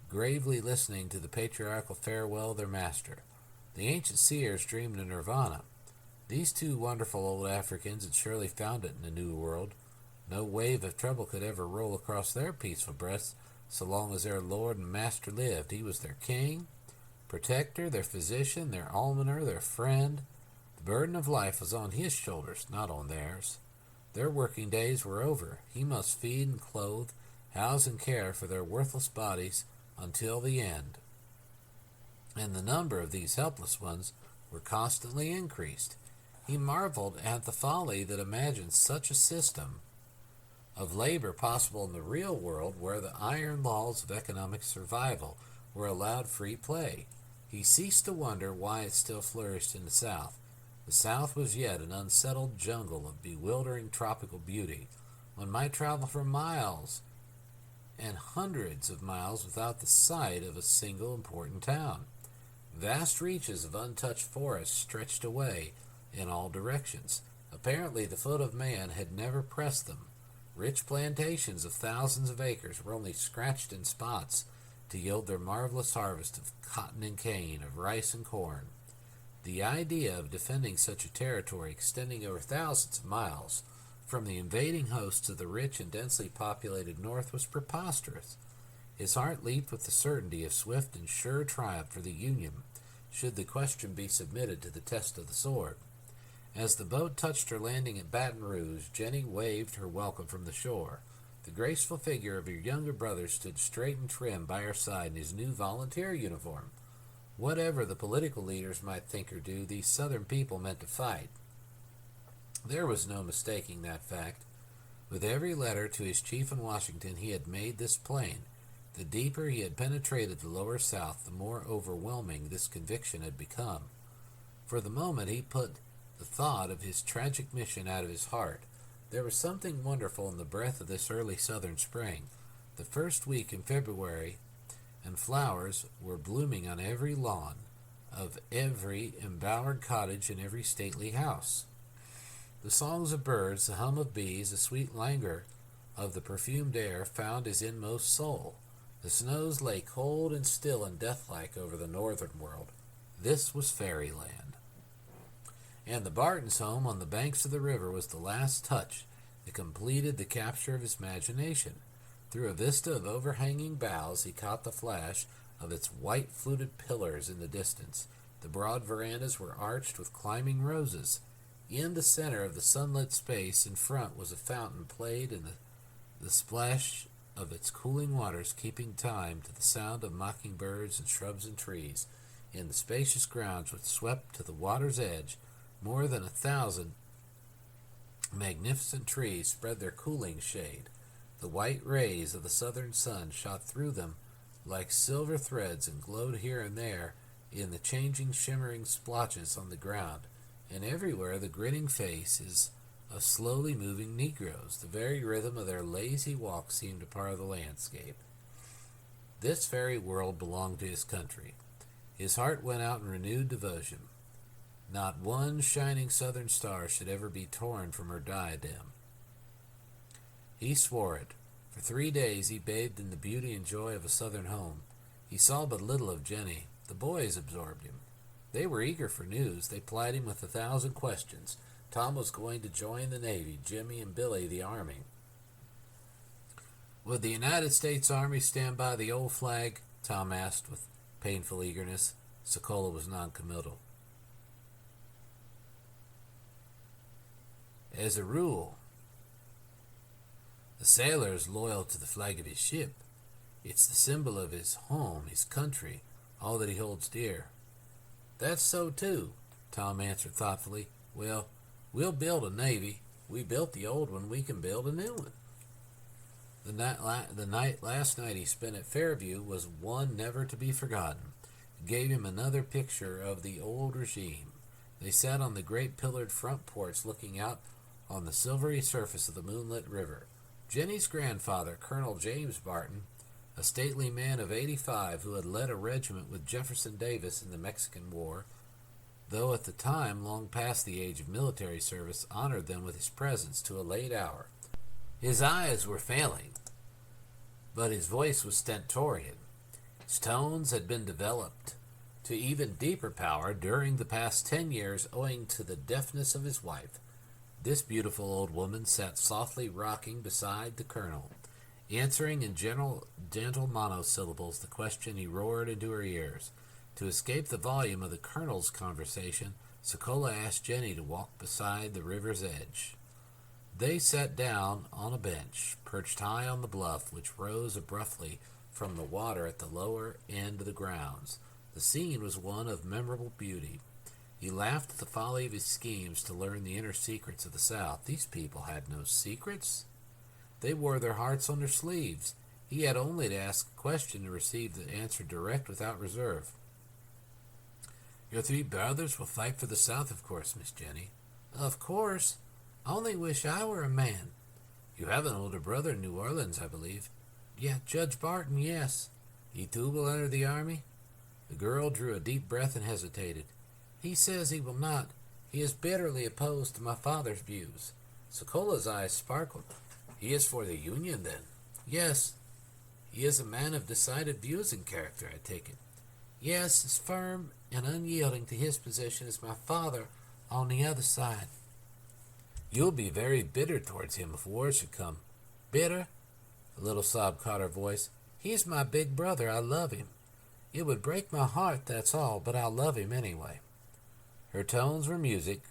gravely listening to the patriarchal farewell of their master. The ancient seers dreamed of nirvana. These two wonderful old Africans had surely found it in the New World. No wave of trouble could ever roll across their peaceful breasts so long as their Lord and Master lived. He was their king, protector, their physician, their almoner, their friend. The burden of life was on his shoulders, not on theirs. Their working days were over. He must feed and clothe, house and care for their worthless bodies until the end. And the number of these helpless ones were constantly increased. He marveled at the folly that imagined such a system of labor possible in the real world where the iron laws of economic survival were allowed free play. He ceased to wonder why it still flourished in the South. The South was yet an unsettled jungle of bewildering tropical beauty. One might travel for miles and hundreds of miles without the sight of a single important town. Vast reaches of untouched forest stretched away in all directions. Apparently the foot of man had never pressed them. Rich plantations of thousands of acres were only scratched in spots to yield their marvelous harvest of cotton and cane, of rice and corn. The idea of defending such a territory extending over thousands of miles from the invading hosts of the rich and densely populated North was preposterous. His heart leaped with the certainty of swift and sure triumph for the Union, should the question be submitted to the test of the sword. As the boat touched her landing at Baton Rouge, Jenny waved her welcome from the shore. The graceful figure of her younger brother stood straight and trim by her side in his new volunteer uniform. Whatever the political leaders might think or do, these Southern people meant to fight. There was no mistaking that fact. With every letter to his chief in Washington, he had made this plain. The deeper he had penetrated the lower South, the more overwhelming this conviction had become. For the moment he put the thought of his tragic mission out of his heart. There was something wonderful in the breath of this early southern spring, the first week in February, and flowers were blooming on every lawn of every embowered cottage and every stately house. The songs of birds, the hum of bees, the sweet languor of the perfumed air found his inmost soul. The snows lay cold and still and deathlike over the northern world. This was fairyland. And the Bartons' home on the banks of the river was the last touch that completed the capture of his imagination. Through a vista of overhanging boughs he caught the flash of its white-fluted pillars in the distance. The broad verandas were arched with climbing roses. In the center of the sunlit space in front was a fountain played in the splash of its cooling waters, keeping time to the sound of mockingbirds and shrubs and trees. In the spacious grounds which swept to the water's edge, more than 1,000 magnificent trees spread their cooling shade. The white rays of the southern sun shot through them like silver threads and glowed here and there in the changing, shimmering splotches on the ground, and everywhere the grinning faces of slowly moving Negroes. The very rhythm of their lazy walk seemed a part of the landscape. This fairy world belonged to his country. His heart went out in renewed devotion. Not one shining southern star should ever be torn from her diadem. He swore it. For 3 days he bathed in the beauty and joy of a southern home. He saw but little of Jenny. The boys absorbed him. They were eager for news. They plied him with 1,000 questions. Tom was going to join the Navy, Jimmy and Billy the Army. Would the United States Army stand by the old flag? Tom asked with painful eagerness. Sokola was noncommittal. As a rule, the sailor is loyal to the flag of his ship. It's the symbol of his home, his country, all that he holds dear. That's so too, Tom answered thoughtfully. Well, we'll build a navy. We built the old one. We can build a new one. Last night he spent at Fairview was one never to be forgotten. It gave him another picture of the old regime. They sat on the great pillared front porch looking out on the silvery surface of the moonlit river. Jenny's grandfather, Colonel James Barton, a stately man of 85 who had led a regiment with Jefferson Davis in the Mexican War, though at the time long past the age of military service, honored them with his presence to a late hour. His eyes were failing, but his voice was stentorian. His tones had been developed to even deeper power during the past 10 years owing to the deafness of his wife. This beautiful old woman sat softly rocking beside the colonel, answering in gentle monosyllables the question he roared into her ears. To escape the volume of the colonel's conversation, Sokola asked Jenny to walk beside the river's edge. They sat down on a bench, perched high on the bluff, which rose abruptly from the water at the lower end of the grounds. The scene was one of memorable beauty. He laughed at the folly of his schemes to learn the inner secrets of the South. These people had no secrets. They wore their hearts on their sleeves. He had only to ask a question and receive the answer direct without reserve. Your 3 brothers will fight for the South, of course, Miss Jenny. Of course. I only wish I were a man. You have an older brother in New Orleans, I believe. Yeah, Judge Barton, yes. He too will enter the army? The girl drew a deep breath and hesitated. He says he will not. He is bitterly opposed to my father's views. Sokola's eyes sparkled. He is for the Union, then? Yes. He is a man of decided views and character, I take it. Yes, as firm and unyielding to his position as my father on the other side. You'll be very bitter towards him if war should come. Bitter? A little sob caught her voice. He's my big brother. I love him. It would break my heart, that's all, but I'll love him anyway. Her tones were music,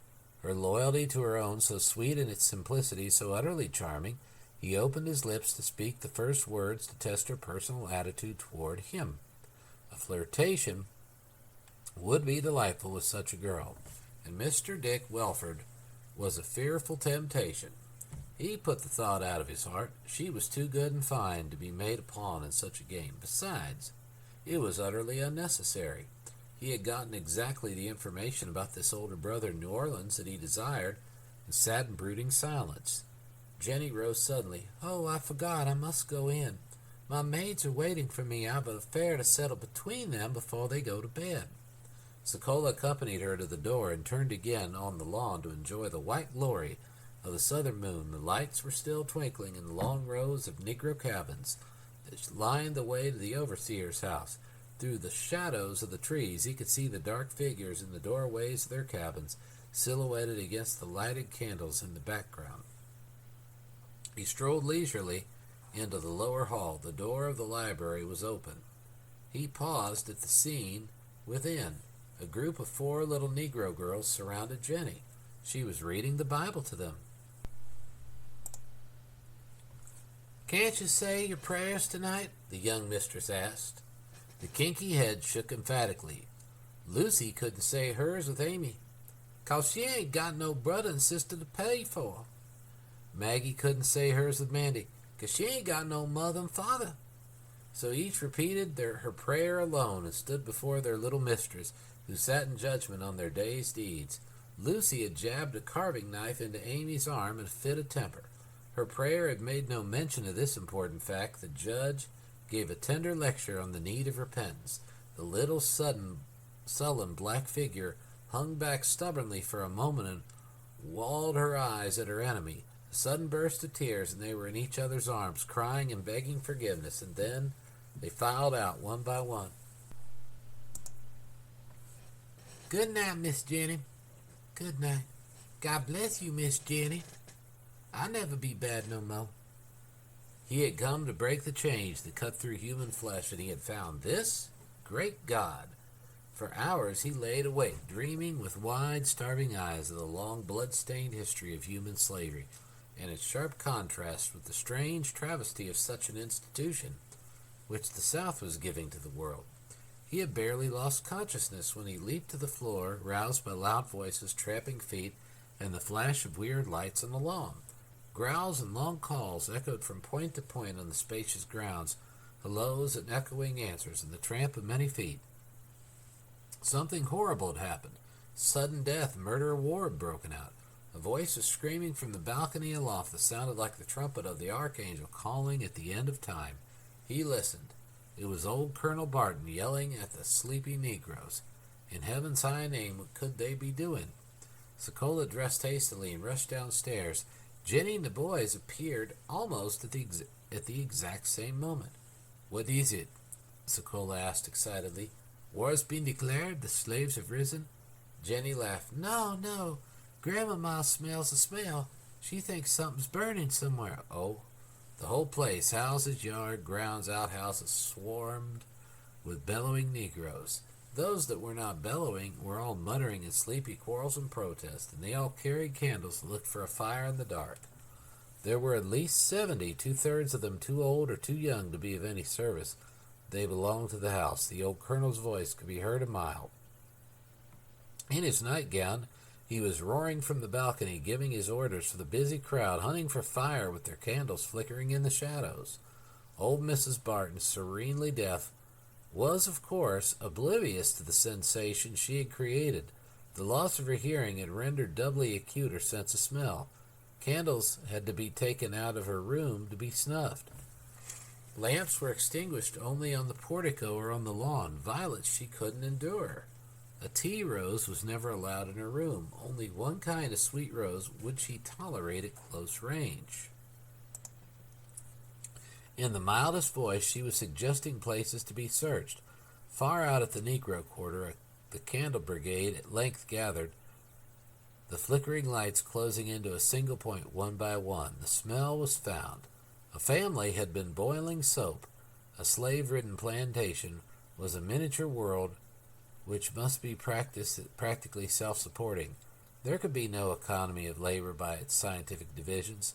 her loyalty to her own so sweet in its simplicity, so utterly charming. He opened his lips to speak the first words to test her personal attitude toward him. A flirtation would be delightful with such a girl, and Mr. Dick Welford was a fearful temptation. He put the thought out of his heart. She was too good and fine to be made a pawn in such a game. Besides, it was utterly unnecessary. He had gotten exactly the information about this older brother in New Orleans that he desired, and sat in brooding silence. Jenny rose suddenly. "Oh, I forgot. I must go in. My maids are waiting for me. I have an affair to settle between them before they go to bed." Sokola accompanied her to the door and turned again on the lawn to enjoy the white glory of the southern moon. The lights were still twinkling in the long rows of Negro cabins that lined the way to the overseer's house. Through the shadows of the trees he could see the dark figures in the doorways of their cabins, silhouetted against the lighted candles in the background. He strolled leisurely into the lower hall. The door of the library was open. He paused at the scene within. A group of 4 little Negro girls surrounded Jenny. She was reading the Bible to them. "Can't you say your prayers tonight?" the young mistress asked. The kinky head shook emphatically. Lucy couldn't say hers with Amy, 'cause she ain't got no brother and sister to pay for. Maggie couldn't say hers with Mandy, 'cause she ain't got no mother and father. So each repeated her prayer alone and stood before their little mistress, who sat in judgment on their day's deeds. Lucy had jabbed a carving knife into Amy's arm in a fit of temper. Her prayer had made no mention of this important fact. The judge gave a tender lecture on the need of repentance. The little sullen black figure hung back stubbornly for a moment and walled her eyes at her enemy. A sudden burst of tears, and they were in each other's arms, crying and begging forgiveness, and then they filed out one by one. "Good night, Miss Jenny." "Good night." "God bless you, Miss Jenny. I'll never be bad no more." He had come to break the chains that cut through human flesh, and he had found this? Great God! For hours he laid awake, dreaming with wide, starving eyes of the long, blood-stained history of human slavery, and its sharp contrast with the strange travesty of such an institution, which the South was giving to the world. He had barely lost consciousness when he leaped to the floor, roused by loud voices, tramping feet, and the flash of weird lights on the lawn. Growls and long calls echoed from point to point on the spacious grounds, hellos and echoing answers, and the tramp of many feet. Something horrible had happened. Sudden death, murder, war had broken out. A voice was screaming from the balcony aloft that sounded like the trumpet of the archangel calling at the end of time. He listened. It was old Colonel Barton yelling at the sleepy Negroes. In heaven's high name, what could they be doing? Sokola dressed hastily and rushed downstairs. Jenny and the boys appeared almost at the exact same moment. "What is it?" Sokola asked excitedly. "War has been declared? The slaves have risen?" Jenny laughed. No. Grandmama smells a smell. She thinks something's burning somewhere." "Oh." The whole place, houses, yard, grounds, outhouses, swarmed with bellowing Negroes. Those that were not bellowing were all muttering in sleepy quarrels and protests, and they all carried candles and looked for a fire in the dark. There were at least 70, 2/3 of them too old or too young to be of any service. They belonged to the house. The old colonel's voice could be heard a mile. In his nightgown, he was roaring from the balcony, giving his orders for the busy crowd, hunting for fire with their candles flickering in the shadows. Old Mrs. Barton, serenely deaf, was, of course, oblivious to the sensation she had created. The loss of her hearing had rendered doubly acute her sense of smell. Candles had to be taken out of her room to be snuffed. Lamps were extinguished only on the portico or on the lawn. Violets she couldn't endure. A tea rose was never allowed in her room. Only one kind of sweet rose would she tolerate at close range. In the mildest voice, she was suggesting places to be searched. Far out at the Negro quarter, the candle brigade at length gathered, the flickering lights closing into a single point one by one. The smell was found. A family had been boiling soap. A slave-ridden plantation was a miniature world which must be practically self-supporting. There could be no economy of labor by its scientific divisions.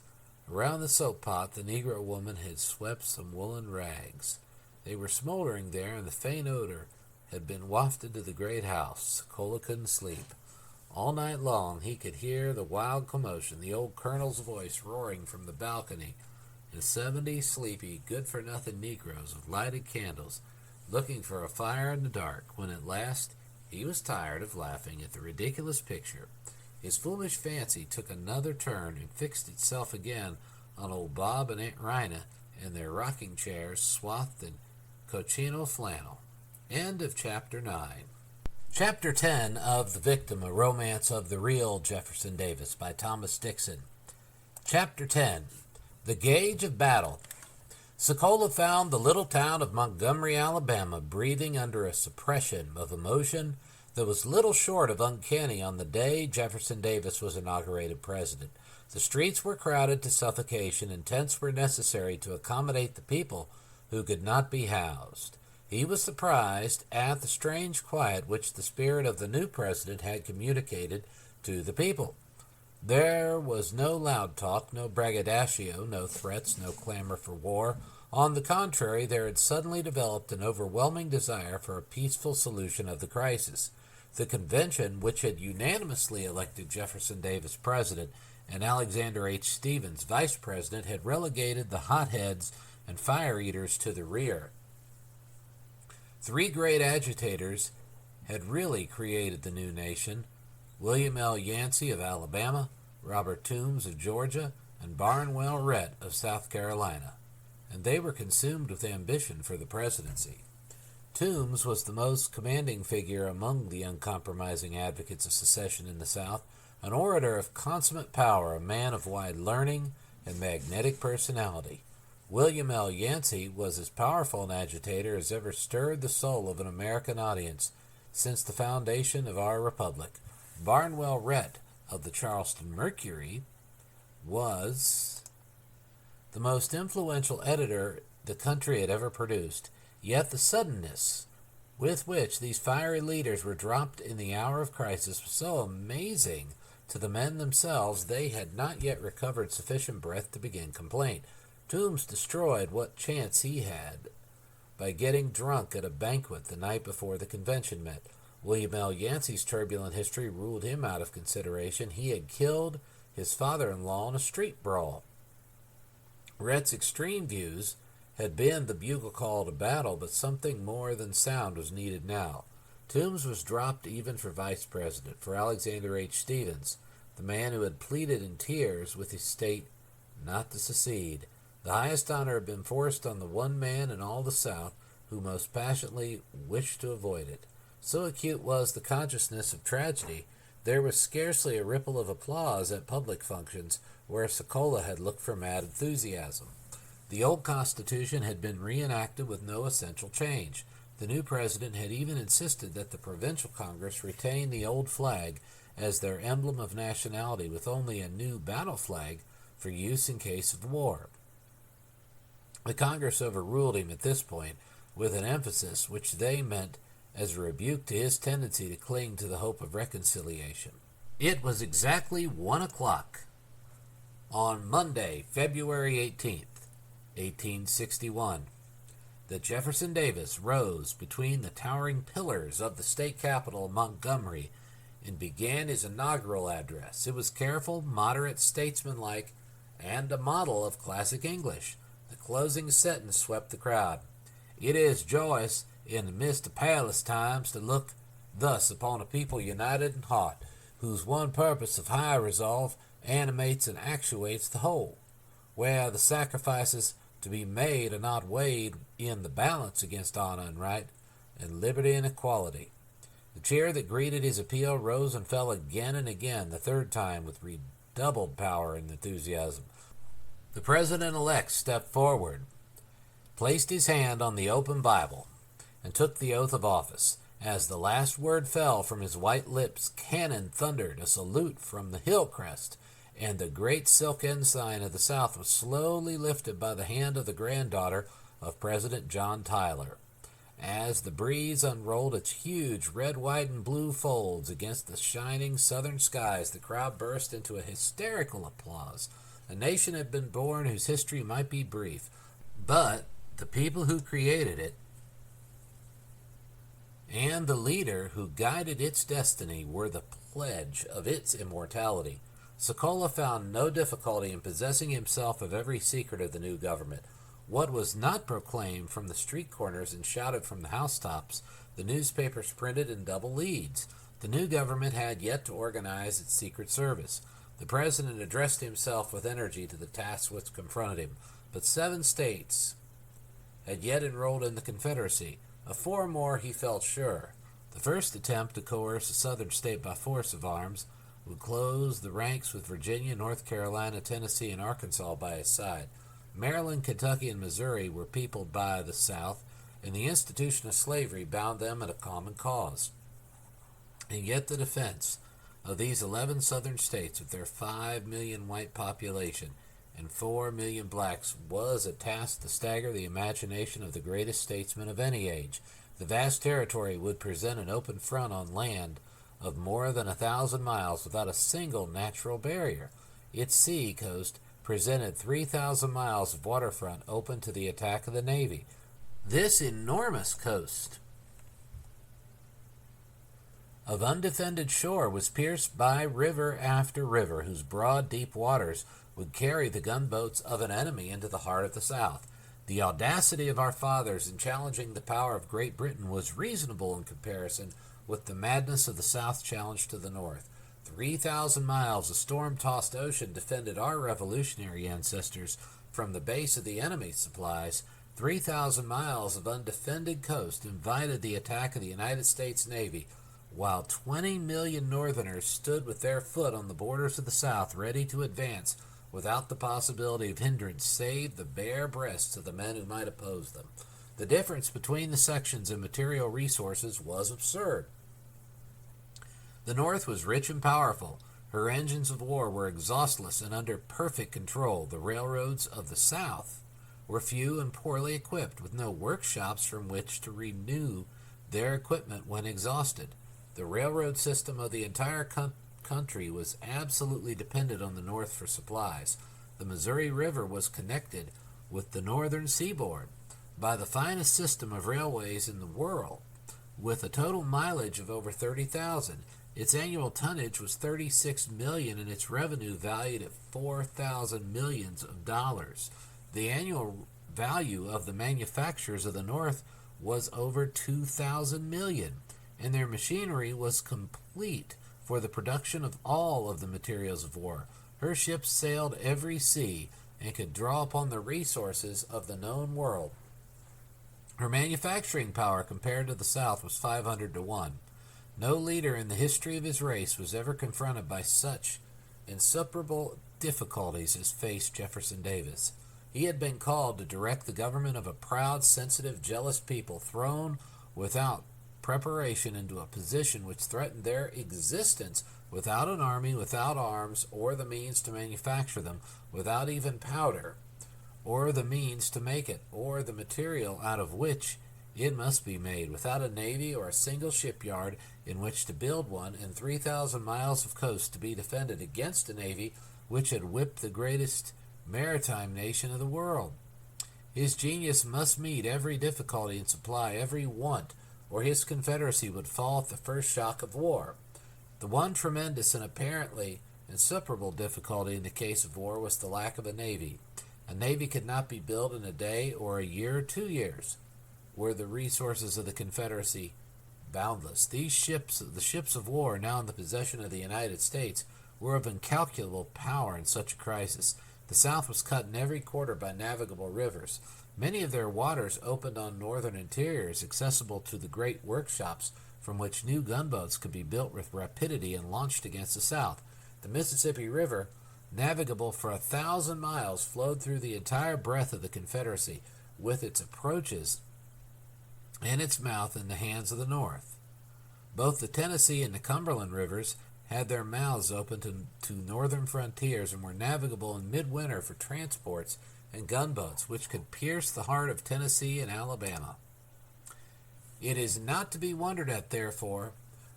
Around the soap pot, the Negro woman had swept some woolen rags. They were smoldering there, and the faint odor had been wafted to the great house. Sokola couldn't sleep. All night long he could hear the wild commotion, the old colonel's voice roaring from the balcony, and 70 sleepy, good-for-nothing Negroes with lighted candles looking for a fire in the dark, when at last he was tired of laughing at the ridiculous picture. His foolish fancy took another turn and fixed itself again on old Bob and Aunt Rina in their rocking chairs swathed in cochino flannel. End of Chapter 9. Chapter 10 of The Victim, A Romance of the Real Jefferson Davis by Thomas Dixon. Chapter 10. The Gauge of Battle. Sokola found the little town of Montgomery, Alabama, breathing under a suppression of emotion that was little short of uncanny on the day Jefferson Davis was inaugurated president. The streets were crowded to suffocation, and tents were necessary to accommodate the people who could not be housed. He was surprised at the strange quiet which the spirit of the new president had communicated to the people. There was no loud talk, no braggadocio, no threats, no clamor for war. On the contrary, there had suddenly developed an overwhelming desire for a peaceful solution of the crisis. The convention, which had unanimously elected Jefferson Davis president and Alexander H. Stephens vice president, had relegated the hotheads and fire-eaters to the rear. 3 great agitators had really created the new nation: William L. Yancey of Alabama, Robert Toombs of Georgia, and Barnwell Rhett of South Carolina, and they were consumed with ambition for the presidency. Toombs was the most commanding figure among the uncompromising advocates of secession in the South, an orator of consummate power, a man of wide learning and magnetic personality. William L. Yancey was as powerful an agitator as ever stirred the soul of an American audience since the foundation of our republic. Barnwell Rhett of the Charleston Mercury was the most influential editor the country had ever produced. Yet the suddenness with which these fiery leaders were dropped in the hour of crisis was so amazing to the men themselves, they had not yet recovered sufficient breath to begin complaint. Toombs destroyed what chance he had by getting drunk at a banquet the night before the convention met. William L. Yancey's turbulent history ruled him out of consideration. He had killed his father-in-law in a street brawl. Rhett's extreme views had been the bugle call to battle, but something more than sound was needed now. Toombs was dropped even for vice president, for Alexander H. Stephens, the man who had pleaded in tears with his state not to secede. The highest honor had been forced on the one man in all the South who most passionately wished to avoid it. So acute was the consciousness of tragedy, there was scarcely a ripple of applause at public functions where Sokola had looked for mad enthusiasm. The old Constitution had been reenacted with no essential change. The new president had even insisted that the provincial Congress retain the old flag as their emblem of nationality, with only a new battle flag for use in case of war. The Congress overruled him at this point with an emphasis which they meant as a rebuke to his tendency to cling to the hope of reconciliation. It was exactly 1 o'clock on Monday, February 18th, 1861, that Jefferson Davis rose between the towering pillars of the state capitol, Montgomery, and began his inaugural address. It was careful, moderate, statesmanlike, and a model of classic English. The closing sentence swept the crowd. It is joyous in the midst of perilous times to look thus upon a people united in heart, whose one purpose of high resolve animates and actuates the whole, where the sacrifices to be made are not weighed in the balance against honor and right, and liberty and equality. The cheer that greeted his appeal rose and fell again and again, the third time with redoubled power and enthusiasm. The president-elect stepped forward, placed his hand on the open Bible, and took the oath of office. As the last word fell from his white lips, cannon thundered a salute from the hill crest, and the great silk ensign of the South was slowly lifted by the hand of the granddaughter of President John Tyler. As the breeze unrolled its huge red, white, and blue folds against the shining southern skies, the crowd burst into a hysterical applause. A nation had been born whose history might be brief, but the people who created it and the leader who guided its destiny were the pledge of its immortality. Sokola found no difficulty in possessing himself of every secret of the new government. What was not proclaimed from the street corners and shouted from the housetops, the newspapers printed in double leads. The new government had yet to organize its secret service. The president addressed himself with energy to the tasks which confronted him, but 7 states had yet enrolled in the Confederacy. Of 4 more he felt sure. The first attempt to coerce a southern state by force of arms would close the ranks with Virginia, North Carolina, Tennessee, and Arkansas by his side. Maryland, Kentucky, and Missouri were peopled by the South, and the institution of slavery bound them in a common cause. And yet the defense of these 11 southern states, with their 5 million white population and 4 million blacks, was a task to stagger the imagination of the greatest statesman of any age. The vast territory would present an open front on land of more than 1,000 miles without a single natural barrier. Its sea coast presented 3,000 miles of waterfront open to the attack of the Navy. This enormous coast of undefended shore was pierced by river after river, whose broad, deep waters would carry the gunboats of an enemy into the heart of the South. The audacity of our fathers in challenging the power of Great Britain was reasonable in comparison with the madness of the South's challenge to the North. 3,000 miles of storm-tossed ocean defended our revolutionary ancestors from the base of the enemy's supplies. 3,000 miles of undefended coast invited the attack of the United States Navy, while 20 million Northerners stood with their foot on the borders of the South, ready to advance without the possibility of hindrance save the bare breasts of the men who might oppose them. The difference between the sections in material resources was absurd. The North was rich and powerful. Her engines of war were exhaustless and under perfect control. The railroads of the South were few and poorly equipped, with no workshops from which to renew their equipment when exhausted. The railroad system of the entire country was absolutely dependent on the North for supplies. The Missouri River was connected with the northern seaboard by the finest system of railways in the world, with a total mileage of over 30,000. Its annual tonnage was 36 million and its revenue valued at 4,000 millions of dollars. The annual value of the manufacturers of the North was over 2,000 million, and their machinery was complete for the production of all of the materials of war. Her ships sailed every sea and could draw upon the resources of the known world. Her manufacturing power compared to the South was 500 to 1. No leader in the history of his race was ever confronted by such insuperable difficulties as faced Jefferson Davis. He had been called to direct the government of a proud, sensitive, jealous people thrown without preparation into a position which threatened their existence, without an army, without arms, or the means to manufacture them, without even powder, or the means to make it, or the material out of which it must be made, without a navy or a single shipyard in which to build one, and 3,000 miles of coast to be defended against a navy which had whipped the greatest maritime nation of the world. His genius must meet every difficulty and supply every want, or his confederacy would fall at the first shock of war. The one tremendous and apparently insuperable difficulty in the case of war was the lack of a navy. A navy could not be built in a day or a year or 2 years. Were the resources of the Confederacy boundless? These ships, the ships of war now in the possession of the United States, were of incalculable power in such a crisis. The South was cut in every quarter by navigable rivers. Many of their waters opened on northern interiors, accessible to the great workshops from which new gunboats could be built with rapidity and launched against the South. The Mississippi River, navigable for 1,000 miles, flowed through the entire breadth of the Confederacy, with its approaches and its mouth in the hands of the North. Both the Tennessee and the Cumberland rivers had their mouths open to northern frontiers and were navigable in midwinter for transports and gunboats, which could pierce the heart of Tennessee and Alabama. It is not to be wondered at, therefore,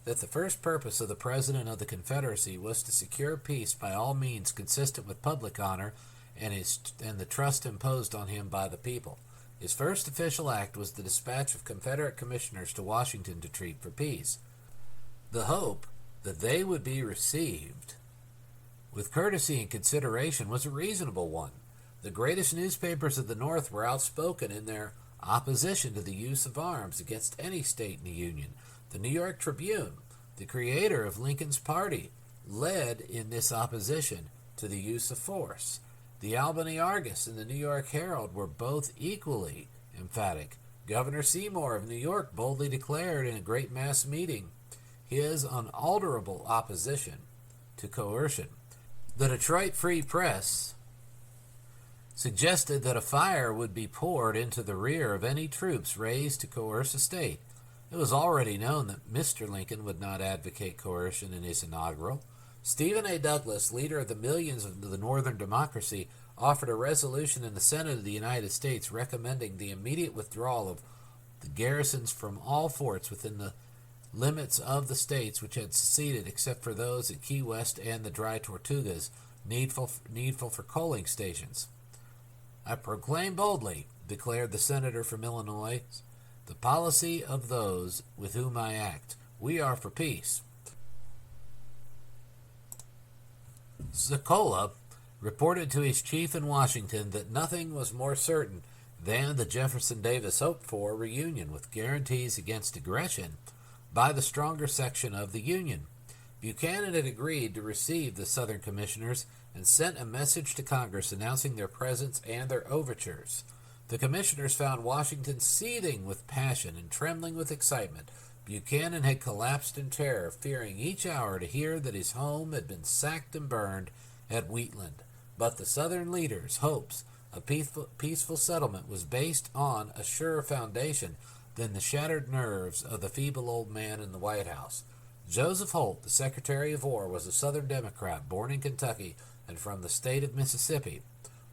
that the first purpose of the President of the Confederacy was to secure peace by all means consistent with public honor and the trust imposed on him by the people. His first official act was the dispatch of Confederate commissioners to Washington to treat for peace. The hope that they would be received with courtesy and consideration was a reasonable one. The greatest newspapers of the North were outspoken in their opposition to the use of arms against any state in the Union. The New York Tribune, the creator of Lincoln's party, led in this opposition to the use of force. The Albany Argus and the New York Herald were both equally emphatic. Governor Seymour of New York boldly declared in a great mass meeting his unalterable opposition to coercion. The Detroit Free Press suggested that a fire would be poured into the rear of any troops raised to coerce a state. It was already known that Mr. Lincoln would not advocate coercion in his inaugural. Stephen A. Douglas, leader of the millions of the Northern Democracy, offered a resolution in the Senate of the United States recommending the immediate withdrawal of the garrisons from all forts within the limits of the states which had seceded, except for those at Key West and the Dry Tortugas, needful for coaling stations. I proclaim boldly, declared the senator from Illinois, the policy of those with whom I act. We are for peace. Zakola reported to his chief in Washington that nothing was more certain than the Jefferson-Davis hoped-for reunion with guarantees against aggression by the stronger section of the Union. Buchanan had agreed to receive the Southern commissioners and sent a message to Congress announcing their presence and their overtures. The commissioners found Washington seething with passion and trembling with excitement. Buchanan had collapsed in terror, fearing each hour to hear that his home had been sacked and burned at Wheatland. But the Southern leaders' hopes of peaceful settlement was based on a surer foundation than the shattered nerves of the feeble old man in the White House. Joseph Holt, the Secretary of War, was a Southern Democrat born in Kentucky and from the state of Mississippi.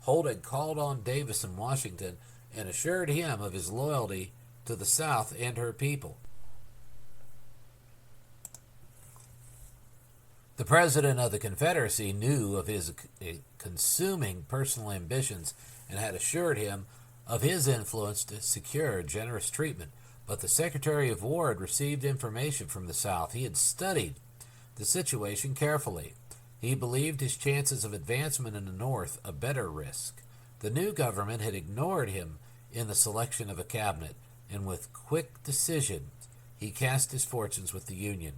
Holt had called on Davis in Washington and assured him of his loyalty to the South and her people. The President of the Confederacy knew of his consuming personal ambitions and had assured him of his influence to secure generous treatment, but the Secretary of War had received information from the South. He had studied the situation carefully. He believed his chances of advancement in the North a better risk. The new government had ignored him in the selection of a cabinet, and with quick decision he cast his fortunes with the Union.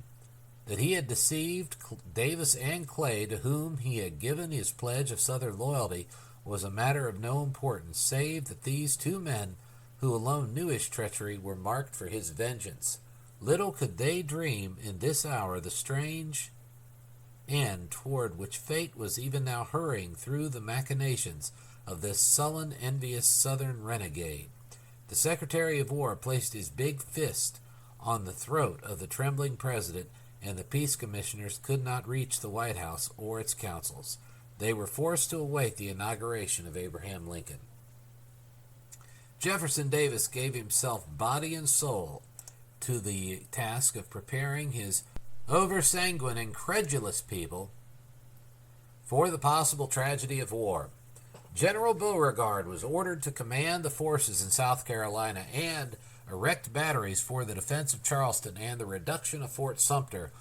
That he had deceived Davis and Clay, to whom he had given his pledge of Southern loyalty, was a matter of no importance, save that these two men, who alone knew his treachery, were marked for his vengeance. Little could they dream in this hour the strange end toward which fate was even now hurrying through the machinations of this sullen, envious Southern renegade. The Secretary of War placed his big fist on the throat of the trembling president, and the peace commissioners could not reach the White House or its councils. They were forced to await the inauguration of Abraham Lincoln. Jefferson Davis gave himself body and soul to the task of preparing his over-sanguine and credulous people for the possible tragedy of war. General Beauregard was ordered to command the forces in South Carolina and erect batteries for the defense of Charleston and the reduction of Fort Sumter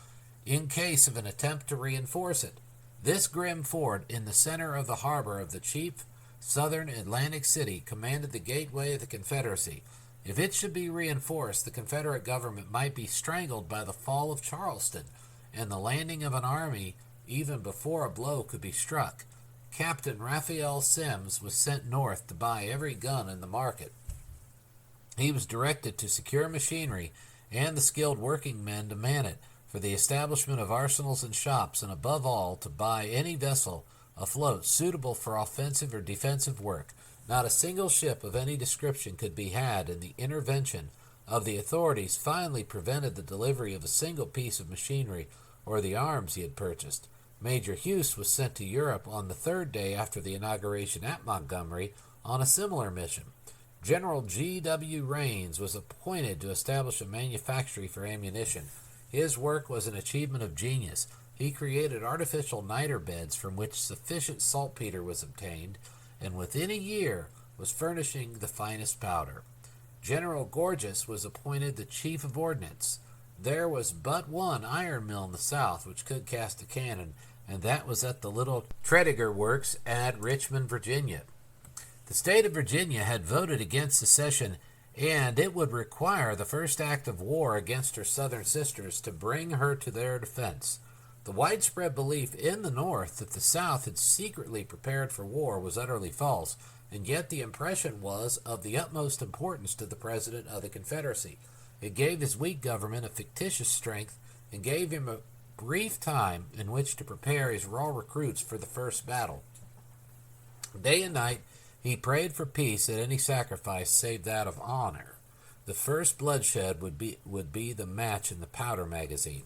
in case of an attempt to reinforce it. This grim fort, in the center of the harbor of the chief southern Atlantic city, commanded the gateway of the Confederacy. If it should be reinforced, the Confederate government might be strangled by the fall of Charleston and the landing of an army even before a blow could be struck. Captain Raphael Semmes was sent north to buy every gun in the market. He was directed to secure machinery and the skilled working men to man it, for the establishment of arsenals and shops, and above all, to buy any vessel afloat suitable for offensive or defensive work. Not a single ship of any description could be had, and the intervention of the authorities finally prevented the delivery of a single piece of machinery or the arms he had purchased. Major Huse was sent to Europe on the third day after the inauguration at Montgomery on a similar mission. General G.W. Rains was appointed to establish a manufactory for ammunition. His work was an achievement of genius. He created artificial niter beds from which sufficient saltpeter was obtained, and within a year was furnishing the finest powder. General Gorges was appointed the chief of ordnance. There was but one iron mill in the South which could cast a cannon, and that was at the little Tredegar Works at Richmond, Virginia. The state of Virginia had voted against secession, and it would require the first act of war against her southern sisters to bring her to their defense. The widespread belief in the North that the South had secretly prepared for war was utterly false, and yet the impression was of the utmost importance to the President of the Confederacy. It gave his weak government a fictitious strength and gave him a brief time in which to prepare his raw recruits for the first battle. Day and night he prayed for peace at any sacrifice save that of honor. The first bloodshed would be the match in the powder magazine.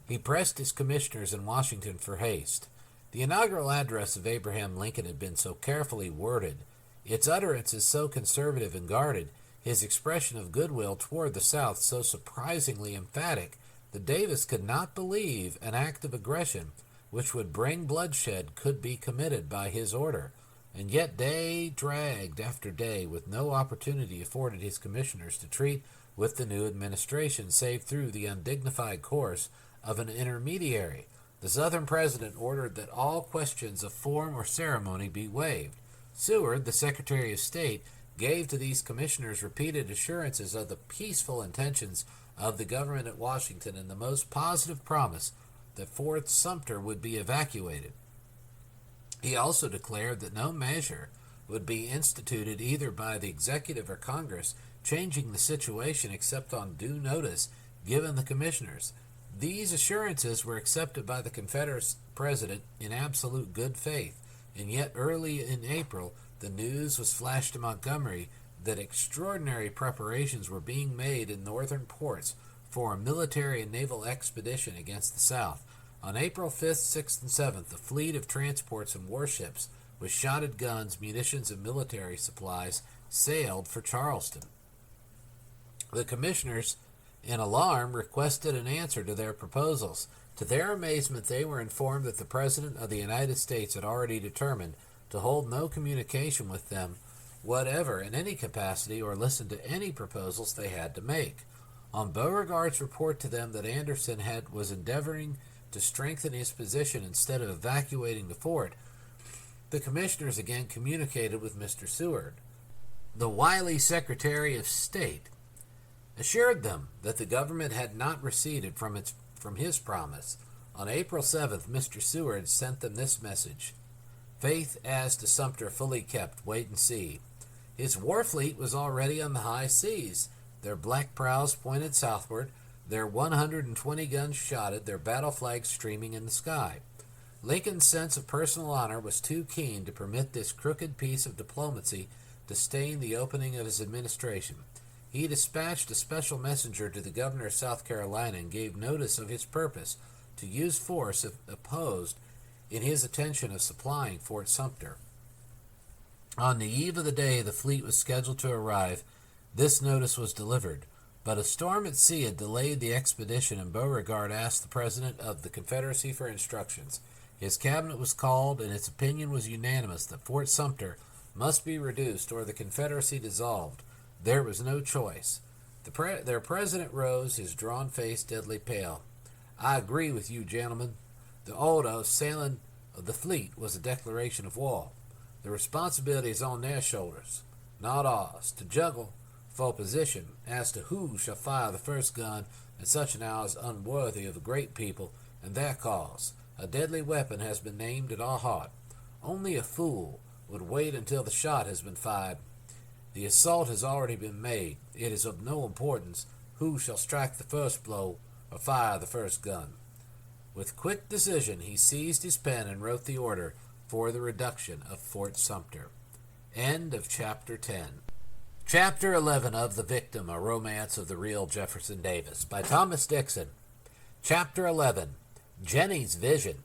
He pressed his commissioners in Washington for haste. The inaugural address of Abraham Lincoln had been so carefully worded, its utterances so conservative and guarded, his expression of goodwill toward the South so surprisingly emphatic, that Davis could not believe an act of aggression which would bring bloodshed could be committed by his order. And yet day dragged after day with no opportunity afforded his commissioners to treat with the new administration save through the undignified course of an intermediary. The Southern president ordered that all questions of form or ceremony be waived. Seward, the Secretary of State, gave to these commissioners repeated assurances of the peaceful intentions of the government at Washington and the most positive promise that Fort Sumter would be evacuated. He also declared that no measure would be instituted either by the executive or Congress changing the situation except on due notice given the commissioners. These assurances were accepted by the Confederate president in absolute good faith, and yet early in April the news was flashed to Montgomery that extraordinary preparations were being made in northern ports for a military and naval expedition against the South. On April 5th, 6th, and 7th, a fleet of transports and warships with shotted guns, munitions, and military supplies sailed for Charleston. The commissioners, in alarm, requested an answer to their proposals. To their amazement, they were informed that the President of the United States had already determined to hold no communication with them whatever in any capacity or listen to any proposals they had to make. On Beauregard's report to them that Anderson was endeavoring to strengthen his position instead of evacuating the fort, the commissioners again communicated with Mr. Seward. The wily Secretary of State assured them that the government had not receded from his promise. On April 7th, Mr. Seward sent them this message: "Faith as to Sumter fully kept, wait and see." His war fleet was already on the high seas, their black prows pointed southward, their 120 guns shotted, their battle flags streaming in the sky. Lincoln's sense of personal honor was too keen to permit this crooked piece of diplomacy to stain the opening of his administration. He dispatched a special messenger to the governor of South Carolina and gave notice of his purpose to use force if opposed in his intention of supplying Fort Sumter. On the eve of the day the fleet was scheduled to arrive, this notice was delivered, but a storm at sea had delayed the expedition, and Beauregard asked the President of the Confederacy for instructions. His cabinet was called, and its opinion was unanimous that Fort Sumter must be reduced or the Confederacy dissolved. There was no choice. Their president rose, his drawn face deadly pale. "I agree with you, gentlemen. The order of sailing of the fleet was a declaration of war. The responsibility is on their shoulders, not ours, to juggle for position as to who shall fire the first gun at such an hour as unworthy of the great people and their cause. A deadly weapon has been named at our heart. Only a fool would wait until the shot has been fired. The assault has already been made. It is of no importance who shall strike the first blow or fire the first gun." With quick decision, he seized his pen and wrote the order for the reduction of Fort Sumter. End of Chapter 10. Chapter 11 of The Victim, A Romance of the Real Jefferson Davis, by Thomas Dixon. Chapter 11. Jenny's Vision.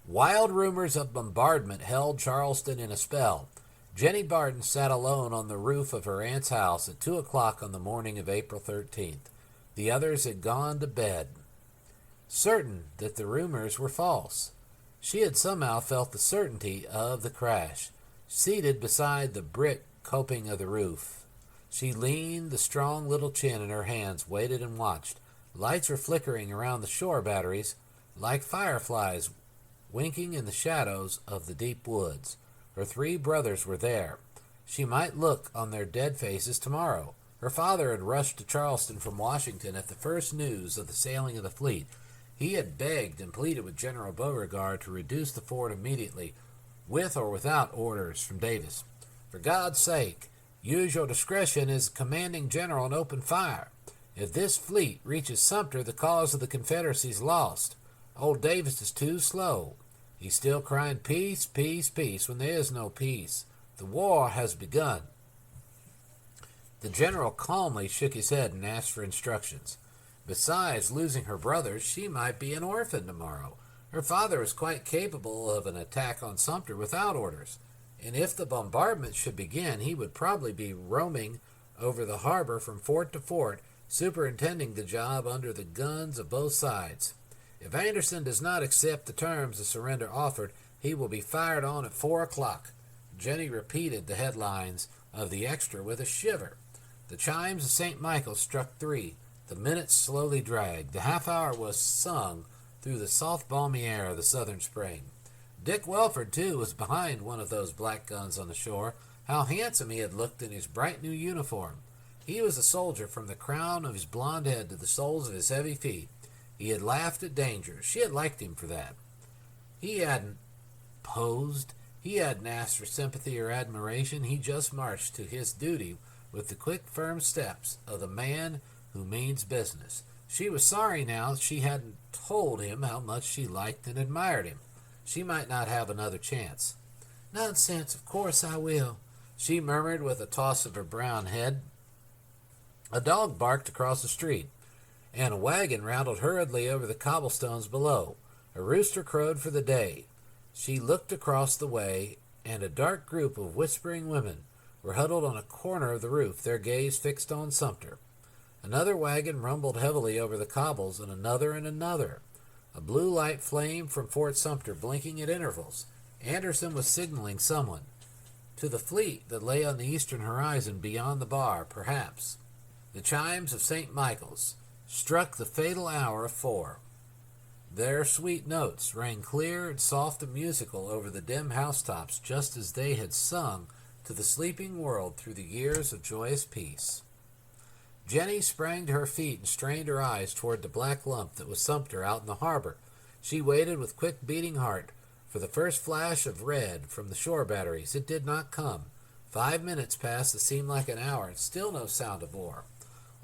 Wild rumors of bombardment held Charleston in a spell. Jenny Barton sat alone on the roof of her aunt's house at 2 o'clock on the morning of April 13th. The others had gone to bed, certain that the rumors were false. She had somehow felt the certainty of the crash. Seated beside the brick coping of the roof. She leaned the strong little chin in her hands, waited and watched. Lights were flickering around the shore batteries, like fireflies winking in the shadows of the deep woods. Her 3 brothers were there. She might look on their dead faces tomorrow. Her father had rushed to Charleston from Washington at the first news of the sailing of the fleet. He had begged and pleaded with General Beauregard to reduce the fort immediately, with or without orders from Davis. For God's sake, use your discretion as commanding general and open fire. If this fleet reaches Sumter, the cause of the Confederacy is lost. Old Davis is too slow. He's still crying peace, peace, peace, when there is no peace. The war has begun. The general calmly shook his head and asked for instructions. Besides losing her brothers, she might be an orphan tomorrow. Her father was quite capable of an attack on Sumter without orders, and if the bombardment should begin, he would probably be roaming over the harbor from fort to fort, superintending the job under the guns of both sides. If Anderson does not accept the terms of surrender offered, he will be fired on at 4 o'clock. Jenny repeated the headlines of the Extra with a shiver. The chimes of St. Michael's struck 3. The minutes slowly dragged. The half-hour was sung through the soft, balmy air of the southern spring. Dick Welford, too, was behind one of those black guns on the shore. How handsome he had looked in his bright new uniform. He was a soldier from the crown of his blond head to the soles of his heavy feet. He had laughed at danger. She had liked him for that. He hadn't posed. He hadn't asked for sympathy or admiration. He just marched to his duty with the quick, firm steps of the man who means business. She was sorry now she hadn't told him how much she liked and admired him. She might not have another chance. "Nonsense, of course I will," she murmured with a toss of her brown head. A dog barked across the street, and a wagon rattled hurriedly over the cobblestones below. A rooster crowed for the day. She looked across the way, and a dark group of whispering women were huddled on a corner of the roof, their gaze fixed on Sumter. Another wagon rumbled heavily over the cobbles, and another and another. A blue light flamed from Fort Sumter, blinking at intervals. Anderson was signaling someone. To the fleet that lay on the eastern horizon beyond the bar, perhaps. The chimes of St. Michael's struck the fatal hour of 4. Their sweet notes rang clear and soft and musical over the dim housetops, just as they had sung to the sleeping world through the years of joyous peace. Jenny sprang to her feet and strained her eyes toward the black lump that was Sumter out in the harbor. She waited with quick beating heart for the first flash of red from the shore batteries. It did not come. 5 minutes passed that seemed like an hour, and still no sound of war.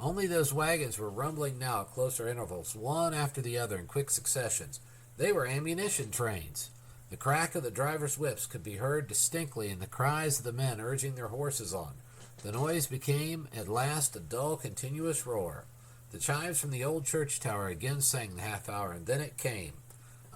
Only those wagons were rumbling now at closer intervals, one after the other in quick successions. They were ammunition trains. The crack of the drivers' whips could be heard distinctly in the cries of the men urging their horses on. The noise became, at last, a dull, continuous roar. The chimes from the old church tower again sang the half hour, and then it came.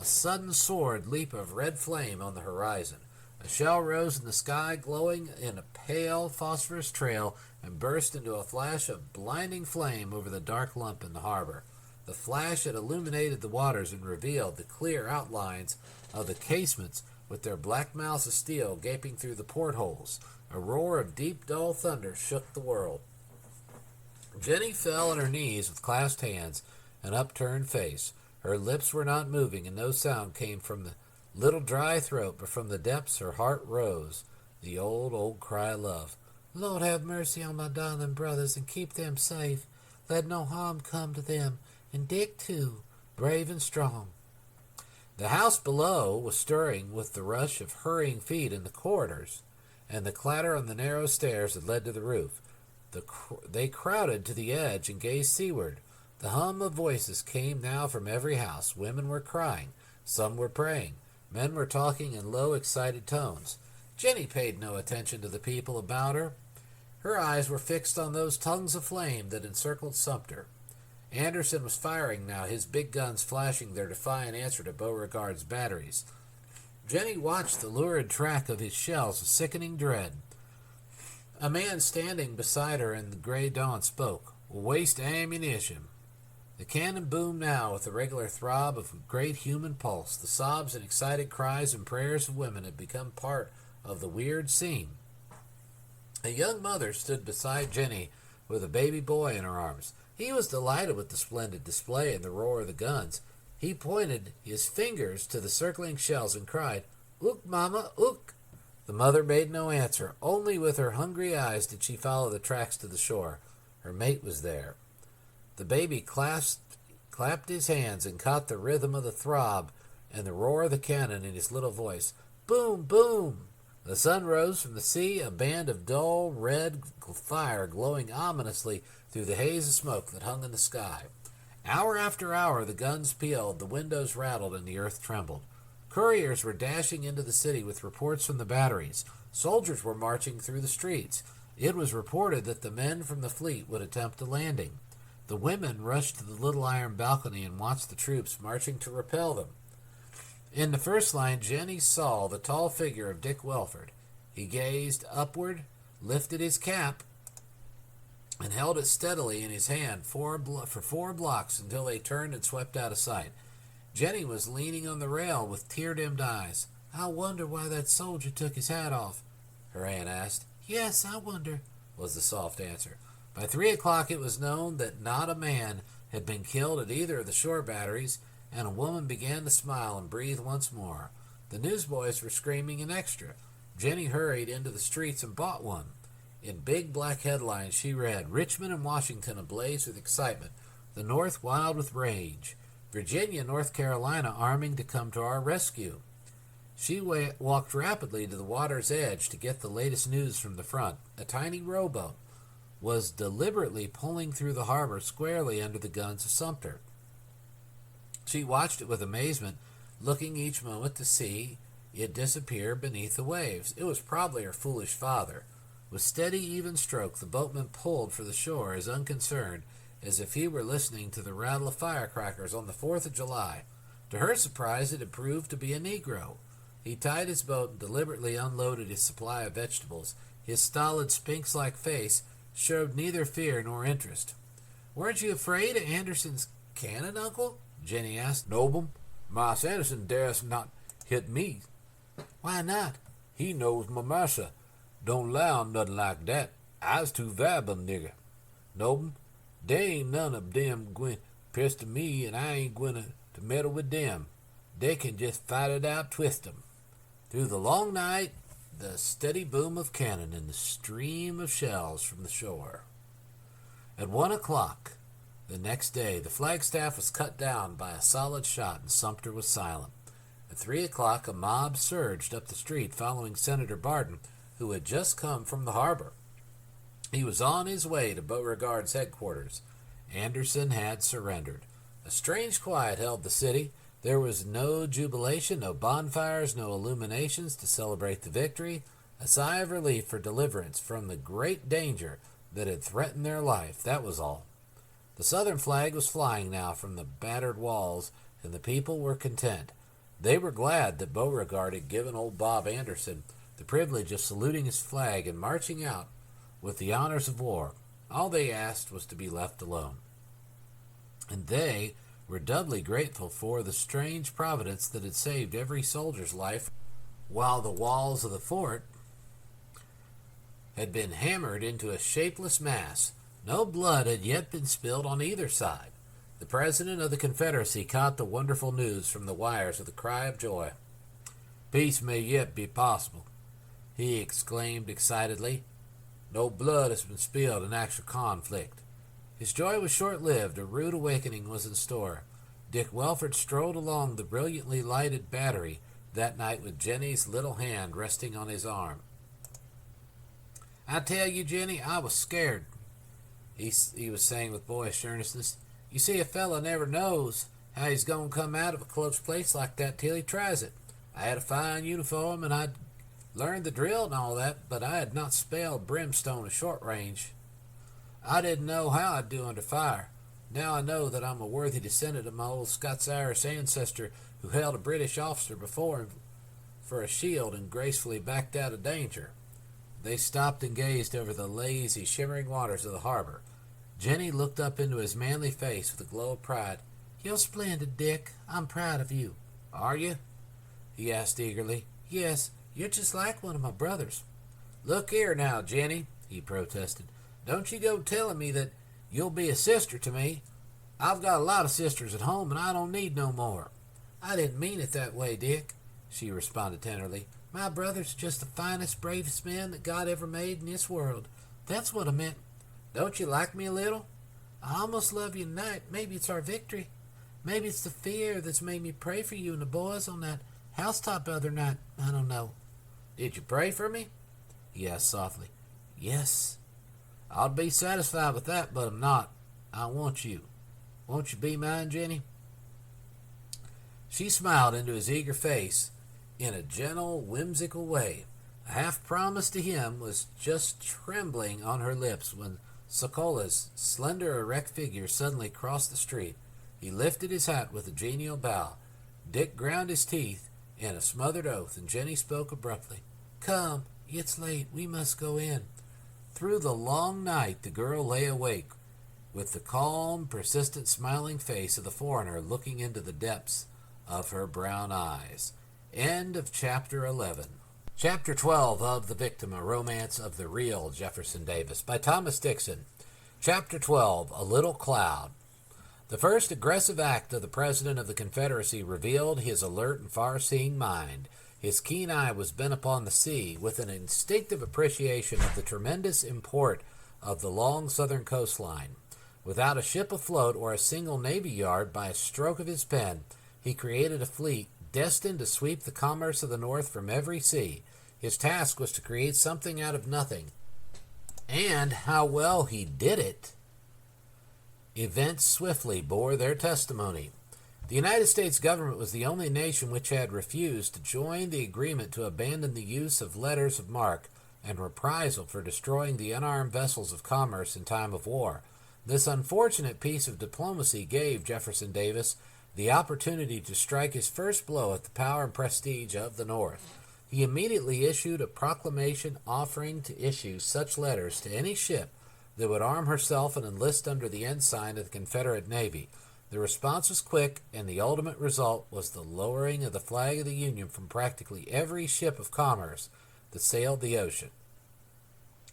A sudden sword leap of red flame on the horizon. A shell rose in the sky, glowing in a pale, phosphorus trail, and burst into a flash of blinding flame over the dark lump in the harbor. The flash had illuminated the waters and revealed the clear outlines of the casements with their black mouths of steel gaping through the portholes. A roar of deep, dull thunder shook the world. Jenny fell on her knees with clasped hands and upturned face. Her lips were not moving, and no sound came from the little dry throat, but from the depths her heart rose, the old, old cry of love. "Lord, have mercy on my darling brothers and keep them safe. Let no harm come to them, and Dick, too, brave and strong." The house below was stirring with the rush of hurrying feet in the corridors and the clatter on the narrow stairs that led to the roof. They crowded to the edge and gazed seaward. The hum of voices came now from every house. Women were crying. Some were praying. Men were talking in low, excited tones. Jenny paid no attention to the people about her. Her eyes were fixed on those tongues of flame that encircled Sumter. Anderson was firing now, his big guns flashing their defiant answer to Beauregard's batteries. Jenny watched the lurid track of his shells with sickening dread. A man standing beside her in the gray dawn spoke. "We'll waste ammunition." The cannon boomed now with the regular throb of a great human pulse. The sobs and excited cries and prayers of women had become part of the weird scene. A young mother stood beside Jenny with a baby boy in her arms. He was delighted with the splendid display and the roar of the guns. He pointed his fingers to the circling shells and cried, "Ook, Mama, ook!" The mother made no answer. Only with her hungry eyes did she follow the tracks to the shore. Her mate was there. The baby clapped his hands and caught the rhythm of the throb and the roar of the cannon in his little voice. Boom, boom! The sun rose from the sea, a band of dull red fire glowing ominously through the haze of smoke that hung in the sky. Hour after hour the guns pealed, the windows rattled, and the earth trembled. Couriers were dashing into the city with reports from the batteries. Soldiers were marching through the streets. It was reported that the men from the fleet would attempt a landing. The women rushed to the little iron balcony and watched the troops marching to repel them. In the first line, Jenny saw the tall figure of Dick Welford. He gazed upward, lifted his cap, and held it steadily in his hand for 4 blocks until they turned and swept out of sight. Jenny was leaning on the rail with tear-dimmed eyes. "I wonder why that soldier took his hat off," her aunt asked. "Yes, I wonder," was the soft answer. By 3 o'clock it was known that not a man had been killed at either of the shore batteries, and a woman began to smile and breathe once more. The newsboys were screaming an extra. Jenny hurried into the streets and bought one. In big black headlines she read, "Richmond and Washington ablaze with excitement. The North wild with rage. Virginia and North Carolina arming to come to our rescue." She walked rapidly to the water's edge to get the latest news from the front. A tiny rowboat was deliberately pulling through the harbor squarely under the guns of Sumter. She watched it with amazement, looking each moment to see it disappear beneath the waves. It was probably her foolish father. With steady, even stroke, the boatman pulled for the shore as unconcerned as if he were listening to the rattle of firecrackers on the 4th of July. To her surprise, it had proved to be a Negro. He tied his boat and deliberately unloaded his supply of vegetables. His stolid, sphinx-like face showed neither fear nor interest. "Weren't you afraid of Anderson's cannon, Uncle?" Jenny asked. "Noble, Mas Anderson dares not hit me." "Why not?" "He knows my massa. Don't allow nothing like dat. I's too valuable nigger. Noble, dey ain't none of dem gwine pester me, and I ain't gwine to meddle with dem. Dey can just fight it out, twist 'em." Through the long night, the steady boom of cannon and the stream of shells from the shore. At 1 o'clock the next day, the flagstaff was cut down by a solid shot, and Sumter was silent. At 3 o'clock, a mob surged up the street following Senator Barton, who had just come from the harbor. He was on his way to Beauregard's headquarters. Anderson had surrendered. A strange quiet held the city. There was no jubilation, no bonfires, no illuminations to celebrate the victory. A sigh of relief for deliverance from the great danger that had threatened their life, that was all. The Southern flag was flying now from the battered walls, and the people were content. They were glad that Beauregard had given old Bob Anderson the privilege of saluting his flag and marching out with the honors of war. All they asked was to be left alone. And they were doubly grateful for the strange providence that had saved every soldier's life while the walls of the fort had been hammered into a shapeless mass. No blood had yet been spilled on either side. The President of the Confederacy caught the wonderful news from the wires with a cry of joy. "Peace may yet be possible," he exclaimed excitedly. "No blood has been spilled in actual conflict." His joy was short-lived. A rude awakening was in store. Dick Welford strolled along the brilliantly lighted battery that night with Jenny's little hand resting on his arm. "I tell you, Jenny, I was scared," he was saying with boyish earnestness. "You see, a fella never knows how he's going to come out of a close place like that till he tries it. I had a fine uniform, and I'd learned the drill and all that, but I had not spelled brimstone at short range. I didn't know how I'd do under fire. Now I know that I'm a worthy descendant of my old Scots-Irish ancestor who held a British officer before him for a shield and gracefully backed out of danger." They stopped and gazed over the lazy, shimmering waters of the harbor. Jenny looked up into his manly face with a glow of pride. "You're splendid, Dick. I'm proud of you." "Are you?" he asked eagerly. "Yes, you're just like one of my brothers." "Look here now, Jenny," he protested. "Don't you go telling me that you'll be a sister to me. I've got a lot of sisters at home, and I don't need no more." "I didn't mean it that way, Dick," she responded tenderly. "My brother's just the finest, bravest man that God ever made in this world. That's what I meant. Don't you like me a little? I almost love you tonight. Maybe it's our victory. Maybe it's the fear that's made me pray for you and the boys on that housetop the other night. I don't know." "Did you pray for me?" he asked softly. "Yes." "I'd be satisfied with that, but I'm not. I want you. Won't you be mine, Jenny?" She smiled into his eager face in a gentle, whimsical way. A half-promise to him was just trembling on her lips when Sokola's slender, erect figure suddenly crossed the street. He lifted his hat with a genial bow. Dick ground his teeth in a smothered oath, and Jenny spoke abruptly. "Come, it's late. We must go in." Through the long night the girl lay awake, with the calm, persistent, smiling face of the foreigner looking into the depths of her brown eyes. End of Chapter 11. Chapter 12 of The Victim, a Romance of the Real Jefferson Davis, by Thomas Dixon. Chapter 12, A Little Cloud. The first aggressive act of the President of the Confederacy revealed his alert and far-seeing mind. His keen eye was bent upon the sea, with an instinctive appreciation of the tremendous import of the long southern coastline. Without a ship afloat or a single navy yard, by a stroke of his pen, he created a fleet destined to sweep the commerce of the North from every sea. His task was to create something out of nothing. And how well he did it! Events swiftly bore their testimony. The United States government was the only nation which had refused to join the agreement to abandon the use of letters of marque and reprisal for destroying the unarmed vessels of commerce in time of war. This unfortunate piece of diplomacy gave Jefferson Davis the opportunity to strike his first blow at the power and prestige of the North. He immediately issued a proclamation offering to issue such letters to any ship that would arm herself and enlist under the ensign of the Confederate Navy. The response was quick, and the ultimate result was the lowering of the flag of the Union from practically every ship of commerce that sailed the ocean.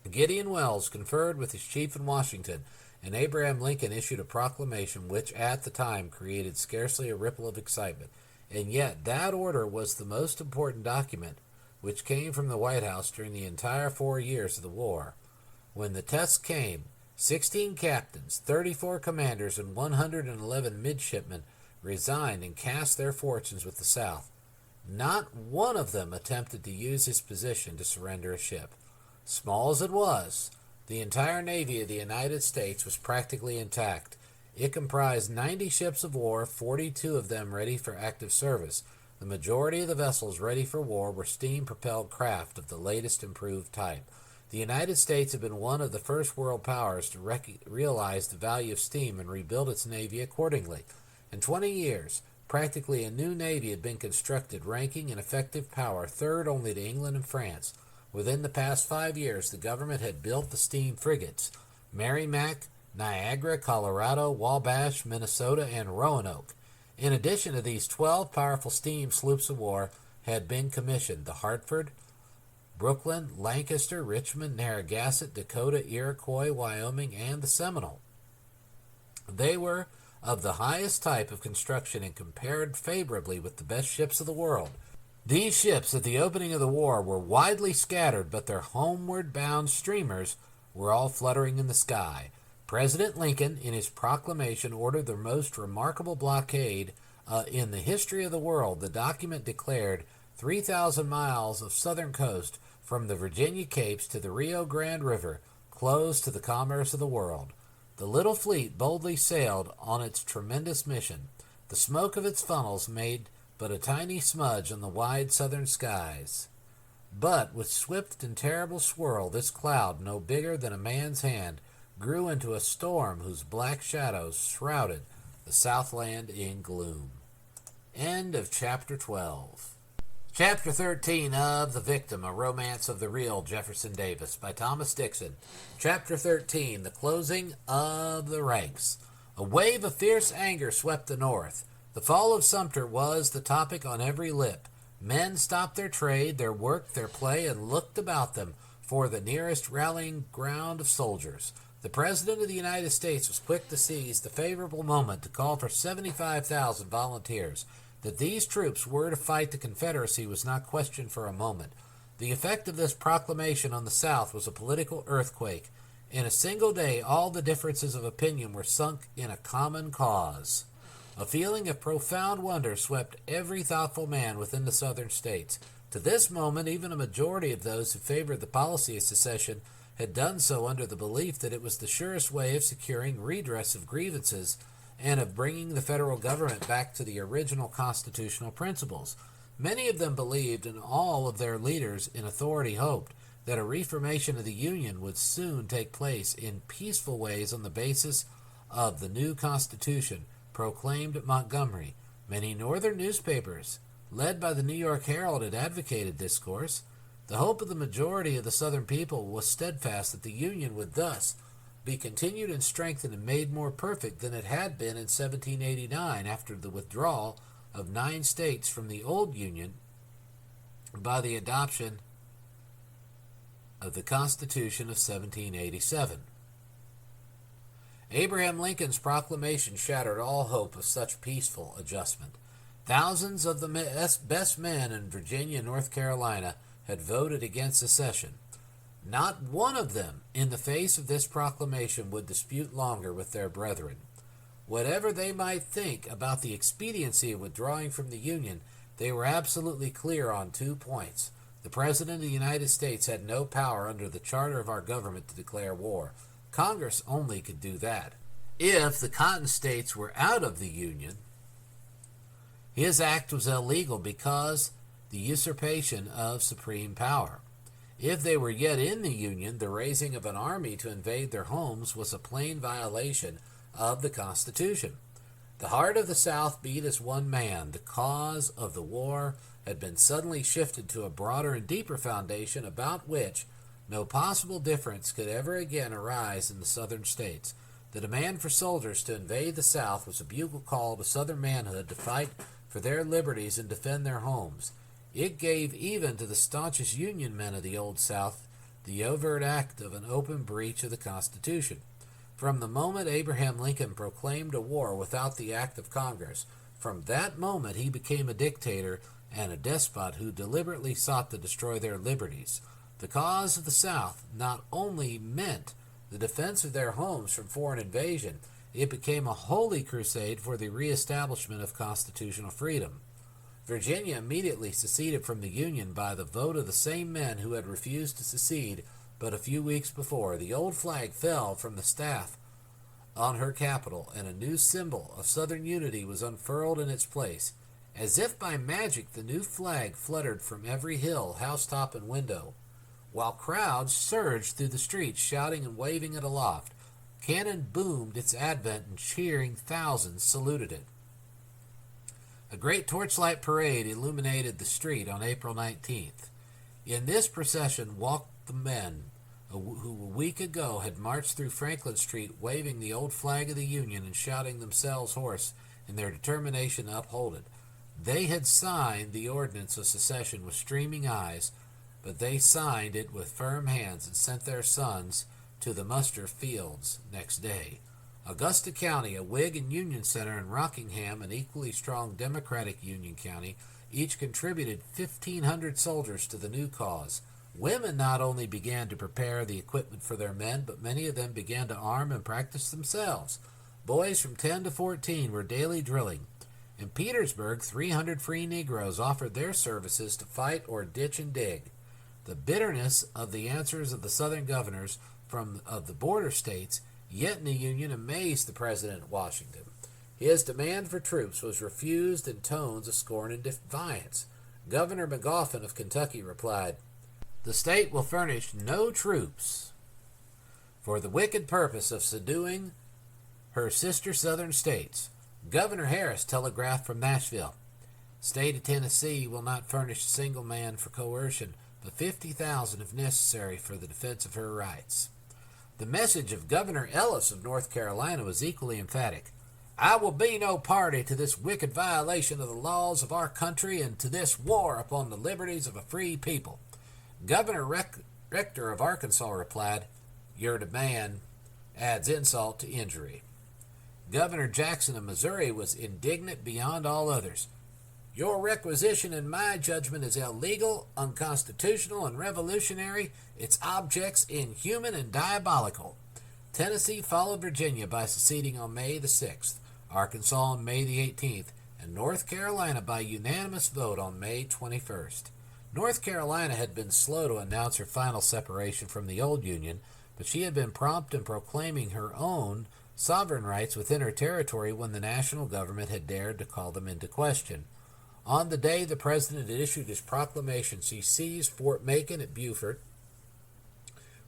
Gideon Welles conferred with his chief in Washington, and Abraham Lincoln issued a proclamation which at the time created scarcely a ripple of excitement. And yet that order was the most important document which came from the White House during the entire 4 years of the war. When the test came, 16 captains, 34 commanders, and 111 midshipmen resigned and cast their fortunes with the South. Not one of them attempted to use his position to surrender a ship. Small as it was, the entire Navy of the United States was practically intact. It comprised 90 ships of war, 42 of them ready for active service. The majority of the vessels ready for war were steam-propelled craft of the latest improved type. The United States had been one of the first world powers to realize the value of steam and rebuild its Navy accordingly. In 20 years, practically a new Navy had been constructed, ranking in effective power third only to England and France. Within the past 5 years, the government had built the steam frigates Merrimac, Niagara, Colorado, Wabash, Minnesota, and Roanoke. In addition to these, 12 powerful steam sloops of war had been commissioned: the Hartford, Brooklyn, Lancaster, Richmond, Narragansett, Dakota, Iroquois, Wyoming, and the Seminole. They were of the highest type of construction and compared favorably with the best ships of the world. These ships at the opening of the war were widely scattered, but their homeward-bound streamers were all fluttering in the sky. President Lincoln, in his proclamation, ordered the most remarkable blockade in the history of the world. The document declared 3,000 miles of southern coast from the Virginia Capes to the Rio Grande River closed to the commerce of the world. The little fleet boldly sailed on its tremendous mission. The smoke of its funnels made but a tiny smudge on the wide southern skies. But with swift and terrible swirl, this cloud, no bigger than a man's hand, grew into a storm whose black shadows shrouded the Southland in gloom. End of Chapter 12. Chapter 13 of The Victim, a Romance of the Real Jefferson Davis, by Thomas Dixon. Chapter 13, The Closing of the Ranks. A wave of fierce anger swept the North. The fall of Sumter was the topic on every lip. Men stopped their trade, their work, their play, and looked about them for the nearest rallying ground of soldiers. The President of the United States was quick to seize the favorable moment to call for 75,000 volunteers. That these troops were to fight the Confederacy was not questioned for a moment. The effect of this proclamation on the South was a political earthquake. In a single day, all the differences of opinion were sunk in a common cause. A feeling of profound wonder swept every thoughtful man within the Southern states. To this moment, even a majority of those who favored the policy of secession had done so under the belief that it was the surest way of securing redress of grievances and of bringing the federal government back to the original constitutional principles. Many of them believed, and all of their leaders in authority hoped, that a reformation of the Union would soon take place in peaceful ways on the basis of the new Constitution proclaimed at Montgomery. Many Northern newspapers, led by the New York Herald, had advocated this course. The hope of the majority of the Southern people was steadfast that the Union would thus be continued and strengthened and made more perfect than it had been in 1789 after the withdrawal of 9 states from the old Union by the adoption of the Constitution of 1787. Abraham Lincoln's proclamation shattered all hope of such peaceful adjustment. Thousands of the best men in Virginia and North Carolina had voted against secession. Not one of them, in the face of this proclamation, would dispute longer with their brethren. Whatever they might think about the expediency of withdrawing from the Union, they were absolutely clear on 2 points. The President of the United States had no power under the charter of our government to declare war. Congress only could do that. If the Cotton States were out of the Union, his act was illegal because the usurpation of supreme power. If they were yet in the Union, the raising of an army to invade their homes was a plain violation of the Constitution. The heart of the South beat as one man. The cause of the war had been suddenly shifted to a broader and deeper foundation about which no possible difference could ever again arise in the Southern states. The demand for soldiers to invade the South was a bugle call to Southern manhood to fight for their liberties and defend their homes. It gave even to the staunchest Union men of the Old South the overt act of an open breach of the Constitution. From the moment Abraham Lincoln proclaimed a war without the act of Congress, from that moment he became a dictator and a despot who deliberately sought to destroy their liberties. The cause of the South not only meant the defense of their homes from foreign invasion, it became a holy crusade for the reestablishment of constitutional freedom. Virginia immediately seceded from the Union by the vote of the same men who had refused to secede but a few weeks before. The old flag fell from the staff on her capital, and a new symbol of Southern unity was unfurled in its place. As if by magic, the new flag fluttered from every hill, housetop, and window, while crowds surged through the streets, shouting and waving it aloft. Cannon boomed its advent, and cheering thousands saluted it. A great torchlight parade illuminated the street on April 19th. In this procession walked the men who a week ago had marched through Franklin Street waving the old flag of the Union and shouting themselves hoarse in their determination to uphold it. They had signed the ordinance of secession with streaming eyes, but they signed it with firm hands and sent their sons to the muster fields next day. Augusta County, a Whig and Union center, and Rockingham, an equally strong Democratic Union county, each contributed 1,500 soldiers to the new cause. Women not only began to prepare the equipment for their men, but many of them began to arm and practice themselves. Boys from 10 to 14 were daily drilling. In Petersburg, 300 free Negroes offered their services to fight or ditch and dig. The bitterness of the answers of the Southern governors of the border states, yet in the Union, amazed the President at Washington. His demand for troops was refused in tones of scorn and defiance. Governor Magoffin of Kentucky replied, "The state will furnish no troops for the wicked purpose of subduing her sister Southern states." Governor Harris telegraphed from Nashville, "State of Tennessee will not furnish a single man for coercion, but 50,000 if necessary for the defense of her rights." The message of Governor Ellis of North Carolina was equally emphatic. "I will be no party to this wicked violation of the laws of our country and to this war upon the liberties of a free people." Governor Rector of Arkansas replied, "Your demand adds insult to injury." Governor Jackson of Missouri was indignant beyond all others. "Your requisition, in my judgment, is illegal, unconstitutional, and revolutionary, its objects inhuman and diabolical." Tennessee followed Virginia by seceding on May the 6th, Arkansas on May the 18th, and North Carolina by unanimous vote on May 21st. North Carolina had been slow to announce her final separation from the old Union, but she had been prompt in proclaiming her own sovereign rights within her territory when the national government had dared to call them into question. On the day the president had issued his proclamation, she seized Fort Macon at Beaufort.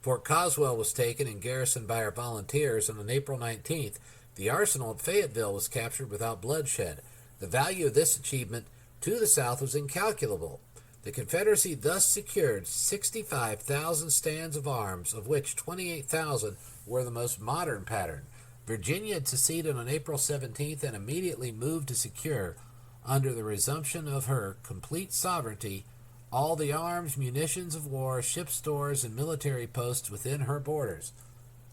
Fort Coswell was taken and garrisoned by her volunteers, and on April 19th, the arsenal at Fayetteville was captured without bloodshed. The value of this achievement to the South was incalculable. The Confederacy thus secured 65,000 stands of arms, of which 28,000 were the most modern pattern. Virginia had seceded on April 17th and immediately moved to secure, under the resumption of her complete sovereignty, all the arms, munitions of war, ship stores, and military posts within her borders.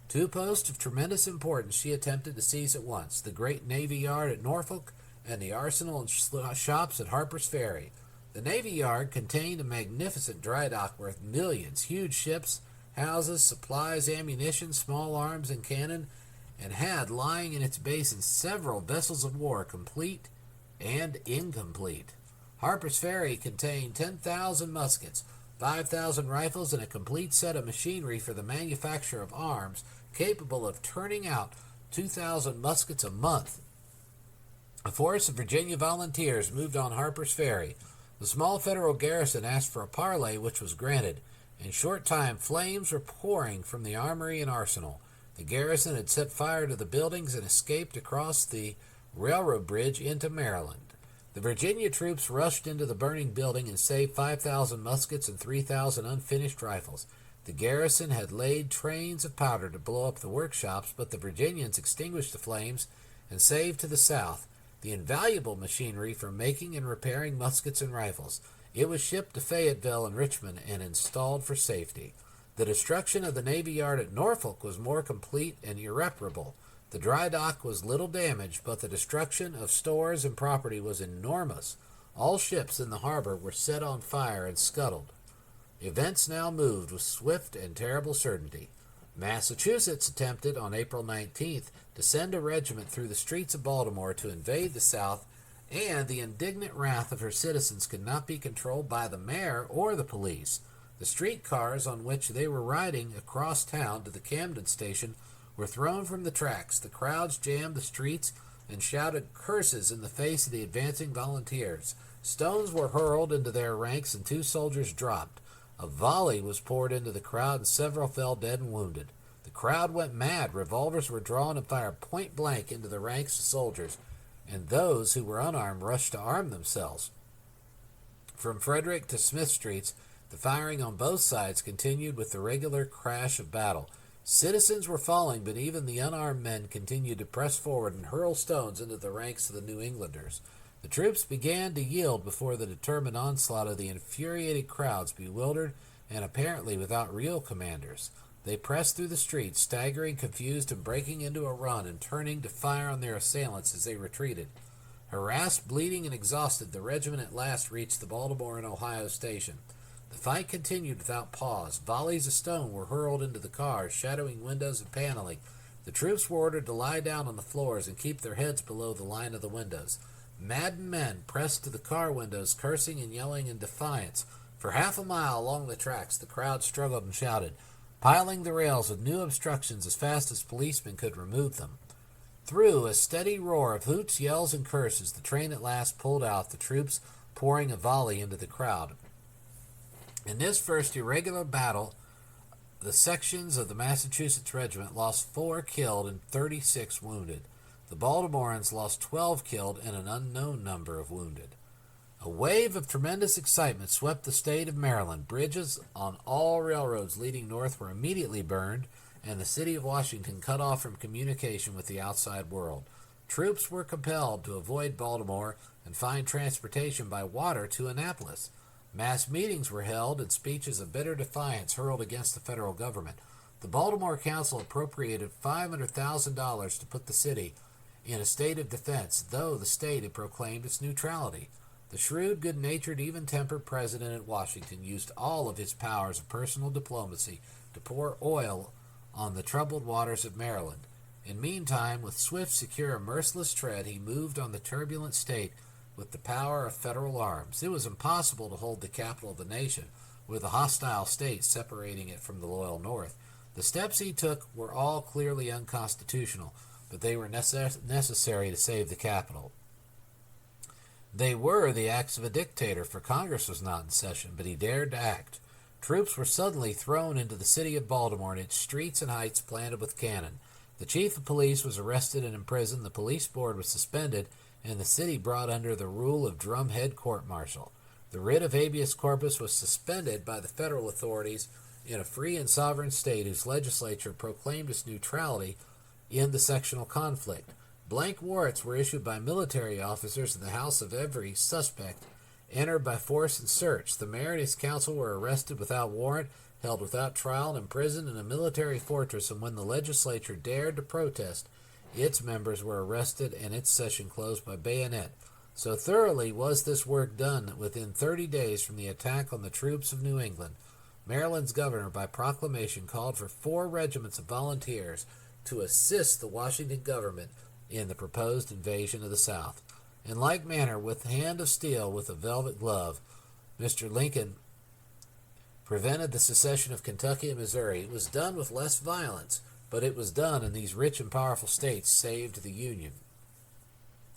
Two posts of tremendous importance she attempted to seize at once: the great Navy Yard at Norfolk and the arsenal and shops at Harper's Ferry. The Navy Yard contained a magnificent dry dock worth millions, huge ships, houses, supplies, ammunition, small arms, and cannon, and had lying in its basin several vessels of war, complete and incomplete. Harper's Ferry contained 10,000 muskets, 5,000 rifles, and a complete set of machinery for the manufacture of arms, capable of turning out 2,000 muskets a month. A force of Virginia volunteers moved on Harper's Ferry. The small federal garrison asked for a parley, which was granted. In a short time, flames were pouring from the armory and arsenal. The garrison had set fire to the buildings and escaped across the railroad bridge into Maryland. The Virginia troops rushed into the burning building and saved 5,000 muskets and 3,000 unfinished rifles. The garrison had laid trains of powder to blow up the workshops, but the Virginians extinguished the flames and saved to the south the invaluable machinery for making and repairing muskets and rifles. It was shipped to Fayetteville and Richmond and installed for safety. The destruction of the Navy Yard at Norfolk was more complete and irreparable. The dry dock was little damaged, but the destruction of stores and property was enormous. All ships in the harbor were set on fire and scuttled. Events now moved with swift and terrible certainty. Massachusetts attempted on April 19th to send a regiment through the streets of Baltimore to invade the South, and the indignant wrath of her citizens could not be controlled by the mayor or the police. The streetcars on which they were riding across town to the Camden station were thrown from the tracks. The crowds jammed the streets and shouted curses in the face of the advancing volunteers. Stones were hurled into their ranks and 2 soldiers dropped. A volley was poured into the crowd and several fell dead and wounded. The crowd went mad. Revolvers were drawn and fired point blank into the ranks of soldiers, and those who were unarmed rushed to arm themselves. From Frederick to Smith Streets, the firing on both sides continued with the regular crash of battle. Citizens were falling, but even the unarmed men continued to press forward and hurl stones into the ranks of the New Englanders. The troops began to yield before the determined onslaught of the infuriated crowds, bewildered and apparently without real commanders. They pressed through the streets, staggering, confused, and breaking into a run and turning to fire on their assailants as they retreated. Harassed, bleeding, and exhausted, the regiment at last reached the Baltimore and Ohio station. The fight continued without pause. Volleys of stone were hurled into the cars, shattering windows and paneling. The troops were ordered to lie down on the floors and keep their heads below the line of the windows. Maddened men pressed to the car windows, cursing and yelling in defiance. For half a mile along the tracks, the crowd struggled and shouted, piling the rails with new obstructions as fast as policemen could remove them. Through a steady roar of hoots, yells, and curses, the train at last pulled out, the troops pouring a volley into the crowd. In this first irregular battle, the sections of the Massachusetts regiment lost 4 killed and 36 wounded. The Baltimoreans lost 12 killed and an unknown number of wounded. A wave of tremendous excitement swept the state of Maryland. Bridges on all railroads leading north were immediately burned, and the city of Washington cut off from communication with the outside world. Troops were compelled to avoid Baltimore and find transportation by water to Annapolis. Mass meetings were held and speeches of bitter defiance hurled against the federal government. The Baltimore Council appropriated $500,000 to put the city in a state of defense, though the state had proclaimed its neutrality. The shrewd, good-natured, even-tempered president at Washington used all of his powers of personal diplomacy to pour oil on the troubled waters of Maryland. In meantime, with swift, secure, merciless tread, he moved on the turbulent state with the power of federal arms. It was impossible to hold the capital of the nation with a hostile state separating it from the loyal North. The steps he took were all clearly unconstitutional, but they were necessary to save the capital. They were the acts of a dictator, for Congress was not in session, but he dared to act. Troops were suddenly thrown into the city of Baltimore and its streets and heights planted with cannon. The chief of police was arrested and imprisoned, the police board was suspended, and the city brought under the rule of drumhead court-martial. The writ of habeas corpus was suspended by the federal authorities in a free and sovereign state whose legislature proclaimed its neutrality in the sectional conflict. Blank warrants were issued by military officers in the house of every suspect entered by force and search. The mayor and his council were arrested without warrant, held without trial, and imprisoned in a military fortress, and when the legislature dared to protest, its members were arrested and its session closed by bayonet. So thoroughly was this work done that within 30 days from the attack on the troops of New England, Maryland's governor by proclamation called for 4 regiments of volunteers to assist the Washington government in the proposed invasion of the South. In like manner, with hand of steel with a velvet glove, Mr. Lincoln prevented the secession of Kentucky and Missouri. It was done with less violence, but it was done, and these rich and powerful states saved the Union.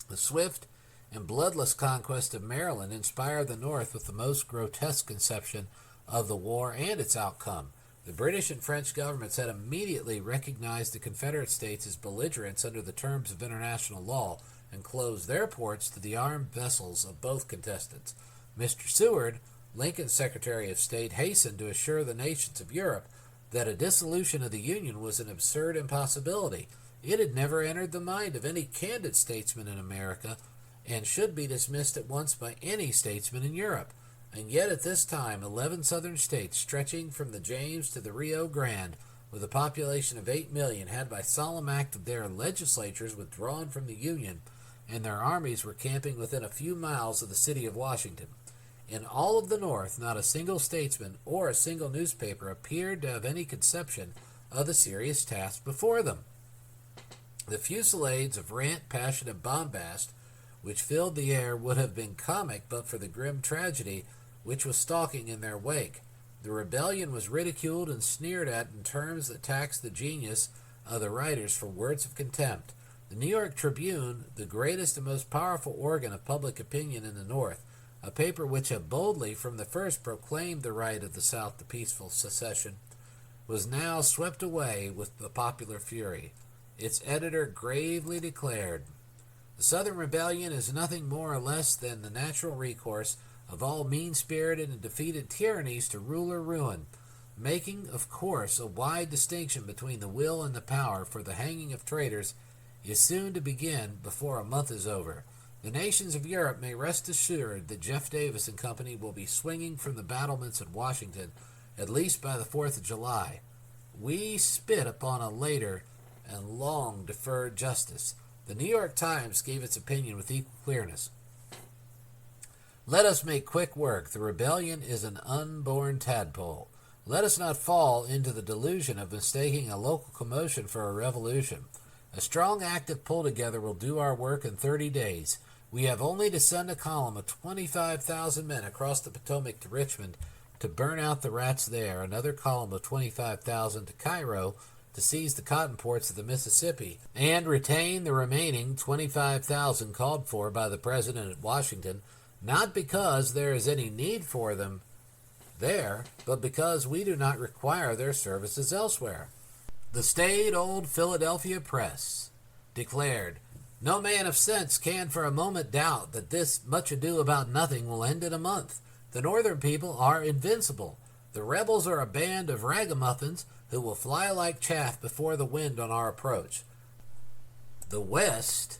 The swift and bloodless conquest of Maryland inspired the North with the most grotesque conception of the war and its outcome. The British and French governments had immediately recognized the Confederate States as belligerents under the terms of international law and closed their ports to the armed vessels of both contestants. Mr. Seward, Lincoln's Secretary of State, hastened to assure the nations of Europe that a dissolution of the Union was an absurd impossibility. It had never entered the mind of any candid statesman in America and should be dismissed at once by any statesman in Europe. And yet at this time 11 southern states, stretching from the James to the Rio Grande, with a population of 8 million, had by solemn act of their legislatures withdrawn from the Union, and their armies were camping within a few miles of the city of Washington. In all of the North, not a single statesman or a single newspaper appeared to have any conception of the serious task before them. The fusillades of rant, passion, and bombast which filled the air would have been comic but for the grim tragedy which was stalking in their wake. The rebellion was ridiculed and sneered at in terms that taxed the genius of the writers for words of contempt. The New York Tribune, the greatest and most powerful organ of public opinion in the North, a paper which had boldly from the first proclaimed the right of the South to peaceful secession, was now swept away with the popular fury. Its editor gravely declared, "The Southern Rebellion is nothing more or less than the natural recourse of all mean-spirited and defeated tyrannies to rule or ruin, making, of course, a wide distinction between the will and the power, for the hanging of traitors is soon to begin before a month is over. The nations of Europe may rest assured that Jeff Davis and company will be swinging from the battlements at Washington at least by the 4th of July. We spit upon a later and long-deferred justice." The New York Times gave its opinion with equal clearness. "Let us make quick work. The rebellion is an unborn tadpole. Let us not fall into the delusion of mistaking a local commotion for a revolution. A strong, active pull together will do our work in 30 days. We have only to send a column of 25,000 men across the Potomac to Richmond to burn out the rats there, another column of 25,000 to Cairo to seize the cotton ports of the Mississippi, and retain the remaining 25,000 called for by the President at Washington, not because there is any need for them there, but because we do not require their services elsewhere." The staid old Philadelphia press declared, "No man of sense can for a moment doubt that this much ado about nothing will end in a month. The Northern people are invincible. The rebels are a band of ragamuffins who will fly like chaff before the wind on our approach." The West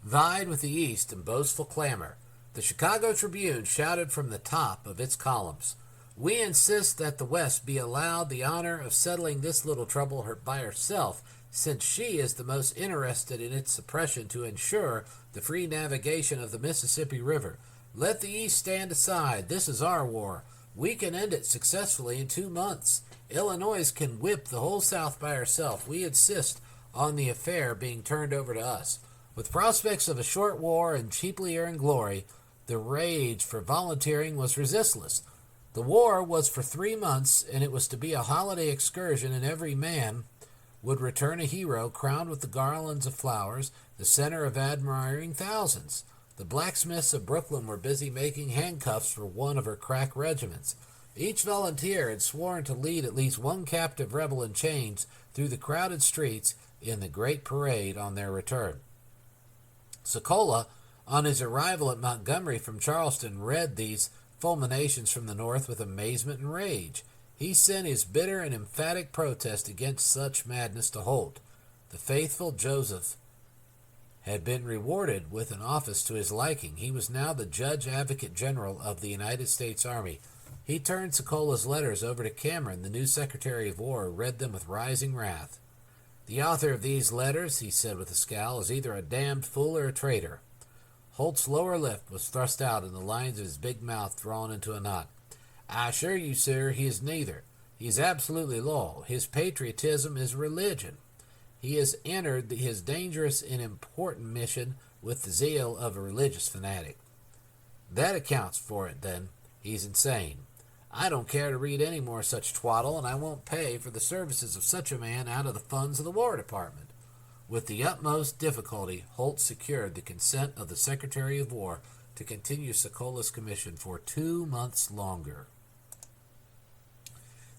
vied with the East in boastful clamor. The Chicago Tribune shouted from the top of its columns, "We insist that the West be allowed the honor of settling this little trouble by herself, since she is the most interested in its suppression to ensure the free navigation of the Mississippi River. Let the East stand aside. This is our war. We can end it successfully in 2 months. Illinois can whip the whole South by herself. We insist on the affair being turned over to us." With prospects of a short war and cheaply earned glory, the rage for volunteering was resistless. The war was for 3 months, and it was to be a holiday excursion, and every man would return a hero crowned with the garlands of flowers, the center of admiring thousands. The blacksmiths of Brooklyn were busy making handcuffs for one of her crack regiments. Each volunteer had sworn to lead at least one captive rebel in chains through the crowded streets in the great parade on their return. Sokola, on his arrival at Montgomery from Charleston, read these fulminations from the North with amazement and rage. He sent his bitter and emphatic protest against such madness to Holt. The faithful Joseph had been rewarded with an office to his liking. He was now the Judge Advocate General of the United States Army. He turned Sokola's letters over to Cameron, the new Secretary of War, who read them with rising wrath. "The author of these letters," he said with a scowl, "is either a damned fool or a traitor." Holt's lower lip was thrust out and the lines of his big mouth drawn into a knot. "I assure you, sir, he is neither. He is absolutely loyal. His patriotism is religion. He has entered his dangerous and important mission with the zeal of a religious fanatic." "That accounts for it, then. He's insane. I don't care to read any more such twaddle, and I won't pay for the services of such a man out of the funds of the War Department." With the utmost difficulty, Holt secured the consent of the Secretary of War to continue Sokola's commission for 2 months longer.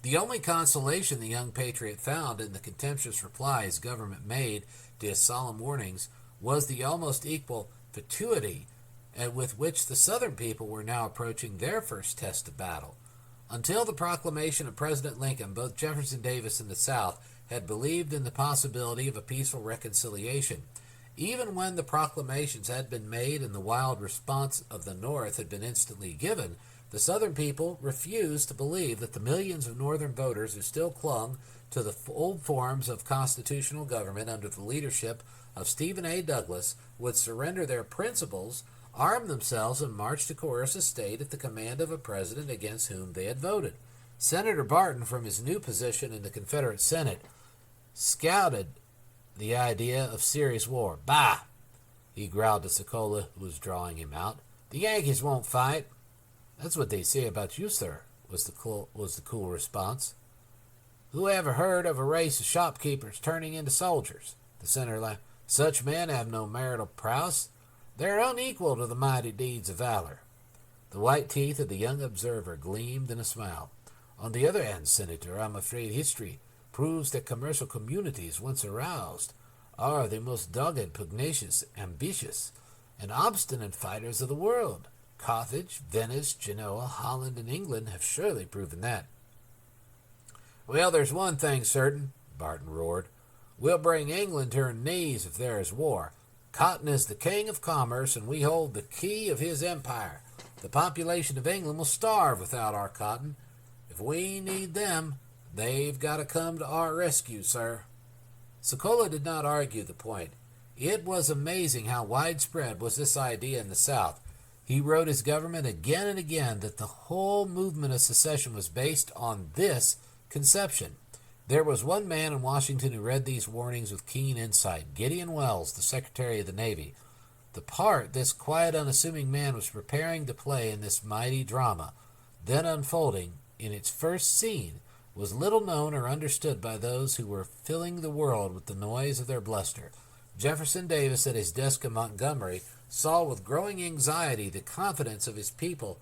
The only consolation the young patriot found in the contemptuous replies government made to his solemn warnings was the almost equal fatuity with which the Southern people were now approaching their first test of battle. Until the proclamation of President Lincoln, both Jefferson Davis and the South had believed in the possibility of a peaceful reconciliation. Even when the proclamations had been made and the wild response of the North had been instantly given, the Southern people refused to believe that the millions of Northern voters who still clung to the old forms of constitutional government under the leadership of Stephen A. Douglas would surrender their principles, arm themselves, and march to coerce a state at the command of a president against whom they had voted. Senator Barton, from his new position in the Confederate Senate, scouted the idea of serious war. "Bah!" he growled to Sokola, who was drawing him out. "The Yankees won't fight." "That's what they say about you, sir," was the cool response. "Who ever heard of a race of shopkeepers turning into soldiers?" The senator laughed. "Such men have no marital prowess. They're unequal to the mighty deeds of valor." The white teeth of the young observer gleamed in a smile. "On the other hand, Senator, I'm afraid history proves that commercial communities, once aroused, are the most dogged, pugnacious, ambitious, and obstinate fighters of the world. Carthage, Venice, Genoa, Holland, and England have surely proven that." "Well, there's one thing certain," Barton roared. "We'll bring England to her knees if there is war. Cotton is the king of commerce, and we hold the key of his empire. The population of England will starve without our cotton. If we need them, they've got to come to our rescue, sir." Sokola did not argue the point. It was amazing how widespread was this idea in the South. He wrote his government again and again that the whole movement of secession was based on this conception. There was one man in Washington who read these warnings with keen insight, Gideon Welles, the Secretary of the Navy. The part this quiet, unassuming man was preparing to play in this mighty drama, then unfolding in its first scene, was little known or understood by those who were filling the world with the noise of their bluster. Jefferson Davis, at his desk in Montgomery, saw with growing anxiety the confidence of his people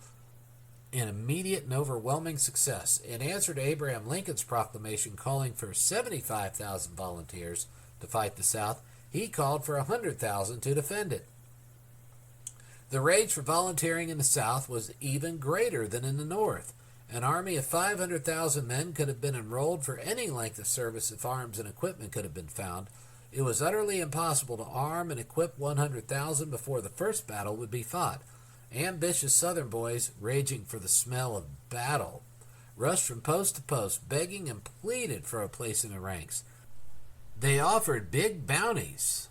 in immediate and overwhelming success. In answer to Abraham Lincoln's proclamation calling for 75,000 volunteers to fight the South, he called for 100,000 to defend it. The rage for volunteering in the South was even greater than in the North. An army of 500,000 men could have been enrolled for any length of service if arms and equipment could have been found. It was utterly impossible to arm and equip 100,000 before the first battle would be fought. Ambitious Southern boys, raging for the smell of battle, rushed from post to post, begging and pleaded for a place in the ranks. They offered big bounties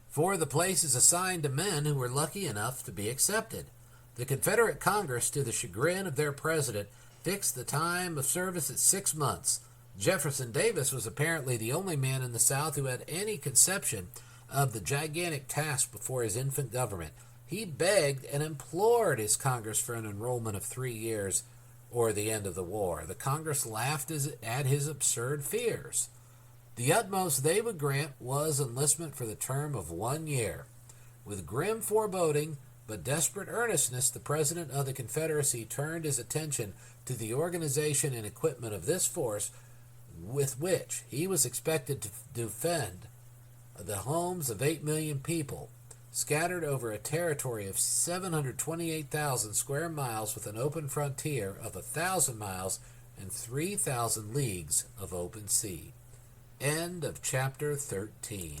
for the places assigned to men who were lucky enough to be accepted. The Confederate Congress, to the chagrin of their president, fixed the time of service at 6 months. Jefferson Davis was apparently the only man in the South who had any conception of the gigantic task before his infant government. He begged and implored his Congress for an enrollment of 3 years or the end of the war. The Congress laughed at his absurd fears. The utmost they would grant was enlistment for the term of 1 year. With grim foreboding but desperate earnestness, the President of the Confederacy turned his attention to the organization and equipment of this force with which he was expected to defend the homes of 8 million people, scattered over a territory of 728,000 square miles with an open frontier of 1,000 miles and 3,000 leagues of open sea. End of chapter 13.